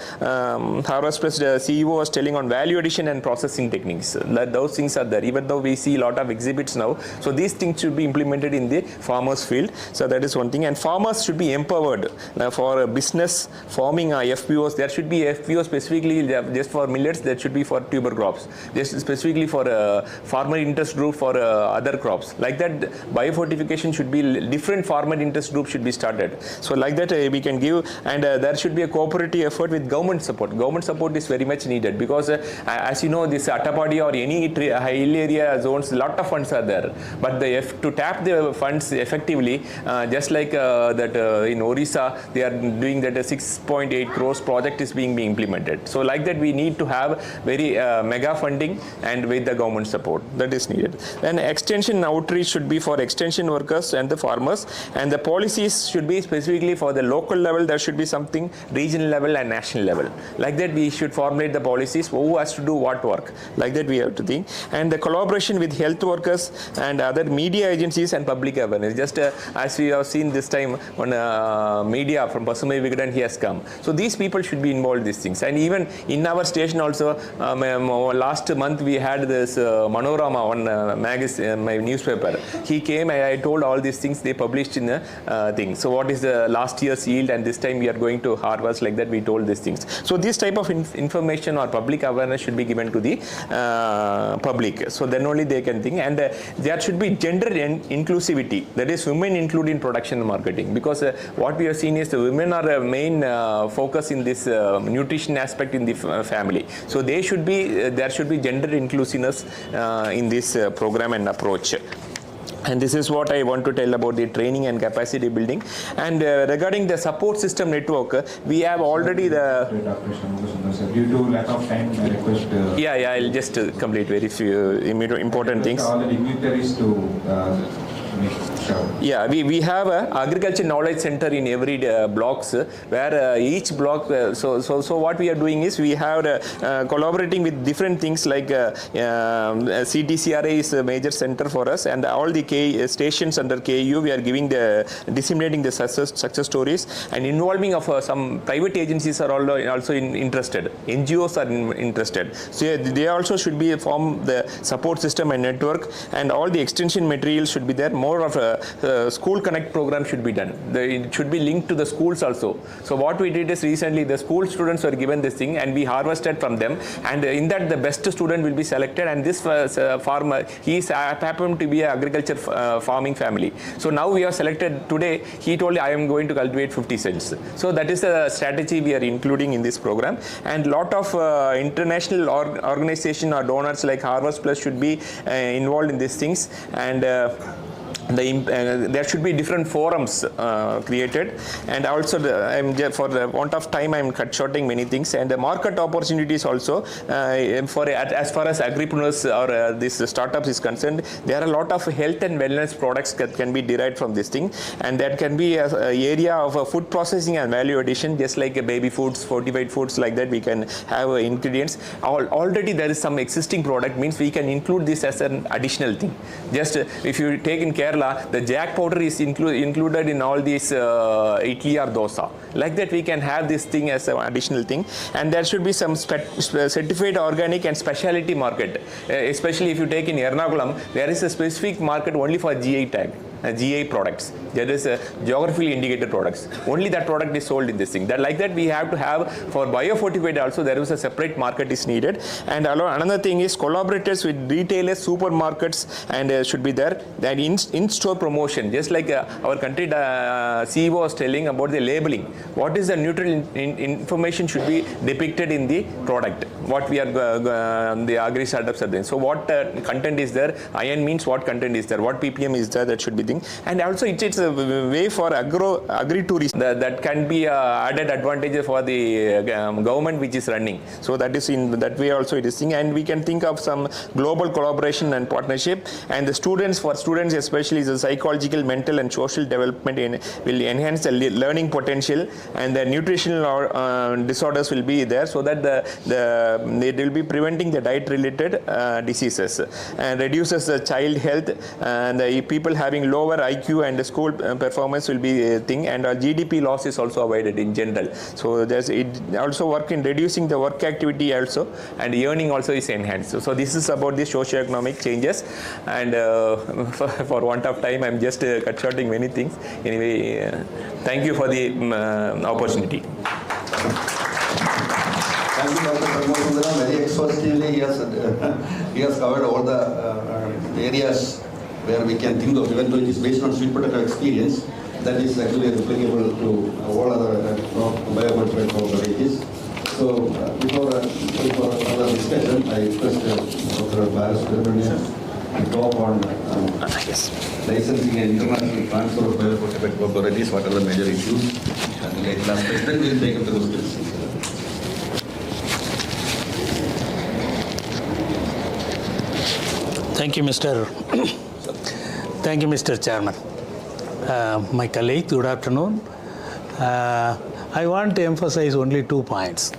Harvest Plus CEO was telling on value addition and processing techniques. Those things are there, even though we see a lot of exhibits now. So these things should be implemented in the farmers field. So that is one thing, and farmers should be empowered for business farming FPOs. There should be FPOs specifically just for millets. There should be for tuber crops, just specifically for farmer interest group for other crops. Like that, biofortification should be different farmer interest group should be started. So like that we can give, and there should be a cooperative effort with government support. Government support is very much needed because as you know, this Attapadi or any hill area zones, lot of funds are there, but to tap the funds effectively, just like that in Orissa they are doing that 6.8 crores project is being implemented. So like that we need to have very mega funding and with the government support, that is needed. Then extension outreach should be for extension workers and the farmers farmers, and the policies should be specifically for the local level. There should be something regional level and national level. Like that, we should formulate the policies. Who has to do what work? Like that, we have to think. And the collaboration with health workers and other media agencies and public awareness. Just as we have seen this time when media from Pasumai Vigadan he has come. So these people should be involved in these things. And even in our station also, last month we had this Manorama on magazine, my newspaper. He came and I told all these things they published in the thing. So what is the last year's yield and this time we are going to harvest, like that we told these things. So this type of information or public awareness should be given to the public. So then only they can think. And there should be gender inclusivity. That is women included in production and marketing. Because what we have seen is the women are a main focus in this nutrition aspect in the family. So they should be, there should be gender inclusiveness in this program and approach. And this is what I want to tell about the training and capacity building. And regarding the support system network, we have already the... Due to lack of time, I request... Yeah, I'll just complete very few important things. All the dignitaries to make sure. Yeah, we have a agriculture knowledge center in every blocks where each block, so what we are doing is we have collaborating with different things like CTCRA is a major center for us, and all the stations under KU we are giving disseminating the success stories, and involving of some private agencies are also interested, NGOs are interested, so they also should be form the support system and network, and all the extension materials should be there. More of a school connect program should be done. It should be linked to the schools also. So what we did is recently the school students were given this thing and we harvested from them, and in that the best student will be selected, and this farmer, he happened to be an agriculture farming family. So now we have selected today, he told I am going to cultivate 50 cents. So that is a strategy we are including in this program, and lot of international organization or donors like Harvest Plus should be involved in these things, and there should be different forums created, and also for the want of time I am cut shorting many things, and the market opportunities also as far as agripreneurs or this startups is concerned, there are a lot of health and wellness products that can be derived from this thing, and that can be an area of food processing and value addition, just like baby foods, fortified foods, like that we can have ingredients. Already there is some existing product, means we can include this as an additional thing. Just if you take in Kerala, the jack powder is included in all these idli or dosa. Like that we can have this thing as an additional thing, and there should be some certified organic and specialty market. Especially if you take in Ernakulam, there is a specific market only for GI tag. GI products. There is a geographically indicated products. Only that product is sold in this thing. Like that we have to have for Biofortified also, there is a separate market is needed. And another thing is collaborators with retailers, supermarkets, and should be there. That in-store promotion, just like our country CEO was telling about the labeling. What is the nutrient information should be depicted in the product. What we are the agri startups are doing. So what content is there? Iron means what content is there? What ppm is there? That should be thing. And also it's a way for agri-tourism that can be added advantages for the government which is running. So that is in that way also it is thing, and we can think of some global collaboration and partnership, and the students, for students especially, the psychological, mental and social development will enhance the learning potential, and the nutritional disorders will be there, so that they will be preventing the diet related diseases, and reduces the child health, and the people having lower IQ and the school performance will be a thing, and GDP loss is also avoided in general. So it also work in reducing the work activity also, and earning also is enhanced. So this is about the socio-economic changes, and for want of time I'm just cut shorting many things. Anyway, thank you for the opportunity. Thank you, Dr. Ramachandra. Very exhaustively he has covered all the areas where we can think of, even though it is based on sweet potato experience, that is actually applicable to all other biofortified varieties. So before further discussion, I request Dr. Biofortified to talk on licensing and international transfer of biofortified varieties, what are the major issues, and related aspects. Then we will take up the questions. Thank you, Mr. Chairman. my colleague, good afternoon. I want to emphasize only 2 points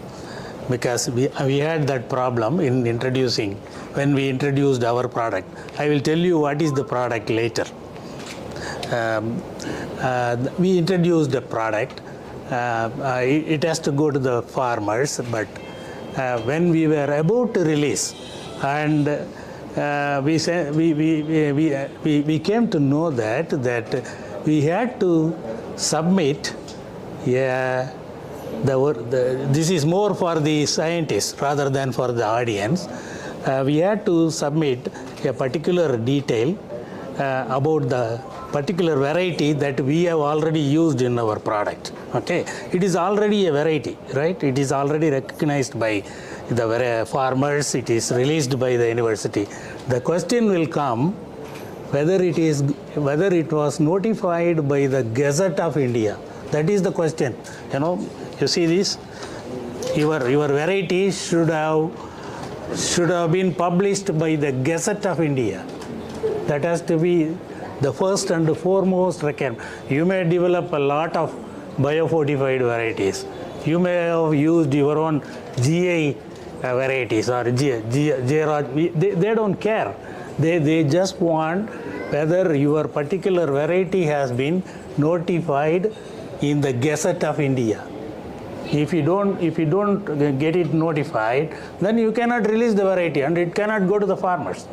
because we had that problem in introducing, when we introduced our product. I will tell you what is the product later. We introduced a product. It has to go to the farmers, but when we were about to release, and we came to know that we had to submit this is more for the scientists rather than for the audience. We had to submit a particular detail about the particular variety that we have already used in our product. Okay, it is already a variety, right? It is already recognized by the farmers. It is released by the university. The question will come whether it was notified by the Gazette of India. That is the question. You see this. Your variety should have been published by the Gazette of India. That has to be the first and foremost requirement. You may develop a lot of biofortified varieties. You may have used your own GI varieties or they don't care. They just want whether your particular variety has been notified in the Gazette of India. If you don't get it notified, then you cannot release the variety and it cannot go to the farmers.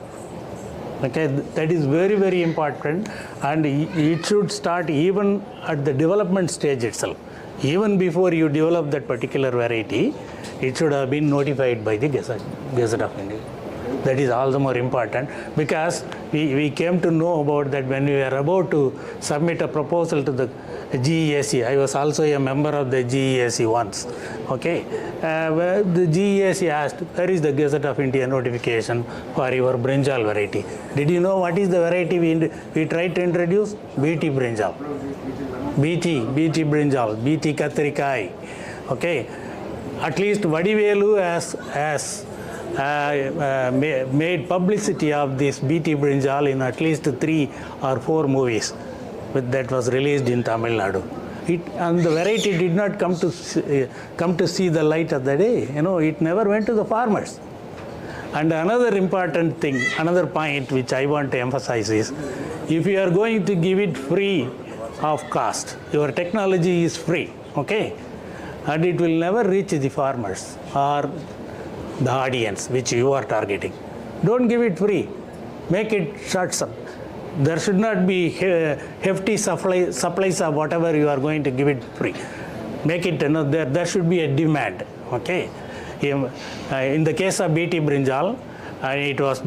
Okay, that is very, very important, and it should start even at the development stage itself. Even before you develop that particular variety, it should have been notified by the Gazette of India. That is all the more important because we came to know about that when we were about to submit a proposal to the GESE. I was also a member of the GESE once. Okay, where the GESE asked, where is the Gazette of India notification for your brinjal variety? Did you know what is the variety we tried to introduce? BT brinjal. BT brinjal, BT katrikai. Okay, at least Vadivelu has made publicity of this BT brinjal in at least 3 or 4 movies that was released in Tamil Nadu. And the variety did not come to see the light of the day. It never went to the farmers. And another important thing, another point which I want to emphasize is, if you are going to give it free of cost, your technology is free, okay, and it will never reach the farmers or the audience which you are targeting. Don't give it free. Make it short. There should not be hefty supplies of whatever you are going to give it free. Make it, there should be a demand. Okay. In the case of BT brinjal, it was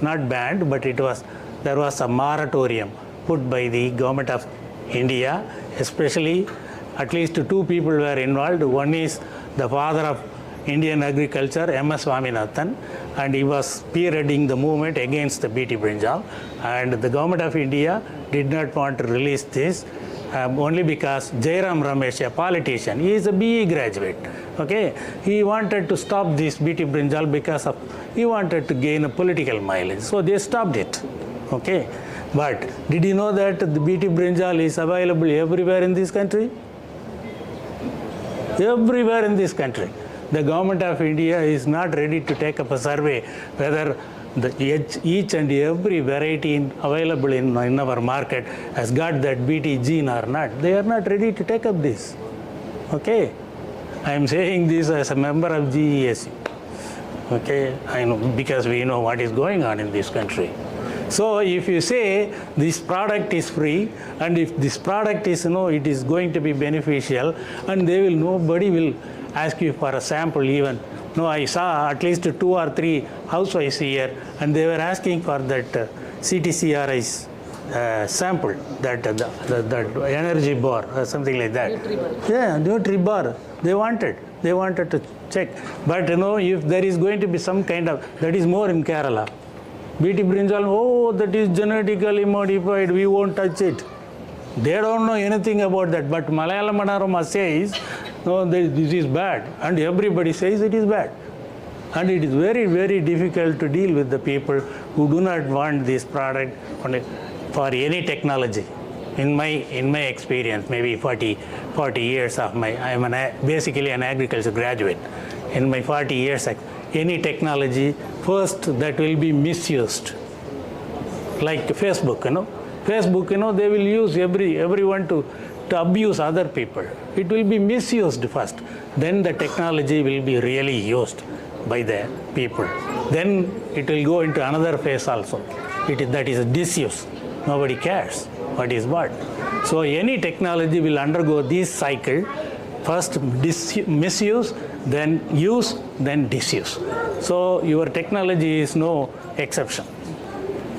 not banned, but there was a moratorium put by the government of India, especially at least 2 people were involved. One is the father of Indian agriculture, M.S. Swaminathan, and he was spearheading the movement against the BT brinjal. And the government of India did not want to release this only because Jairam Ramesh, a politician, he is a BE graduate. Okay, he wanted to stop this BT brinjal because he wanted to gain a political mileage. So they stopped it. Okay, but did you know that the BT brinjal is available everywhere in this country? Everywhere in this country. The government of India is not ready to take up a survey whether each and every variety available in our market has got that BT gene or not. They are not ready to take up this. Okay, I am saying this as a member of GESE. Okay, I know because we know what is going on in this country. So if you say this product is free, and if this product is it is going to be beneficial, and nobody will ask you for a sample even. No, I saw at least 2 or 3 housewives here, and they were asking for that CTCRI's sample, that energy bar or something like that. Nutri bar. They wanted to check. But if there is going to be some kind of, that is more in Kerala. BT brinjal, that is genetically modified, we won't touch it. They don't know anything about that. But Malayalam Manorama says, no, this is bad, and everybody says it is bad. And it is very, very difficult to deal with the people who do not want this product for any technology. in my experience, maybe 40 years of basically an agriculture graduate. In my 40 years, any technology, first that will be misused. Like Facebook, Facebook, they will use everyone to abuse other people. It will be misused first. Then the technology will be really used by the people. Then it will go into another phase also. That is disuse. Nobody cares what is what. So any technology will undergo this cycle. First misuse, then use, then disuse. So your technology is no exception.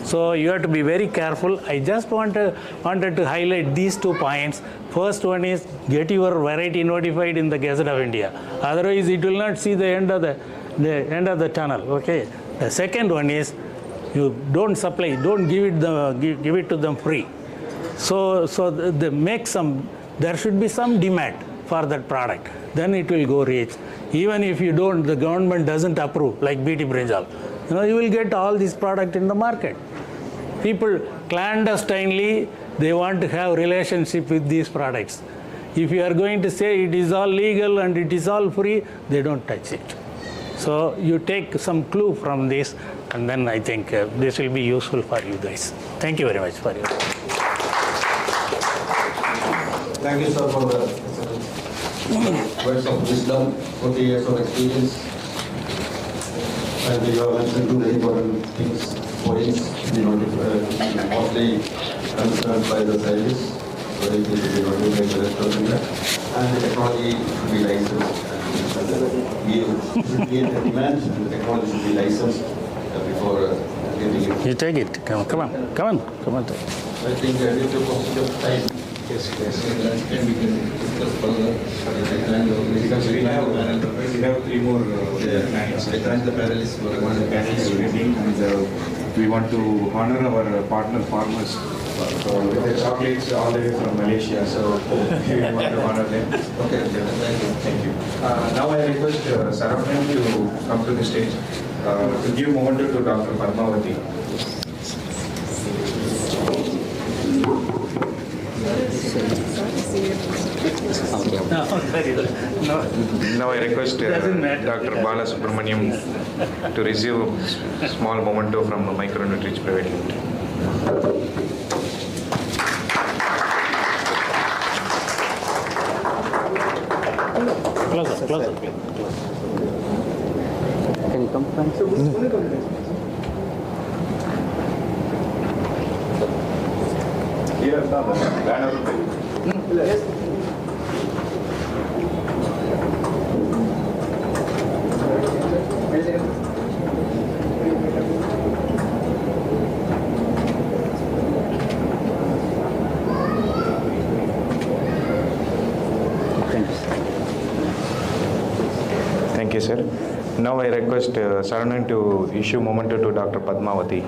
So you have to be very careful. I just wanted to highlight these 2 points. First one is get your variety notified in the Gazette of India. Otherwise, it will not see the end of the tunnel. Okay. The second one is you don't supply, don't give it to them free. So there should be some demand for that product. Then it will go reach. Even if you don't, the government doesn't approve, like BT Brinjal. You will get all this product in the market. People clandestinely, they want to have relationship with these products. If you are going to say it is all legal and it is all free, they don't touch it. So you take some clue from this, and then I think this will be useful for you guys. Thank you very much for your. Thank you, sir, for the words of wisdom, 40 years of experience. And you have mentioned 2 very important things, points, mostly concerned by the scientists, so it will be notified the rest of India. And the technology should be licensed. We should create a demand, and the technology should be licensed before getting it. You take it. Come on. I think due to cost of time, yes, and we can discuss further. Because we have 3 more lines. I thank the panelists for the panelists meeting, and we want to honor our partner farmers. So with the chocolates all the way from Malaysia, so we want to honor them. Okay, thank you. Now I request Saravana to come to the stage to give moment to Dr. Padmavati. Now I request Dr. Bala Subramaniam to receive a small memento from MicroNutrich Private Limited. Closer. Can you come? Here, banner. Yes. Thank you, sir. Now I request Saranan to issue memento to Dr. Padmavati.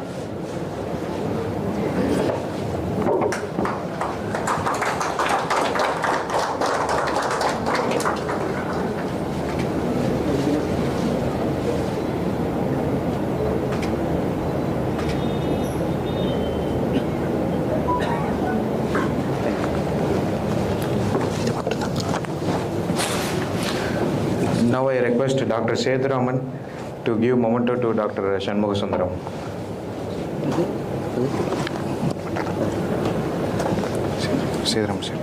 Now I request Dr. Thirumala to give memento to Dr. Shanmugasundaram. Thirumala, sit.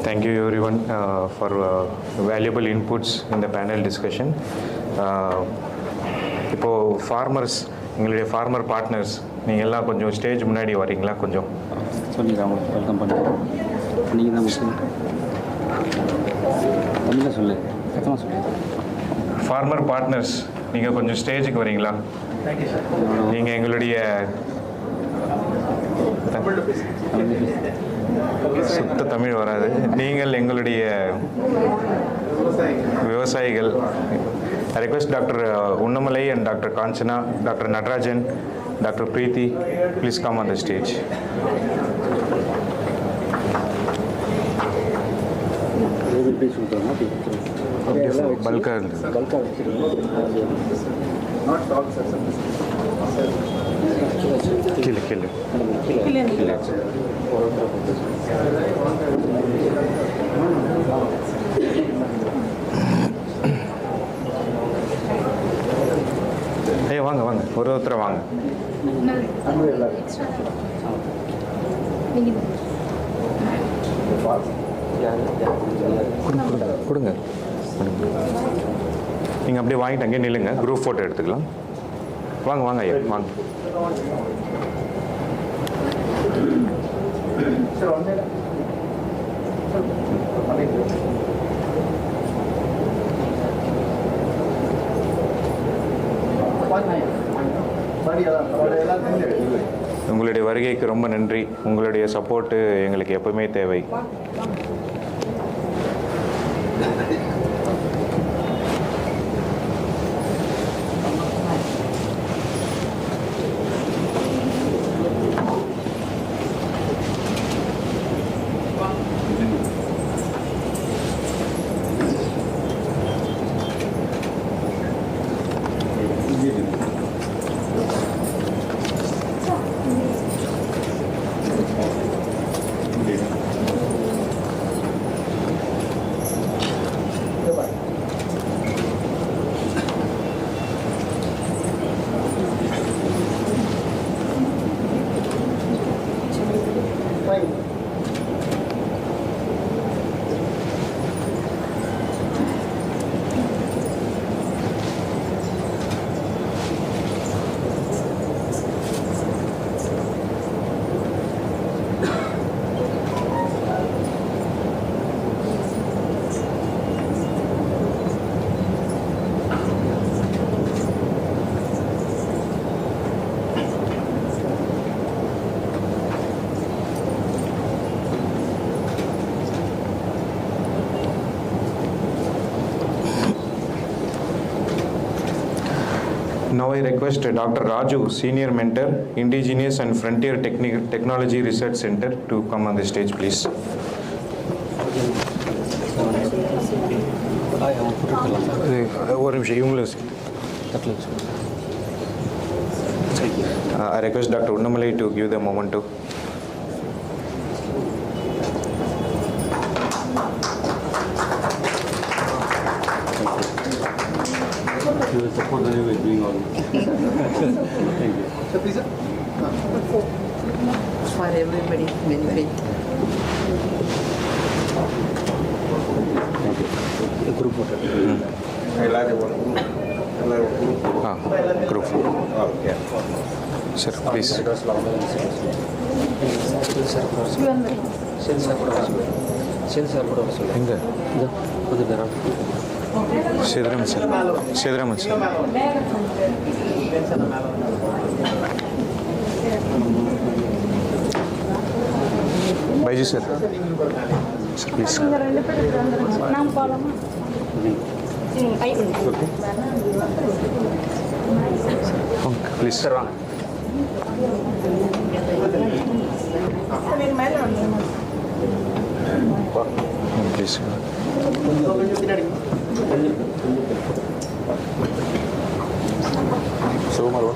Thank you everyone for valuable inputs in the panel discussion. இப்போ farmers எங்களுடைய farmer partners நீங்கள் எல்லாம் கொஞ்சம் stage முன்னாடி வரீங்களா கொஞ்சம் சொல்லிடுறாங்க welcome பண்ணுறேன் நீங்கள் தான் தமிழில் சொல்லு எத்தனை சொல்லு ஃபார்மர் பார்ட்னர்ஸ் நீங்கள் கொஞ்சம் ஸ்டேஜுக்கு வரீங்களா நீங்கள் எங்களுடைய சுத்த தமிழ் வராது நீங்கள் எங்களுடைய விவசாயிகள். I request Dr. Unnamalai and Dr. Kanchana, Dr. Natarajan, Dr. Preeti, please come on the stage. எப்படி சொல்கிறோம் பல்காக இருந்தது. பல்காக வச்சுருக்கோம். நாட் டாக் கீழே கீழே ஐயா வாங்க வாங்க ஒருத்தரை வாங்க. கொடுங்க நீங்கள் அப்படியே வாங்கிட்டு அங்கேயே நில்லுங்க, குரூப் ஃபோட்டோ எடுத்துக்கலாம். வாங்க வாங்க ஐயா வாங்க. உங்களுடைய வருகைக்கு ரொம்ப நன்றி. உங்களுடைய சப்போர்ட்டு எங்களுக்கு எப்பவுமே தேவை. Now I request Dr. Raju, Senior Mentor, Indigenous and Frontier Technology Research Center to come on the stage, please. ஒரு நிமிஷம் இவங்களும் I request Dr. Unnamalai to give the memento. You will support the way doing all this. Thank you. So please. For everybody, very. Thank you. The group photo. Group photo. Okay. Sir, please. எங்க Sethuraman sir, Sethuraman sir. Baiji sir, sir please. Please sir வாங்க. Please Sukumar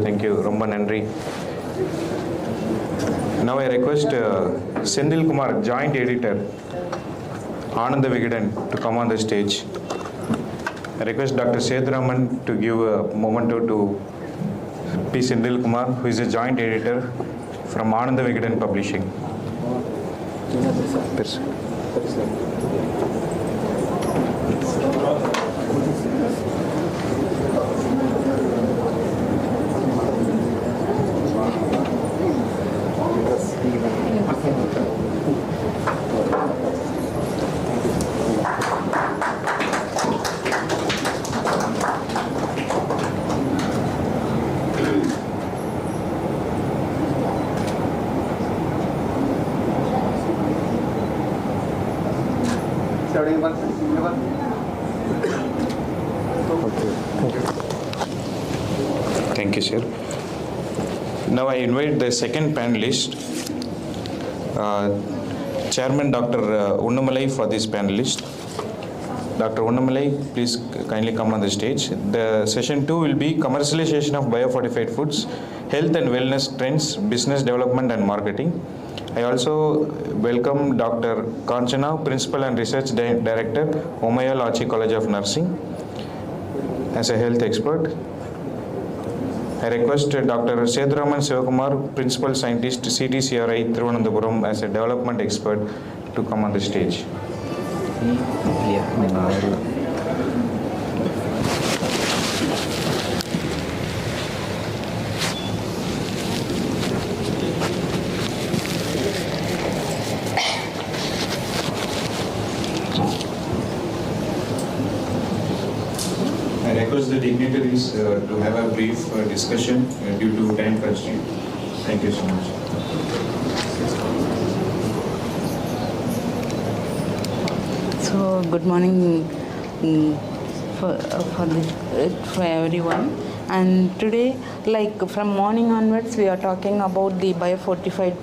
Thank you. ரொம்ப நன்றி. Now I request Sendil Kumar, Joint Editor, Ananda Vigadan to come on the stage. I request Dr. Sethuraman to give a memento to P. Sindil Kumar, who is a joint editor from Ananda Vigadan Publishing. Thank you, sir. Now I invite the second panelist, Chairman Dr. Unnamalai for this panelist. Dr. Unnamalai, please kindly come on the stage. The session 2 will be commercialization of biofortified foods, health and wellness trends, business development and marketing. I also welcome Dr. Kanchana, Principal and Research Director, Omayal Achi College of Nursing, as a health expert. I request Dr. Sethuraman Sivakumar, Principal Scientist, CTCRI, Thiruvananthapuram, as a development expert to come on the stage. I request the dignitaries to have a brief discussion due to time constraint. Thank you so much. So good morning for everyone. And today, like from morning onwards, we are talking about the biofortified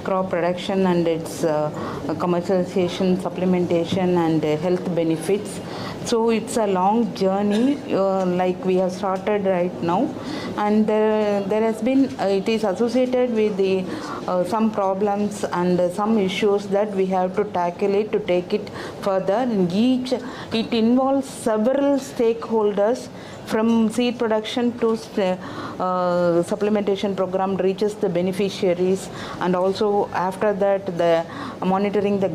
crop production and its commercialization, supplementation and health benefits. So it's a long journey, like we have started right now, and there has been it is associated with the some problems and some issues that we have to tackle it to take it further. In each, it involves several stakeholders, from seed production to supplementation program reaches the beneficiaries, and also after that the monitoring the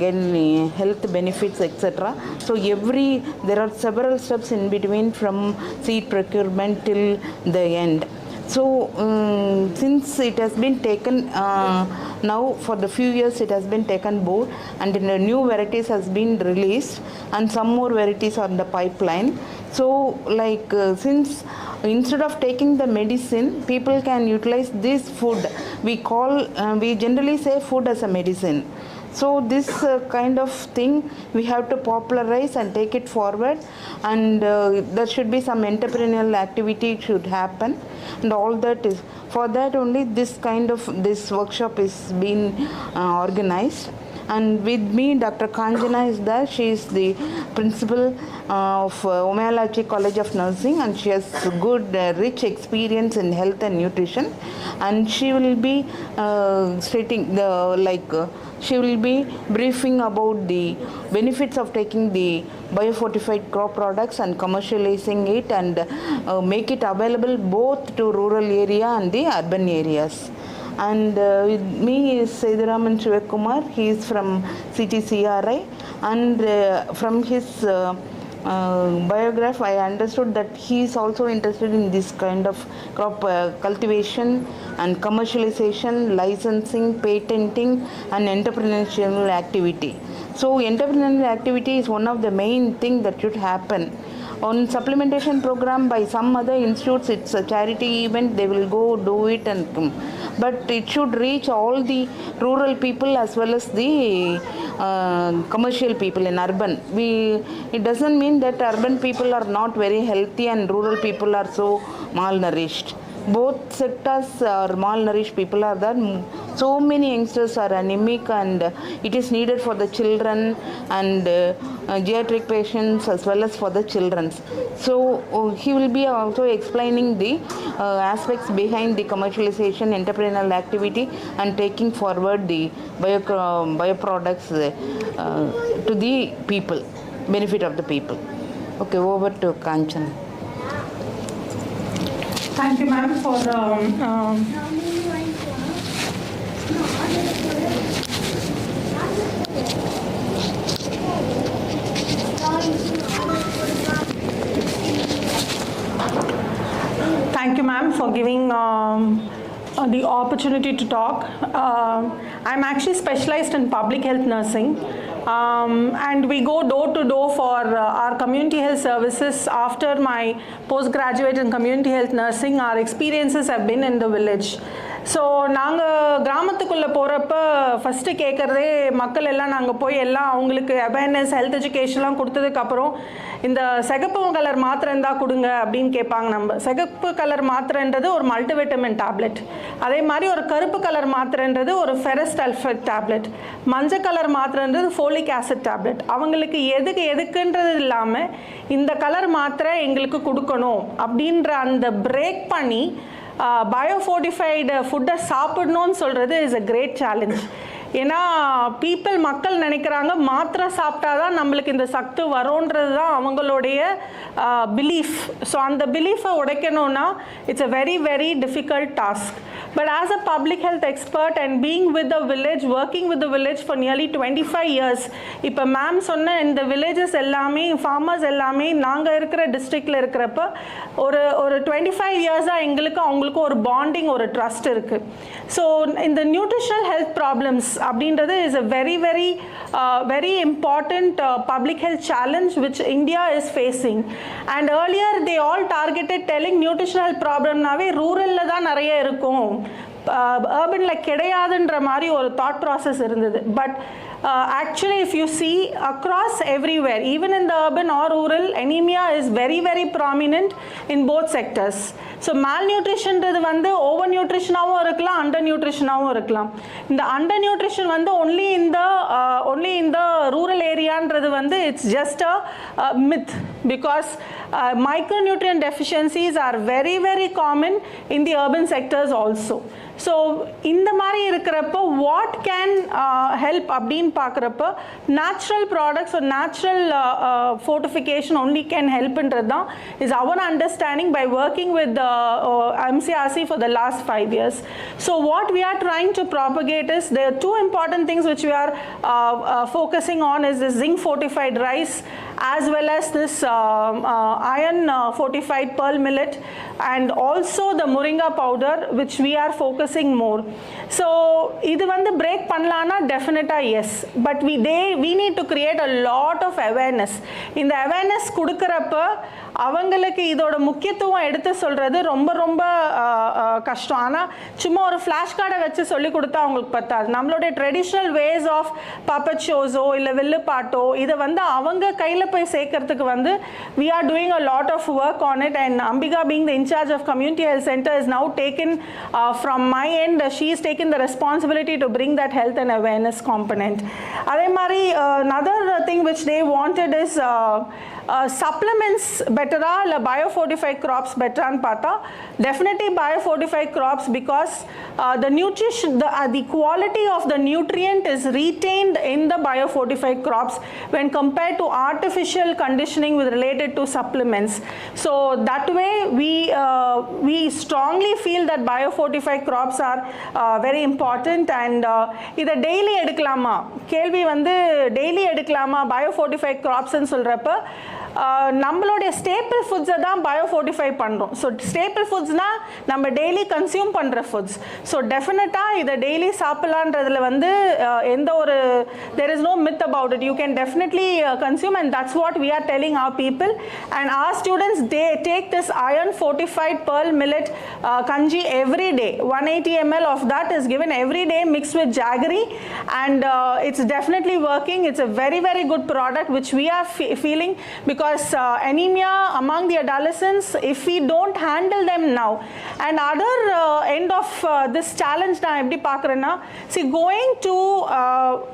health benefits, etc. So there are several steps in between from seed procurement till the end. So since it has been taken now for the few years, it has been taken board, and the new varieties has been released and some more varieties are in the pipeline. So like since instead of taking the medicine, people can utilize this food. We generally say food as a medicine. So this kind of thing we have to popularize and take it forward, and there should be some entrepreneurial activity should happen, and all that is for that only this workshop is being organized. And with me, Dr. Kanchana is there. She is the principal of Omayal Achi College of Nursing, and she has good, rich experience in health and nutrition. And she will be she will be briefing about the benefits of taking the biofortified crop products and commercializing it and make it available both to rural area and the urban areas. And with me is Sethuraman Sivakumar. He is from CTCRI, and from his biography I understood that he is also interested in this kind of crop cultivation and commercialization, licensing, patenting and entrepreneurial activity. So entrepreneurial activity is one of the main thing that should happen. On supplementation program by some other institutes, it's a charity event, they will go do it and come. But it should reach all the rural people as well as the commercial people in urban. It doesn't mean that urban people are not very healthy and rural people are so malnourished. both sectors are malnourished people are there. So many youngsters are anemic, and it is needed for the children and geriatric patients as well as for the children. So he will be also explaining the aspects behind the commercialization, entrepreneurial activity, and taking forward the bioproducts to the people, benefit of the people. Okay, over to Kanchan. Thank you, ma'am, for the thank you, ma'am, for giving the opportunity to talk. I'm actually specialized in public health nursing. And we go door to door for our community health services. After my postgraduate in community health nursing, our experiences have been in the village. So நாங்கள் கிராமத்துக்குள்ளே போகிறப்ப first கேட்குறதே மக்கள் எல்லாம் நாங்கள் போய் எல்லாம் அவங்களுக்கு awareness health எஜுகேஷன்லாம் கொடுத்ததுக்கப்புறம் இந்த சிகப்பு கலர் மாத்திரை இருந்தால் கொடுங்க அப்படின்னு கேட்பாங்க. நம்ம சிகப்பு கலர் மாத்திரைன்றது ஒரு மல்டிவிட்டமின் டேப்லெட், அதே மாதிரி ஒரு கருப்பு கலர் மாத்திரைன்றது ஒரு ஃபெரஸ் சல்ஃபேட் டேப்லெட், மஞ்சள் கலர் மாத்திரைன்றது ஃபோலிக் ஆசிட் டேப்லெட். அவங்களுக்கு எதுக்குன்றது இல்லாமல் இந்த கலர் மாத்திரை எங்களுக்கு கொடுக்கணும் அப்படின்ற அந்த பிரேக் பண்ணி பயோஃபோர்டிஃபைடு ஃபுட்டை சாப்பிடணும்னு சொல்கிறது இஸ் அ கிரேட் சேலஞ்ச். ஏன்னா மக்கள் நினைக்கிறாங்க மாத்திரை சாப்பிட்டா தான் நம்மளுக்கு இந்த சக்தி வரும்ன்றது தான் அவங்களுடைய பிலீஃப். ஸோ அந்த பிலீஃபை உடைக்கணும்னா it's a very very difficult task. But as a public health expert and being with the village, working with the village for nearly 25 years, இப்போ மேம் சொன்ன இந்த villages எல்லாமே farmers எல்லாமே நாங்கள் இருக்கிற டிஸ்ட்ரிக்டில் இருக்கிறப்ப ஒரு 25 இயர்ஸாக எங்களுக்கு அவங்களுக்கு ஒரு பாண்டிங், ஒரு ட்ரஸ்ட் இருக்குது. ஸோ இந்த நியூட்ரிஷனல் ஹெல்த் ப்ராப்ளம்ஸ் அப்படின்றது is a very very very important public health challenge which India is facing. And earlier they all targeted telling nutritional problemனாவே ரூரலில் தான் நிறைய இருக்கும், urbanல கிடையாதுன்ற மாதிரி ஒரு thought process இருந்தது. But actually if you see across everywhere, even in the urban or rural, anemia is very very prominent in both sectors. So malnutritionன்றது வந்து over நியூட்ரிஷனாகவும் இருக்கலாம், under நியூட்ரிஷனாகவும் இருக்கலாம். இந்த அண்டர் நியூட்ரிஷன் வந்து only in the rural ஏரியான்றது வந்து it's just a myth, because micronutrient deficiencies are very very common in the urban sectors also. So இந்த மாதிரி இருக்கிறப்போ what can help அப்படின்னு பார்க்குறப்ப நேச்சுரல் ப்ராடக்ட்ஸ் ஒரு நேச்சுரல் ஃபோர்ட்டிஃபிகேஷன் ஒன்லி கேன் ஹெல்ப்ன்றது தான் is our understanding by working with MCRC for the last 5 years. So what we are trying to propagate is there are two important things which we are focusing on is this zinc fortified rice as well as this iron fortified pearl millet, and also the moringa powder which we are focusing more. So idu vandu break pannalana definitely yes, but we need to create a lot of awareness. In the awareness kudukrappa அவங்களுக்கு இதோட முக்கியத்துவம் எடுத்து சொல்கிறது ரொம்ப ரொம்ப கஷ்டம். ஆனால் சும்மா ஒரு ஃப்ளாஷ் கார்டை வச்சு சொல்லி கொடுத்தா அவங்களுக்கு பத்தாது. நம்மளுடைய ட்ரெடிஷ்னல் வேஸ் ஆஃப் பப்பட் ஷோஸோ இல்லை வில்லுப்பாட்டோ இதை வந்து அவங்க கையில் போய் சேர்க்கறதுக்கு வந்து we are doing a lot of work on it, and Ambika being the in charge of community health center is now taken from my end, she is taken the responsibility to bring that health and awareness component. அதே மாதிரி another thing which they wanted is supplements better or biofortified crops better and pata. Definitely biofortified crops, because the nutrition, the quality of the nutrient is retained in the biofortified crops when compared to artificial conditioning with related to supplements. So that way we strongly feel that biofortified crops are very important. And இதை daily எடுக்கலாமா கேள்வி வந்து daily எடுக்கலாமா biofortified crops ன்னு சொல்கிறப்ப நம்மளுடைய staple ஃபுட்ஸை தான் பயோஃபோர்ட்டிஃபை பண்ணுறோம். ஸோ ஸ்டேப்பிள் ஃபுட்ஸ்னால் நம்ம டெய்லி கன்சியூம் பண்ணுற ஃபுட்ஸ். ஸோ டெஃபினட்டாக இதை டெய்லி சாப்பிட்லான்றதுல வந்து எந்த ஒரு there is no myth about it. You can definitely consume, and that's what we are telling our people. And our students, they take this iron fortified pearl millet kanji every day. 180 ml of that is given every day mixed with jaggery, and it's definitely working. It's a very very good product which we are feeling, because because anemia among the adolescents, if we don't handle them now, and other end of this challenge now, see, going to,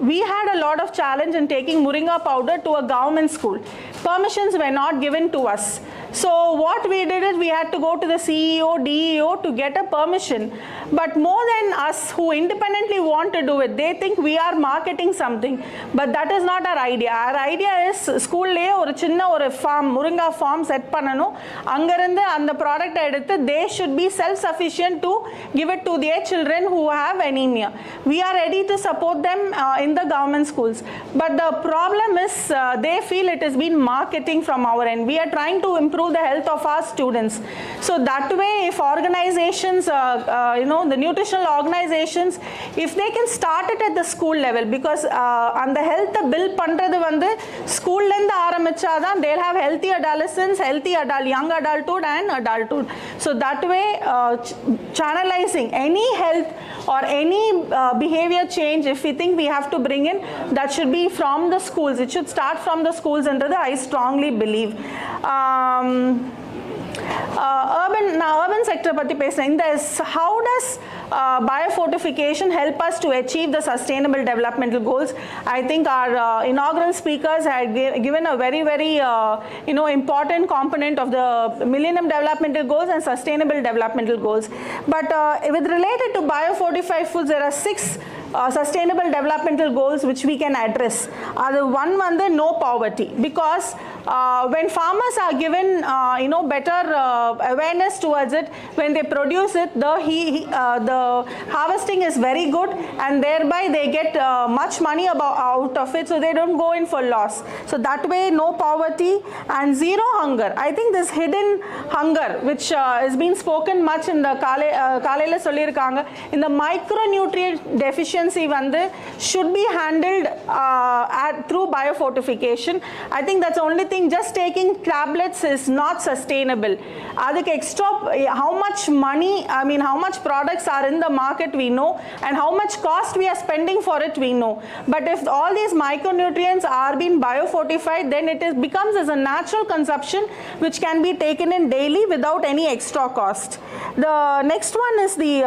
we had a lot of challenge in taking moringa powder to a government school. Permissions were not given to us. So what we did is we had to go to the CEO, DEO to get a permission. But more than us who independently want to do it, they think we are marketing something. But that is not our idea. Our idea is school le or chinna or farm, moringa farm set panano. Angarinde and the product eduthu, they should be self-sufficient to give it to their children who have anemia. We are ready to support them in the government schools. But the problem is they feel it has been marketing from our end. We are trying to improve the health of our students. So that way, if organizations, the nutritional organizations, if they can start it at the school level, because on the health bill pandrathu vandu school lend aarambichadan, they'll have healthy adolescents, healthy young adulthood and adulthood. So that way, channelizing any health or any behavior change, if we think we have to bring in, that should be from the schools. It should start from the schools, and I strongly believe. Urban sector patti pesna, how does biofortification help us to achieve the sustainable developmental goals? I think our inaugural speakers had given a very, very important component of the Millennium Developmental Goals and Sustainable Developmental Goals. But with related to biofortified foods, there are 6 sustainable developmental goals which we can address. One no poverty, because when farmers are given better awareness towards it, when they produce it, the harvesting is very good, and thereby they get much money out of it, so they don't go in for loss. So that way, no poverty and zero hunger. I think this hidden hunger, which is being spoken much in the Kalayla Sollirukanga, in the micronutrient deficiency should be handled through biofortification. I think that's the only thing. Just taking tablets is not sustainable. Extra, how much money, how much products are in the market, we know, and how much cost we are spending for it, we know. But if all these micronutrients are being biofortified, then it becomes as a natural consumption which can be taken in daily without any extra cost. The next one is the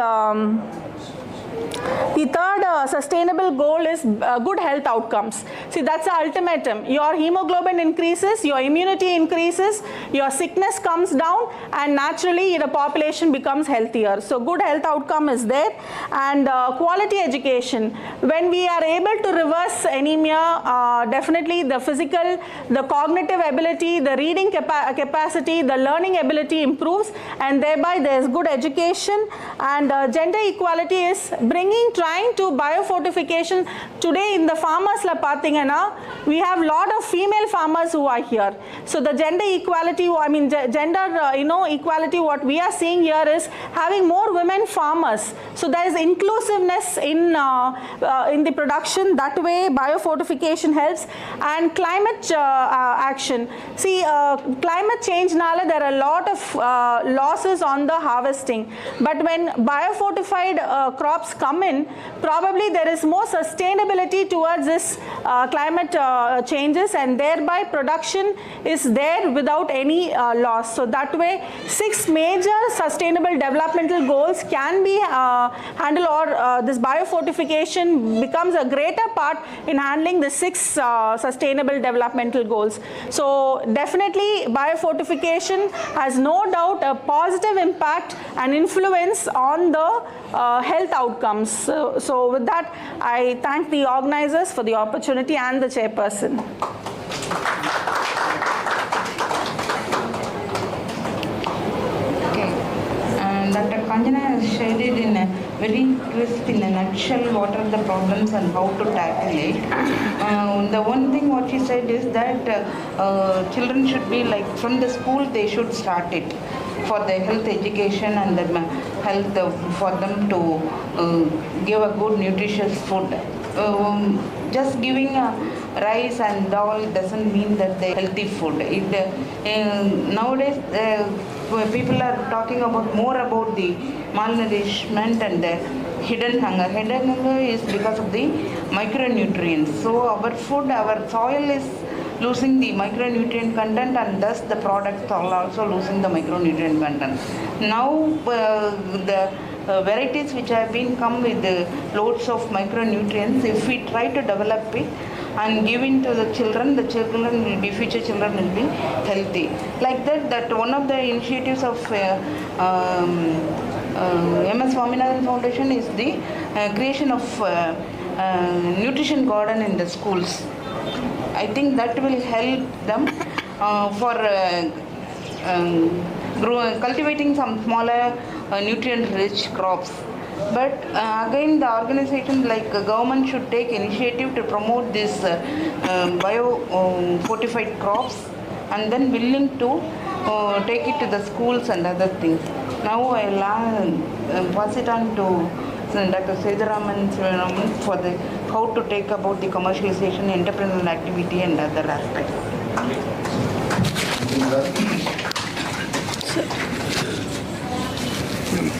third sustainable goal is good health outcomes. See, that's the ultimatum. Your hemoglobin increases, your immunity increases, your sickness comes down, and naturally the population becomes healthier. So good health outcome is there. And quality education. When we are able to reverse anemia, definitely the physical, the cognitive ability, the reading capacity, the learning ability improves, and thereby there is good education. And gender equality is trying to biofortification. Today in the farmers la pathingana, we have lot of female farmers who are here. So the gender equality, gender equality, what we are seeing here is having more women farmers. So there is inclusiveness in the production. That way biofortification helps. And climate action. See, climate change nala, there are a lot of losses on the harvesting. But when biofortified crops come in, probably there is more sustainability towards this climate changes, and thereby production is there without any loss. So that way 6 major sustainable developmental goals can be handled, or this biofortification becomes a greater part in handling the 6 sustainable developmental goals. So definitely biofortification has no doubt a positive impact and influence on the health outcomes. So with that, I thank the organizers for the opportunity and the chairperson. Okay, Dr. Kanjana has shared it in a very crisp, in a nutshell, what are the problems and how to tackle it. The one thing what she said is that children should be like, from the school they should start it for the health education and the health for them to give a good nutritious food. Just giving rice and all doesn't mean that they healthy food. Nowadays people are talking about more about the malnourishment and the hidden hunger. Hidden hunger is because of the micronutrients. So our food, our soil is losing the micronutrient content, and thus the products are also losing the micronutrient content. Now the varieties which have been come with loads of micronutrients, if we try to develop it and give it to the children will be, future children will be healthy. Like that one of the initiatives of MS Swaminathan Foundation is the creation of nutrition garden in the schools. I think that will help them for cultivating some smaller nutrient-rich crops. But again, the organization like government should take initiative to promote this bio-fortified crops, and then willing to take it to the schools and other things. Now I'll pass it on to Dr. Thirumala for the how to take about the commercialization, entrepreneurial activity and other aspects.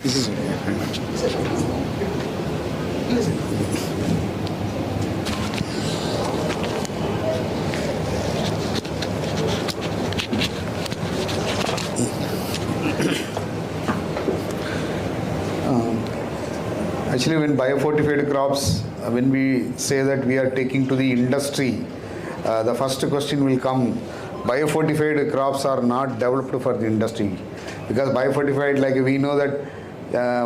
This is very much. Actually, when biofortified crops, when we say that we are taking to the industry, the first question will come, biofortified crops are not developed for the industry. Because biofortified, like we know that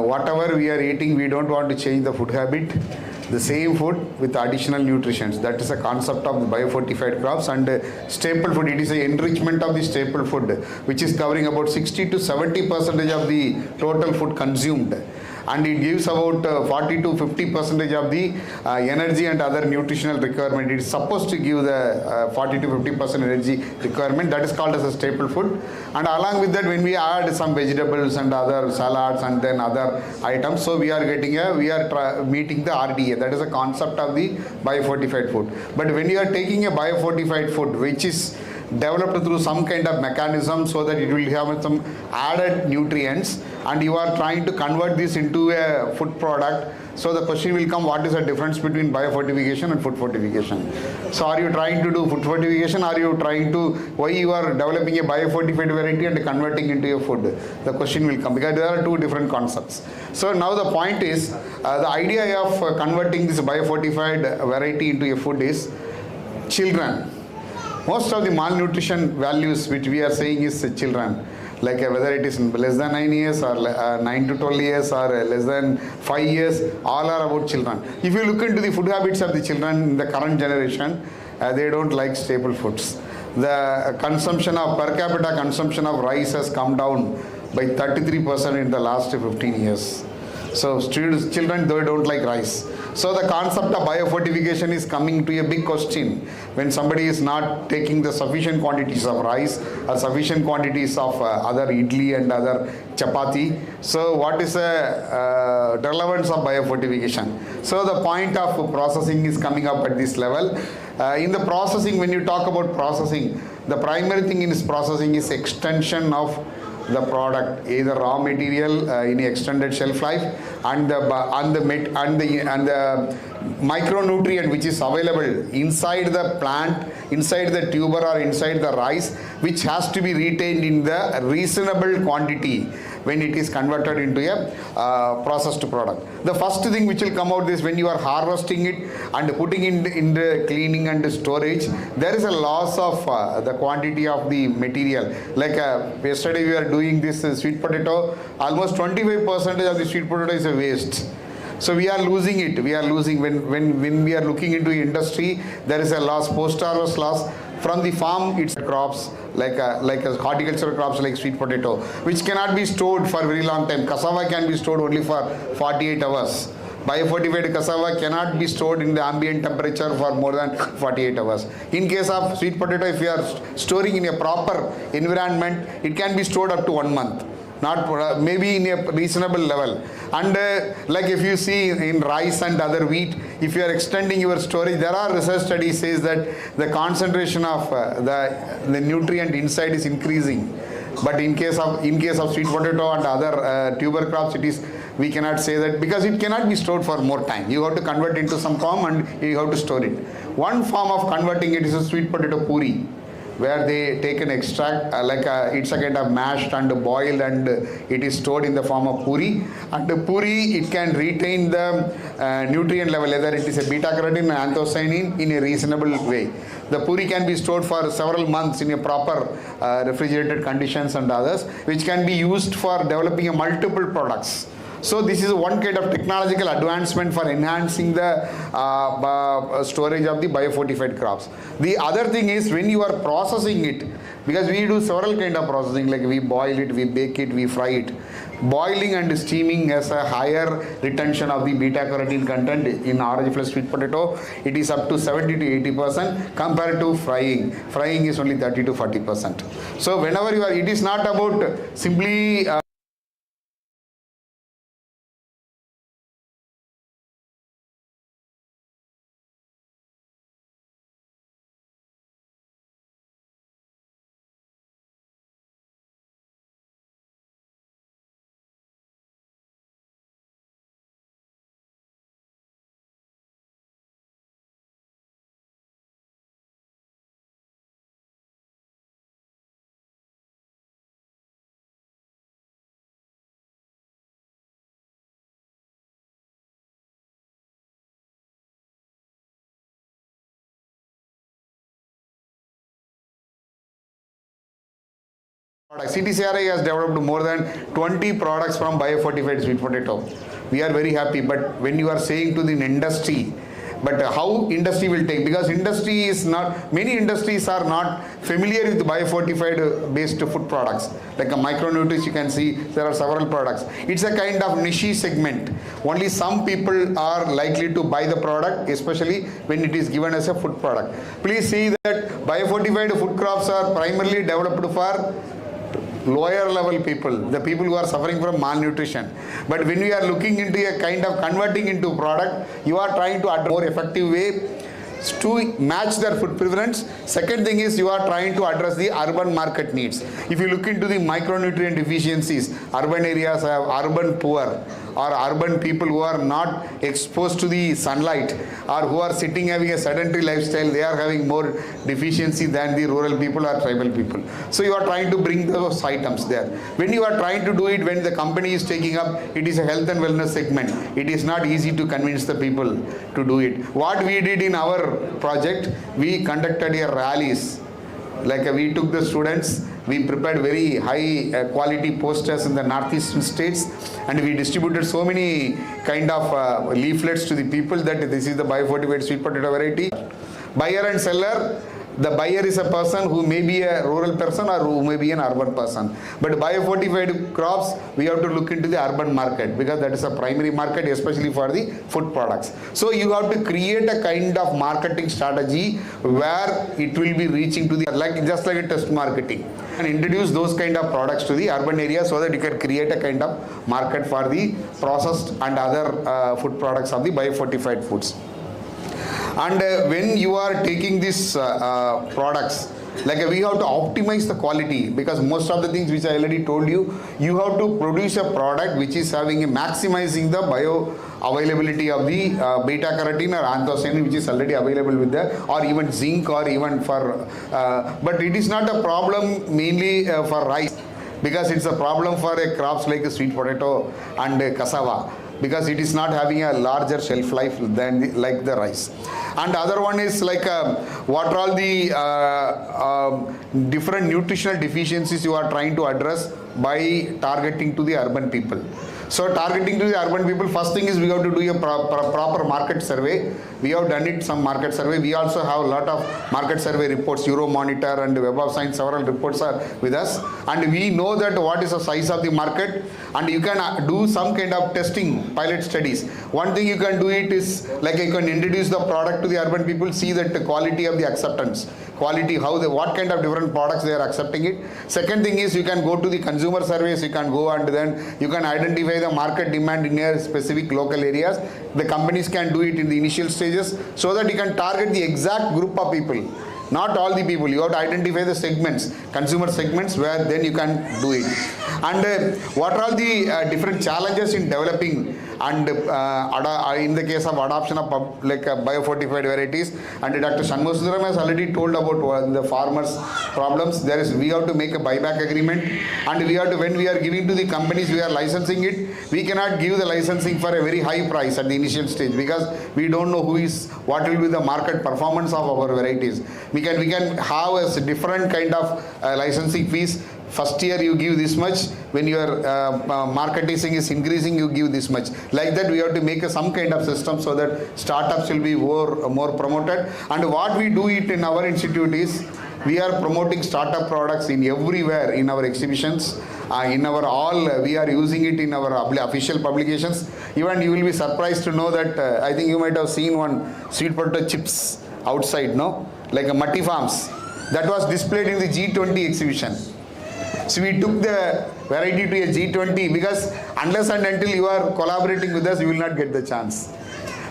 whatever we are eating, we don't want to change the food habit. The same food with additional nutrients. That is a concept of the biofortified crops. And staple food, it is an enrichment of the staple food, which is covering about 60 to 70% of the total food consumed. And it gives about 40 to 50% of the energy and other nutritional requirement. It is supposed to give the 40 to 50% energy requirement. That is called as a staple food. And along with that, when we add some vegetables and other salads and then other items, so we are getting meeting the RDA. That is a concept of the biofortified food. But when you are taking a biofortified food, which is developed through some kind of mechanism so that it will have some added nutrients, and you are trying to convert this into a food product, so the question will come, what is the difference between biofortification and food fortification? So are you trying to do food fortification? Are you trying to, why you are developing a biofortified variety and converting into a food? The question will come, because there are two different concepts. So now the point is, the idea of converting this biofortified variety into a food is children. Most of the malnutrition values which we are saying is children, like whether it is less than 9 years or 9 to 12 years or less than 5 years, all are about children. If you look into the food habits of the children in the current generation, they don't like staple foods. The consumption of, per capita consumption of rice has come down by 33% in the last 15 years. So children, they don't like rice. So the concept of biofortification is coming to a big question when somebody is not taking the sufficient quantities of rice or sufficient quantities of other idli and other chapati. So what is the relevance of biofortification? So the point of processing is coming up at this level. In the processing, when you talk about processing, the primary thing in this processing is extension of the product, either raw material in extended shelf life, and the micronutrient which is available inside the plant, inside the tuber or inside the rice, which has to be retained in the reasonable quantity when it is converted into a processed product. The first thing which will come out is when you are harvesting it and putting in the cleaning and storage, there is a loss of the quantity of the material. Like yesterday we are doing this sweet potato, almost 25% of the sweet potato is a waste. So we are losing it. We are losing when we are looking into industry, there is a loss, post-harvest loss. From the farm, it's crops like horticultural crops like sweet potato, which cannot be stored for a very long time. Cassava can be stored only for 48 hours. Biofortified cassava cannot be stored in the ambient temperature for more than 48 hours. In case of sweet potato, if you are storing in a proper environment, it can be stored up to 1 month. Not maybe in a reasonable level. And like if you see in rice and other wheat, if you are extending your storage, there are research studies says that the concentration of the nutrient inside is increasing. But in case of sweet potato and other tuber crops, it is we cannot say that, because it cannot be stored for more time. You have to convert into some form and you have to store it. One form of converting it is a sweet potato puri, where they take an extract, it's a kind of mashed and boiled, and it is stored in the form of puri. And the puri, it can retain the nutrient level, whether it is a beta-carotene and anthocyanin, in a reasonable way. The puri can be stored for several months in a proper refrigerated conditions and others, which can be used for developing a multiple products. So this is one kind of technological advancement for enhancing the storage of the biofortified crops. The other thing is, when you are processing it, because we do several kind of processing, like we boil it, we bake it, we fry it. Boiling and steaming has a higher retention of the beta-carotene content in orange flesh sweet potato. It is up to 70 to 80% compared to frying. Frying is only 30 to 40%. So whenever you are, it is not about simply CTCRI has developed more than 20 products from biofortified sweet potato. We are very happy, but when you are saying to the industry, but how industry will take, because industry is not, many industries are not familiar with biofortified based food products. Like a MicroNutrich, you can see there are several products. It's a kind of niche segment. Only some people are likely to buy the product, especially when it is given as a food product. Please see that biofortified food crops are primarily developed for lower level people, the people who are suffering from malnutrition. But when we are looking into a kind of converting into product, you are trying to add a more effective way to match their food preference. Second thing is, you are trying to address the urban market needs. If you look into the micronutrient deficiencies, urban areas have urban poor, or urban people who are not exposed to the sunlight, or who are sitting having a sedentary lifestyle, they are having more deficiency than the rural people or tribal people. So you are trying to bring those items there. When you are trying to do it, when the company is taking up, it is a health and wellness segment. It is not easy to convince the people to do it. What we did in our project, we conducted a rallies. Like we took the students, we prepared very high quality posters in the northeastern states, and we distributed so many kind of leaflets to the people that this is the biofortified sweet potato variety. Buyer and seller, the buyer is a person who may be a rural person or who may be an urban person. But biofortified crops, we have to look into the urban market, because that is a primary market, especially for the food products. So you have to create a kind of marketing strategy where it will be reaching to the, just like a test marketing, and introduce those kind of products to the urban area, so that you can create a kind of market for the processed and other food products of the biofortified foods. And when you are taking these products, like we have to optimize the quality, because most of the things which I already told you, you have to produce a product which is having a maximizing the bioavailability of the beta-carotene or anthocyanin, which is already available with the, or even zinc, or even for, but it is not a problem mainly for rice, because it's a problem for crops like sweet potato and cassava, because it is not having a larger shelf life than like the rice. And other one is like what are all the different nutritional deficiencies you are trying to address by targeting to the urban people. So targeting to the urban people, first thing is we have to do a proper market survey. We have done it, some market survey. We also have a lot of market survey reports, Euromonitor and Web of Science, several reports are with us. And we know that what is the size of the market, and you can do some kind of testing, pilot studies. One thing you can do it is, like you can introduce the product to the urban people, see that the quality of the acceptance, quality, how they, what kind of different products they are accepting it. Second thing is, you can go to the consumer surveys, you can go and then you can identify the market demand in your specific local areas. The companies can do it in the initial stages, so that you can target the exact group of people. Not all the people. You have to identify the segments, consumer segments, where then you can do it. And what are all the different challenges in developing and in the case of adoption of biofortified varieties? And Dr. Shanmugasundaram has already told about the farmers' problems. We have to make a buyback agreement, and we have to, when we are giving to the companies, we are licensing it. We cannot give the licensing for a very high price at the initial stage, because we don't know what will be the market performance of our varieties. We can have a different kind of licensing fees. First year you give this much, when your marketing is increasing you give this much. Like that we have to make some kind of system so that startups will be more promoted. And what we do it in our institute is, we are promoting startup products in everywhere in our exhibitions, we are using it in our official publications. Even you will be surprised to know that I think you might have seen one sweet potato chips outside, no? Like a Matti Farms. That was displayed in the G20 exhibition. So we took the variety to a G20, because unless and until you are collaborating with us, you will not get the chance.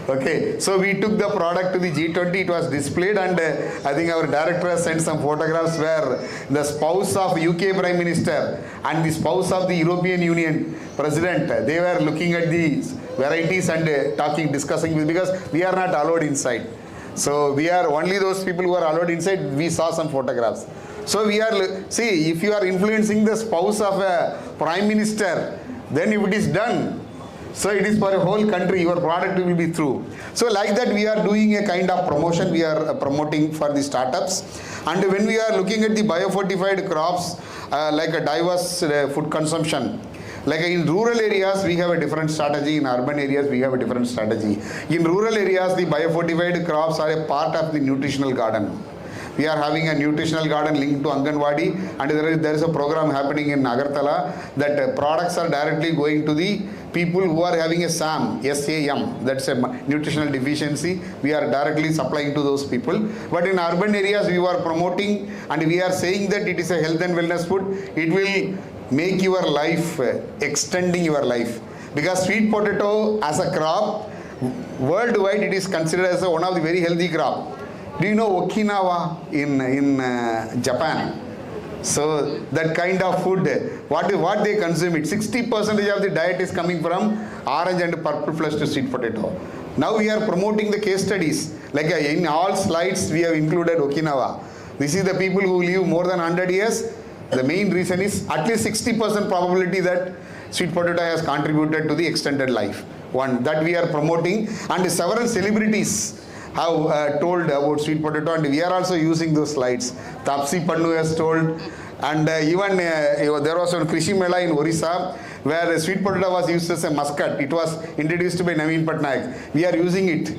Okay, so we took the product to the G20, it was displayed, and I think our director has sent some photographs where the spouse of UK Prime Minister and the spouse of the European Union President, they were looking at these varieties and discussing with, because we are not allowed inside. So we are only those people who are allowed inside. We saw some photographs. So we are, see, if you are influencing the spouse of a Prime Minister, then if it is done, so it is for a whole country, your product will be through. So like that we are doing a kind of promotion, we are promoting for the startups. And when we are looking at the biofortified crops, like a diverse food consumption, like in rural areas we have a different strategy, in urban areas we have a different strategy. In rural areas the biofortified crops are a part of the nutritional garden. We are having a nutritional garden linked to Anganwadi, and there is a program happening in Agartala that products are directly going to the people who are having a SAM, that's a nutritional deficiency. We are directly supplying to those people. But in urban areas we are promoting, and we are saying that it is a health and wellness food. It will make your life, extending your life. Because sweet potato as a crop, worldwide it is considered as one of the very healthy crop. Do you know Okinawa in Japan? So that kind of food, what they consume it, 60% of the diet is coming from orange and purple flushed sweet potato. Now we are promoting the case studies. Like in all slides we have included Okinawa. This is the people who live more than 100 years. The main reason is at least 60% probability that sweet potato has contributed to the extended life. One, that we are promoting, and several celebrities have told about sweet potato, and we are also using those slides. Tapsi Pannu has told, and even there was a Krishi Mela in Orissa where sweet potato was used as a muscat. It was introduced by Naveen Patnaik. We are using it.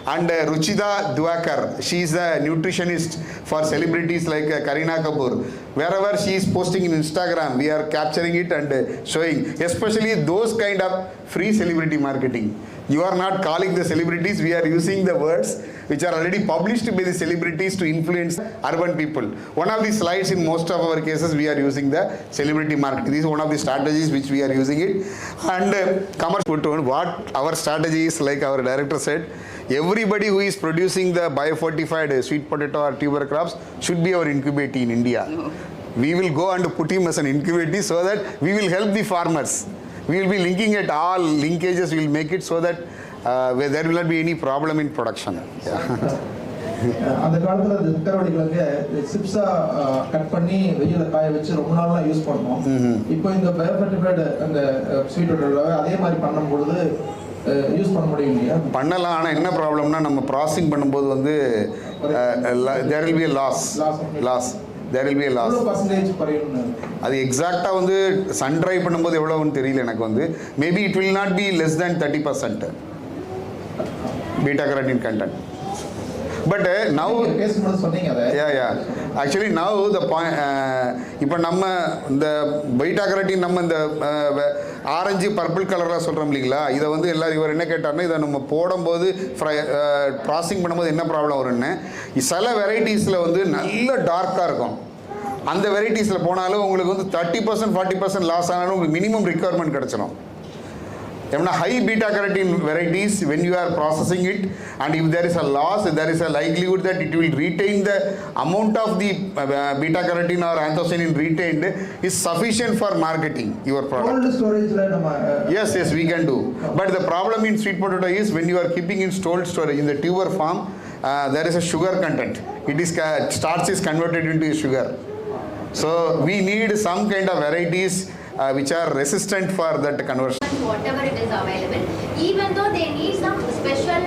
And Ruchida Duakar, she is a nutritionist for celebrities like Kareena Kapoor. Wherever she is posting in Instagram, we are capturing it and showing, especially those kind of free celebrity marketing. You are not calling the celebrities, we are using the words which are already published by the celebrities to influence urban people. One of the slides in most of our cases, we are using the celebrity marketing. This is one of the strategies which we are using it. And what our strategy is, like our director said, everybody who is producing the biofortified sweet potato or tuber crops should be our incubatee in India. We will go and put him as an incubatee so that we will help the farmers. We will be linking at all linkages, we will make it so that there will not be any problem in production. அந்த காலத்துல அந்த தக்காளிகளுக்கு சிப்ஸா cut பண்ணி வெயில காய வச்சு ரொம்ப நாளா use பண்ணோம். இப்போ இந்த பயோஃபர்டிஃபைடு அந்த ஸ்வீட் பொட்டேட்டோ அதே மாதிரி பண்ணும்போது யூஸ் பண்ண முடியும் இல்லையா? பண்ணலாம். ஆனால் என்ன ப்ராப்ளம்னா நம்ம ப்ராசஸிங் பண்ணும்போது வந்து there will be a loss. There will be a loss. அது எக்ஸாக்டாக வந்து சன் ட்ரை பண்ணும்போது எவ்வளோன்னு தெரியல எனக்கு வந்து. Maybe it will not be less than 30% beta carotene content. But now actually now the point, இப்போ நம்ம இந்த பீட்டா கரோட்டின் நம்ம இந்த ஆரஞ்சு பர்பிள் கலராக சொல்கிறோம் இல்லைங்களா, இதை வந்து எல்லோரும் இவர் என்ன கேட்டார்னா, இதை நம்ம போடும்போது ப்ராசஸிங் பண்ணும்போது என்ன ப்ராப்ளம் வரும்னு, சில வெரைட்டிஸில் வந்து நல்ல டார்க்காக இருக்கும். அந்த வெரைட்டிஸில் போனாலும் உங்களுக்கு வந்து 30% 40% லாஸ் ஆனாலும் உங்களுக்கு மினிமம் ரிக்குவயர்மெண்ட் கிடச்சிடும். high beta carotene varieties, when you are processing it, and if there is a loss, there is a likelihood that it will retain the amount of the beta carotene or anthocyanin retained is sufficient for marketing your product. Cold storage Yes, we can do. But the problem in sweet potato is when you are keeping in cold storage in the tuber form, there is a sugar content. It is starch is converted into sugar. So we need some kind of varieties which are resistant for that conversion. Whatever it is available, even though they need some special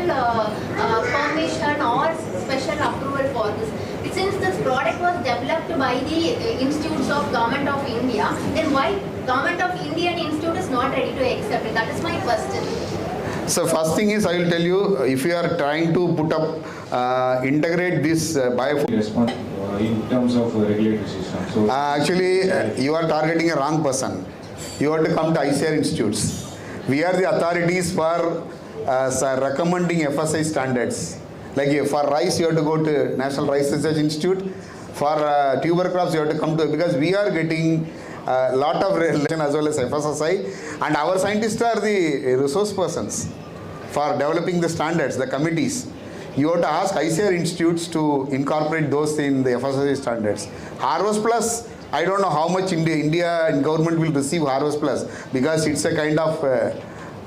permission or special approval for this. Since this product was developed by the institutes of Government of India, then why Government of Indian Institute is not ready to accept it? That is my question. So first thing is, I will tell you, if you are trying to put up, integrate this biofortified in terms of regulatory system. So actually, you are targeting a wrong person. You have to come to ICR institutes. We are the authorities for recommending FSI standards. Like for rice, you have to go to National Rice Research Institute. For tuber crops, you have to come to, because we are getting a lot of relation as well as FSSI, and our scientists are the resource persons for developing the standards, the committees. You have to ask ICR institutes to incorporate those in the FSSI standards. Harvest Plus, I don't know how much India government will receive Harvest Plus, because it's a kind of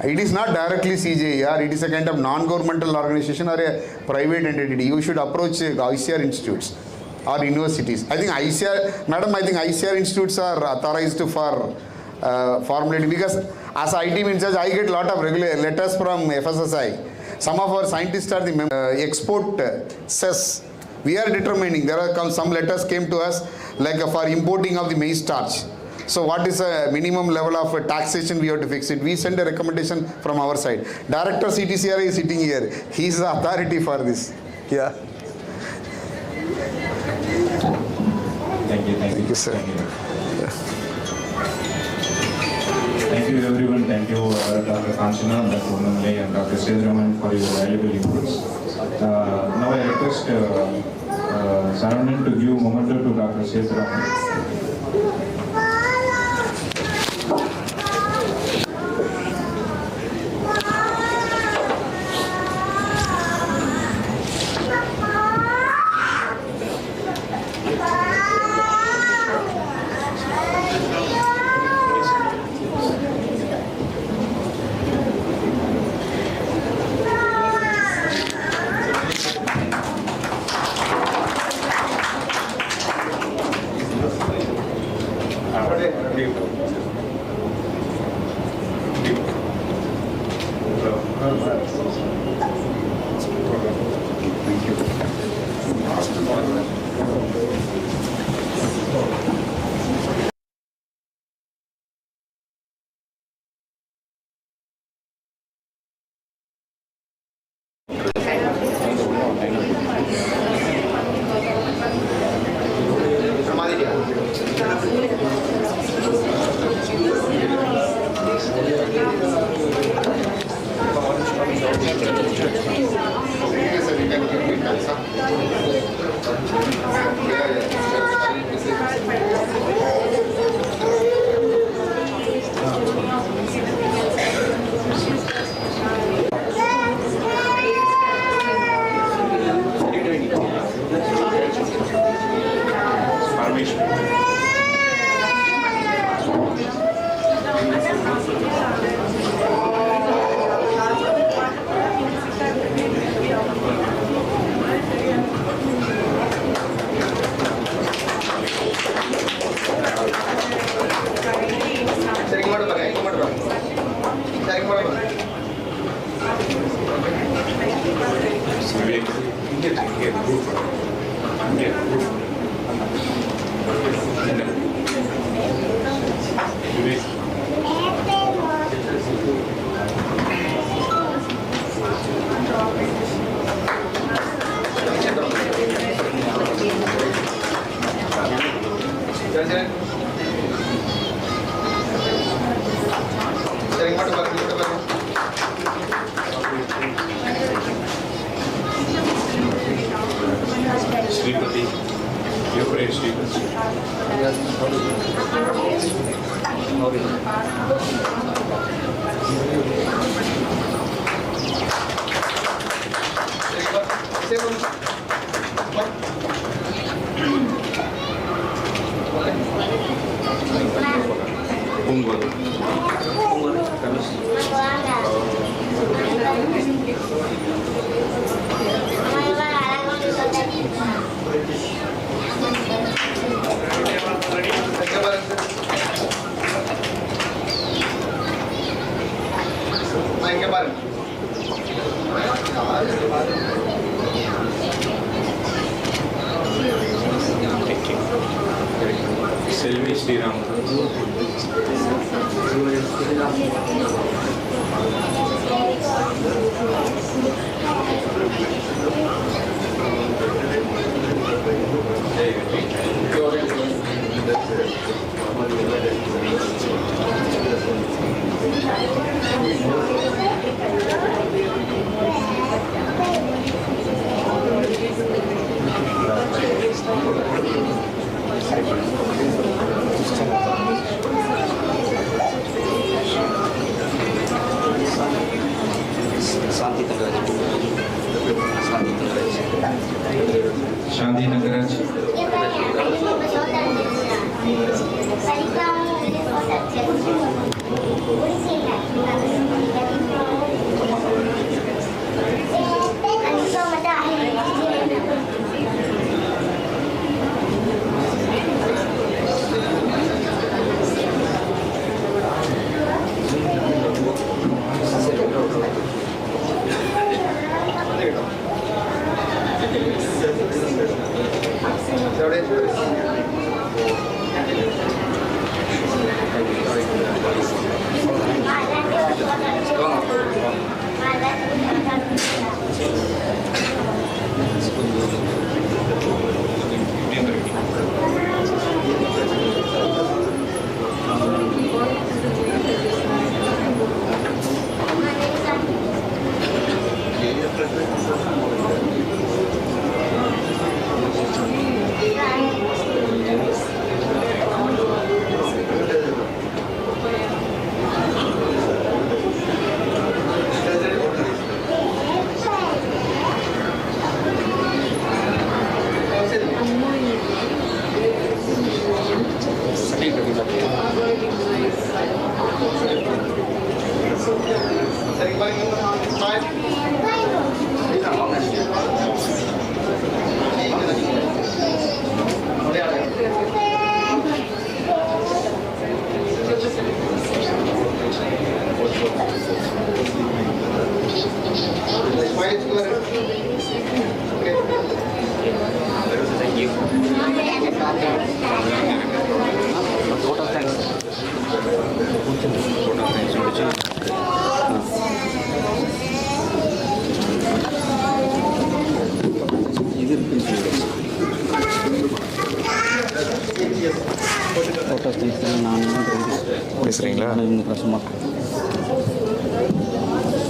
it is not directly CJER, it is a kind of non-governmental organization or a private entity. You should approach ICR institutes or universities. I think ICR institutes are authorized for formulating, because as IT minister, I get a lot of regular letters from FSSI. Some of our scientists are the export cess. We are determining, there are some letters came to us like for importing of the maize starch. So what is a minimum level of taxation we have to fix it? We send a recommendation from our side. Director CTCRI is sitting here. He is the authority for this. Yeah. Thank you, sir. Thank you everyone. Thank you Dr. Kanchana, Dr. Thirumala and Dr. Thiruchengode for your valuable inputs. Now I request Saranan to give memento to Dr. Thiruchengode. Sripati, your great Sripati. Yes. Selvi Sriram. Shanti Nagaraj.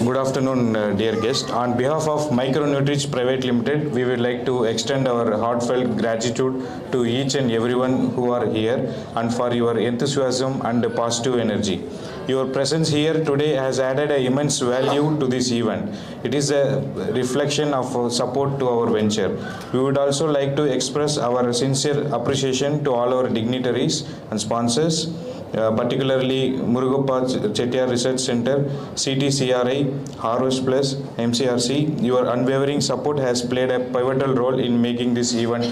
Good afternoon, dear guest. On behalf of MicroNutrich Private Limited, we would like to extend our heartfelt gratitude to each and everyone who are here and for your enthusiasm and positive energy. Your presence here today has added an immense value to this event. It is a reflection of support to our venture. We would also like to express our sincere appreciation to all our dignitaries and sponsors, particularly Murugappa Chettiar Research Center, CTCRI, Harvest Plus, MCRC. Your unwavering support has played a pivotal role in making this event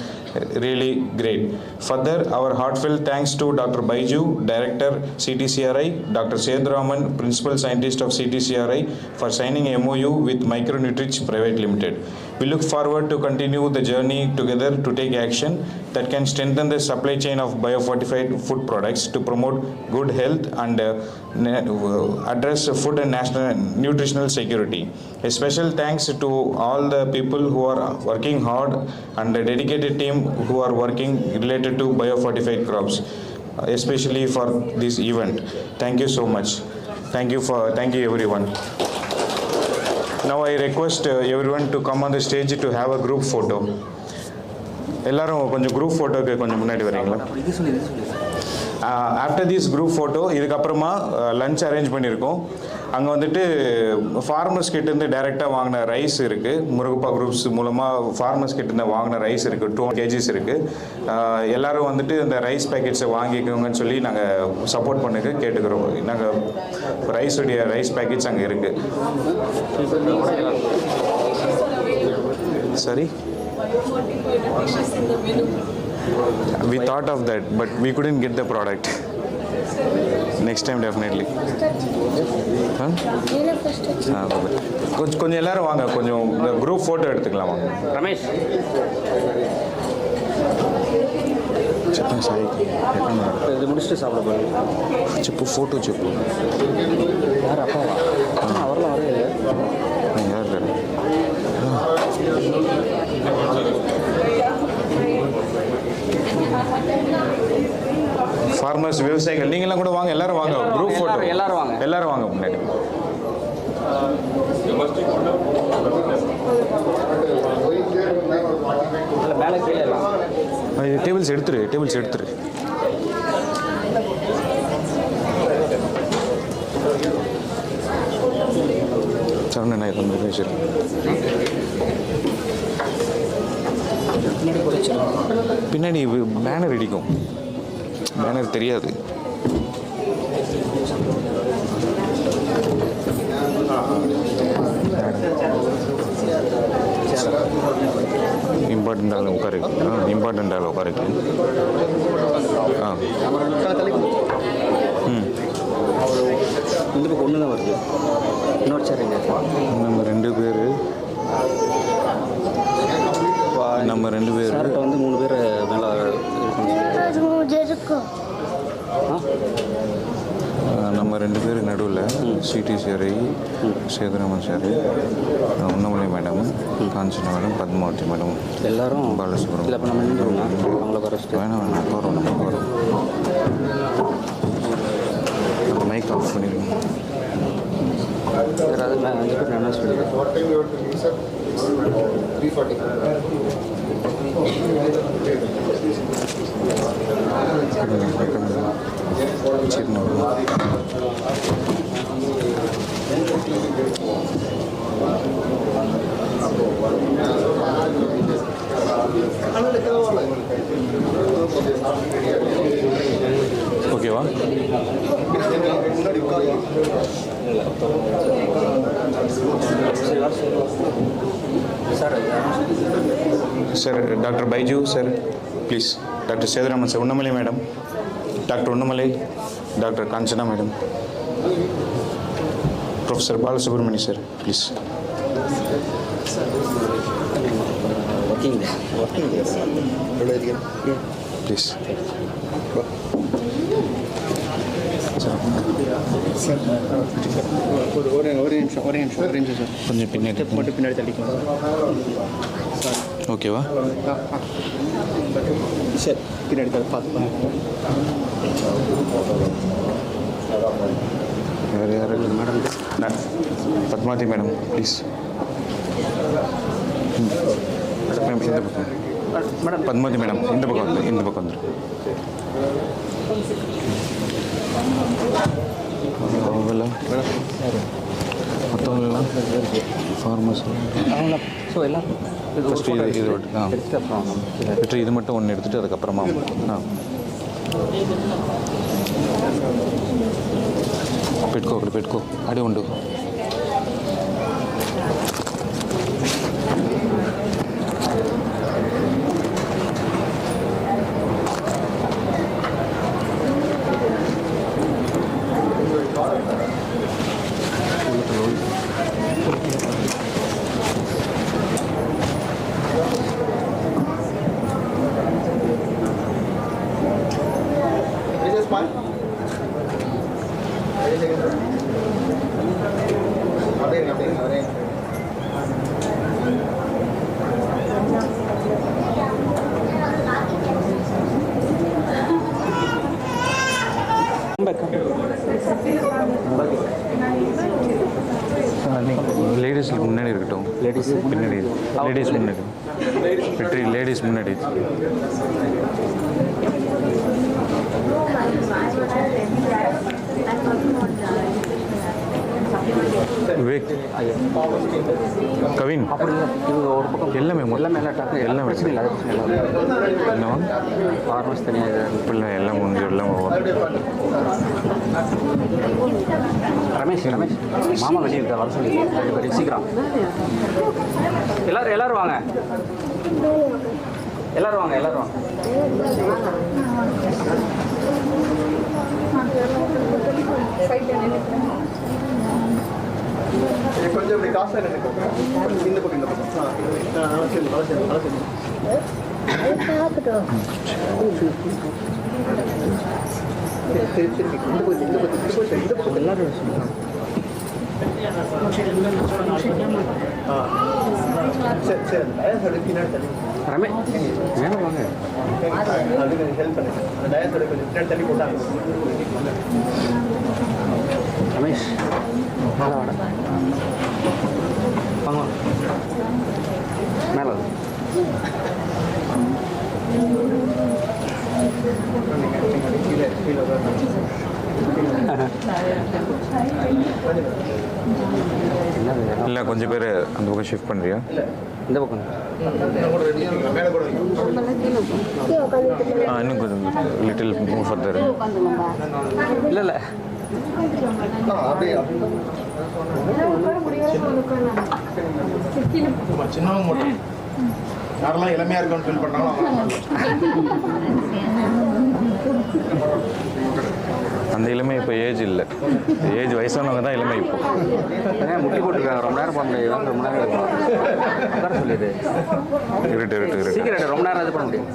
really great. Further, our heartfelt thanks to Dr. Baiju, Director CTCRI, Dr. Seduraman, Principal Scientist of CTCRI, for signing a MOU with MicroNutrich Private Limited. We look forward to continue the journey together to take action that can strengthen the supply chain of biofortified food products to promote good health and address food and national nutritional security. A special thanks to all the people who are working hard and a dedicated team who are working related to biofortified crops, especially for this event. Thank you so much. Thank you everyone. Now I request everyone to come on the stage to have a group photo. எல்லாரும் கொஞ்சம் group photo க்கு கொஞ்சம் முன்னாடி வரீங்களா? After this group photo இதுக்கப்புறமா lunch arrange பண்ணியிருக்கோம். அங்கே வந்துட்டு ஃபார்மர்ஸ் கிட்டேருந்து டைரெக்டாக வாங்கின ரைஸ் இருக்குது. முருகப்பா குரூப்ஸ் மூலமாக ஃபார்மர்ஸ் கிட்டேருந்து வாங்கின ரைஸ் இருக்குது, 200 kgs இருக்குது. எல்லோரும் வந்துட்டு இந்த ரைஸ் பேக்கெட்ஸை வாங்கிக்கோங்கன்னு சொல்லி நாங்கள் சப்போர்ட் பண்ணுங்க கேட்டுக்கிறோம். நாங்கள் ரைஸ் பேக்கெட்ஸ் அங்கே இருக்குது. சரி, we thought of that, but we couldn't get the product. Next time definitely. கொஞ்சம் எல்லாரும் வாங்க, கொஞ்சம் குரூப் ஃபோட்டோ எடுத்துக்கலாம் வாங்க. ரமேஷ் சாய் இது முடிச்சுட்டு சாப்பிட போகிறேன். செப்பு ஃபோட்டோ செப்பு யார் அப்பாவா? அவரெல்லாம் வரவே யார் இல்லை. ஃபார்மர்ஸ் விவசாயிகள் நீங்களாம் கூட வாங்க, எல்லாரும் வாங்க. குரூப் ஃபோட்டோ எல்லாரும் வாங்க முன்னாடி. டேபிள்ஸ் எடுத்துரு. சரண நான் கொஞ்சம் பேசுகிறேன். பின்னாடி பேனர் அடிக்கும், பேனர் தெரியாது. இம்பார்ட்டண்ட் ஆள் உட்காரு. இம்பார்ட்டண்ட் ஆள் உட்காருக்கு. இந்த பக்கம் ஒன்று தான் வருது. இன்னொரு சரிங்க நம்ம 2 பேர் நம்ம 2 பேர் வந்து 3 பேர் மேலே நம்ம 2 பேர் நடுவில் சிடிசிஆரை, Sethuraman sir, Unnamalai madam, Kanchana madam, Padmavathi madam, எல்லாரும் பாலசுப்ரமணியம். வேணாம் உட்காரோம், நம்ம உட்காரோம். மைக் ஆஃப் பண்ணிடுவோம். சார் அது 5 பேர் அனௌன்ஸ் பண்ணிடுவோம். ஓகேவா? Sir doctor Baiju sir please. Doctor Sethuraman sir, Unnamalai madam, doctor Unnamalai, doctor Kanchana madam, professor Balasubramaniam sir please. Please sir. ஒரு நிமிஷம் சார், கொஞ்சம் பின்னாடி மட்டும் பின்னாடி தள்ளிக்கலாம் சார். ஓகேவா? சார் பின்னாடி பார்த்து வேறு யார் மேடம்? Padmavathi madam please. இந்த பக்கம் மேடம், பத்மாவதி மேடம் இந்த பக்கம் வந்துடும். அவங்களாம் மற்றவங்களாம் ஃபார்மர்ஸ் ஸோ எல்லாம் ஃபஸ்ட்டு இது வெற்றி இது மட்டும் ஒன்று எடுத்துகிட்டு அதுக்கப்புறமா పెట్టుకో అడే ఉండు. லேடிஸ் முன்னாடி இருக்கட்டும். லேடிஸ் பின்னாடி, லேடிஸ் முன்னாடி, வெற்றி லேடிஸ் முன்னாடி. விவேக், கவின், எல்லாமே எல்லாமே இன்னும் ஃபார்மர்ஸ் தனியாக இல்லை, எல்லாம் முடிஞ்சு எல்லாம் ரமேஷ் மாமா வெளியே இருக்க வர சொல்லி சீக்கிரம் எல்லாரும் வாங்க. எல்லாரும் வாங்க. கொஞ்சம் இப்படி காசா நினைக்கும் இந்த பக்கம் ரமேஷ் மேலே இல்லை, கொஞ்சம் பேர் அந்த பக்கம் ஷிஃப்ட் பண்ணுறியா? இந்த பக்கம் இன்னும் கொஞ்சம் லிட்டில் மூவ் ஃபர்தர். இல்லை சின்னவங்க மட்டும் யாரெல்லாம் இளமையா இருக்குன்னு ஃபீல் பண்ணாலும் அந்த இளமை இப்போ ஏஜ் இல்லை, ஏஜ் வயசானவங்க தான் இளமை இப்போ. முட்டி போட்டுருக்காங்க, ரொம்ப நேரம் பண்ண முடியாது, ரொம்ப நேரம் இருக்கும் சொல்லிடு இருட்டு சீக்கிரம் ரொம்ப நேரம் இது பண்ண முடியும்.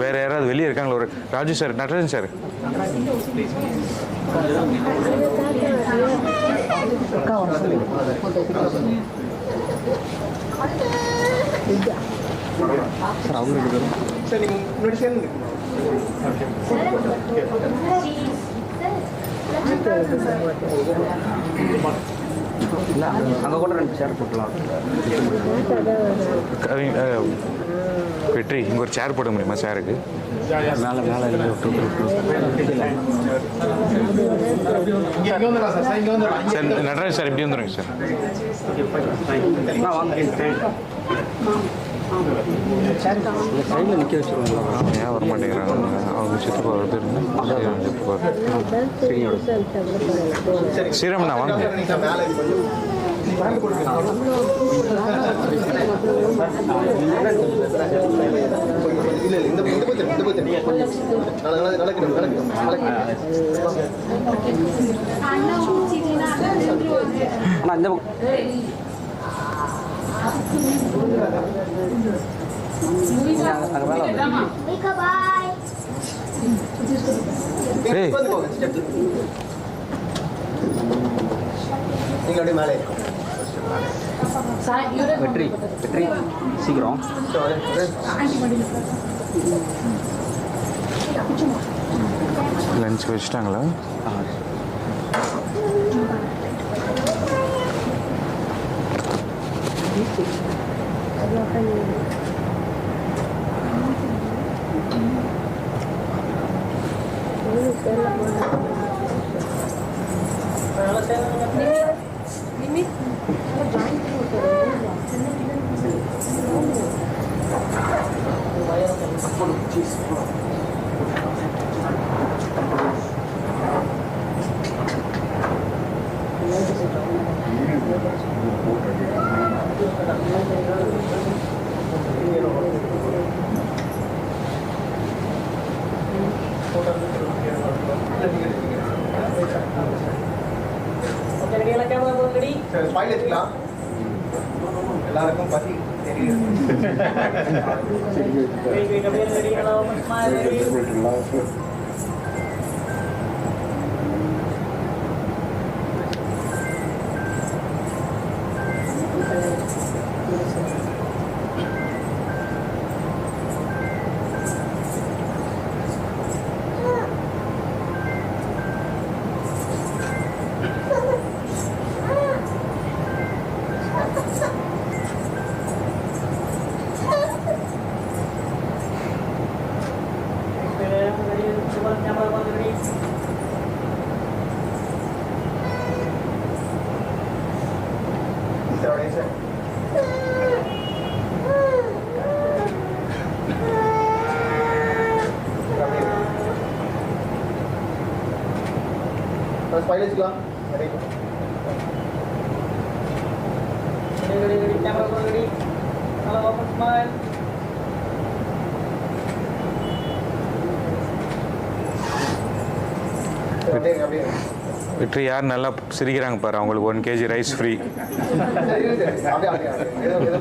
வேற யாராவது வெளியே இருக்காங்களா? ஒரு Raju sir, Natarajan sir. Sir அவங்க ரெண்டு பேரும் சார் நீங்கள் முன்னாடி சேர்ந்து இல்லை அங்கே கூட 2 சேர் போட்டலாம். வெற்றி, இங்கே ஒரு சேர் போட முடியுமா சாருக்கு? சார் நடராஜ் சார் எப்படி வந்துடுங்க சார்? சைடில் நிற்க வச்சுருவாங்களா? ஏன் வர மாட்டேங்கிறாங்க? அவங்க சித்தப்பா சித்தப்பா ஸ்ரீராமண்ணா வாங்க. வெற்றி சீக்கிரம் லஞ்ச் வச்சுட்டாங்களா? எல்லாருக்கும் பசி ஸ்மைல் வச்சுக்கலாம். Ready camera ready. நல்லா ஓபன் ஸ்மைல். வெற்றி யார் நல்லா சிரிக்கிறாங்க பாரு, அவங்களுக்கு 1 kg ரைஸ் ஃப்ரீ.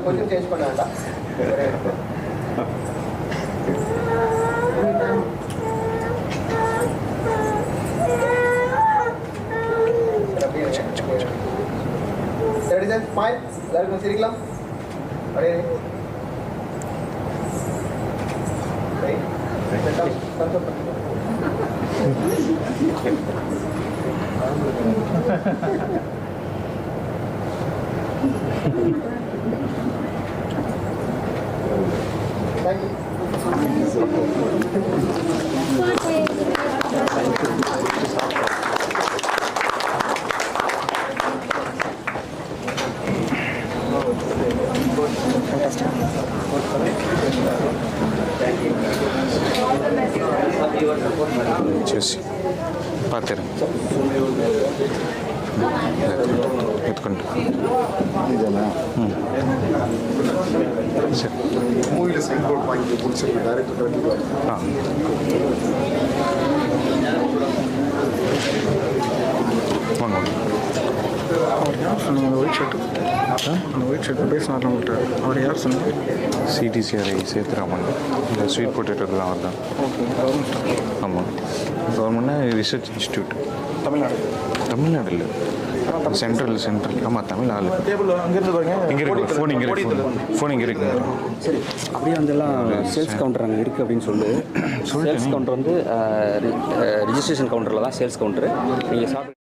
கொஞ்சம் சேஞ்ச் பண்ண வேண்டாம். ஸ்மைல். எல்லாருக்கும் சிரிக்கலாம். அப்படியே చూసి పాతరం ఎత్తుకుంటా సరే மூவியில் சைன் போர்ட் வாங்கி முடிச்சிருக்கேன் டேரக்டர். வாங்க அவர் யார் சொன்னீங்க? அந்த ஒயிட் ஷர்ட்டு, அந்த ஒயிட் ஷர்ட்டு பேசினார் நம்மகிட்ட. அவர் யார் சொன்னீங்க? சிடிசிஆர்ஐ சேத்துராமன், இந்த ஸ்வீட் பொட்டேட்டோலாம் அவர் தான். Okay, government. ஆமாம், கவர்மெண்ட்னா ரிசர்ச் இன்ஸ்டியூட். தமிழ்நாடு? தமிழ்நாடு இல்லை, சென்ட்ரல். ஆமாம், தமிழ்நாடு. டேபிள் அங்கேருந்து பாருங்க. இங்கே இருக்கு ஃபோன், இங்கே இருக்கு ஃபோன், இங்கே இருக்கு. சரி, அப்படியே வந்தெல்லாம் சேல்ஸ் கவுண்டர் அங்கே இருக்குது அப்படின்னு சொல்லு. சேல்ஸ் கவுண்டர் வந்து ரிஜிஸ்ட்ரேஷன் கவுண்டரில் தான் சேல்ஸ் கவுண்டரு. நீங்கள் சாப்பிட்டு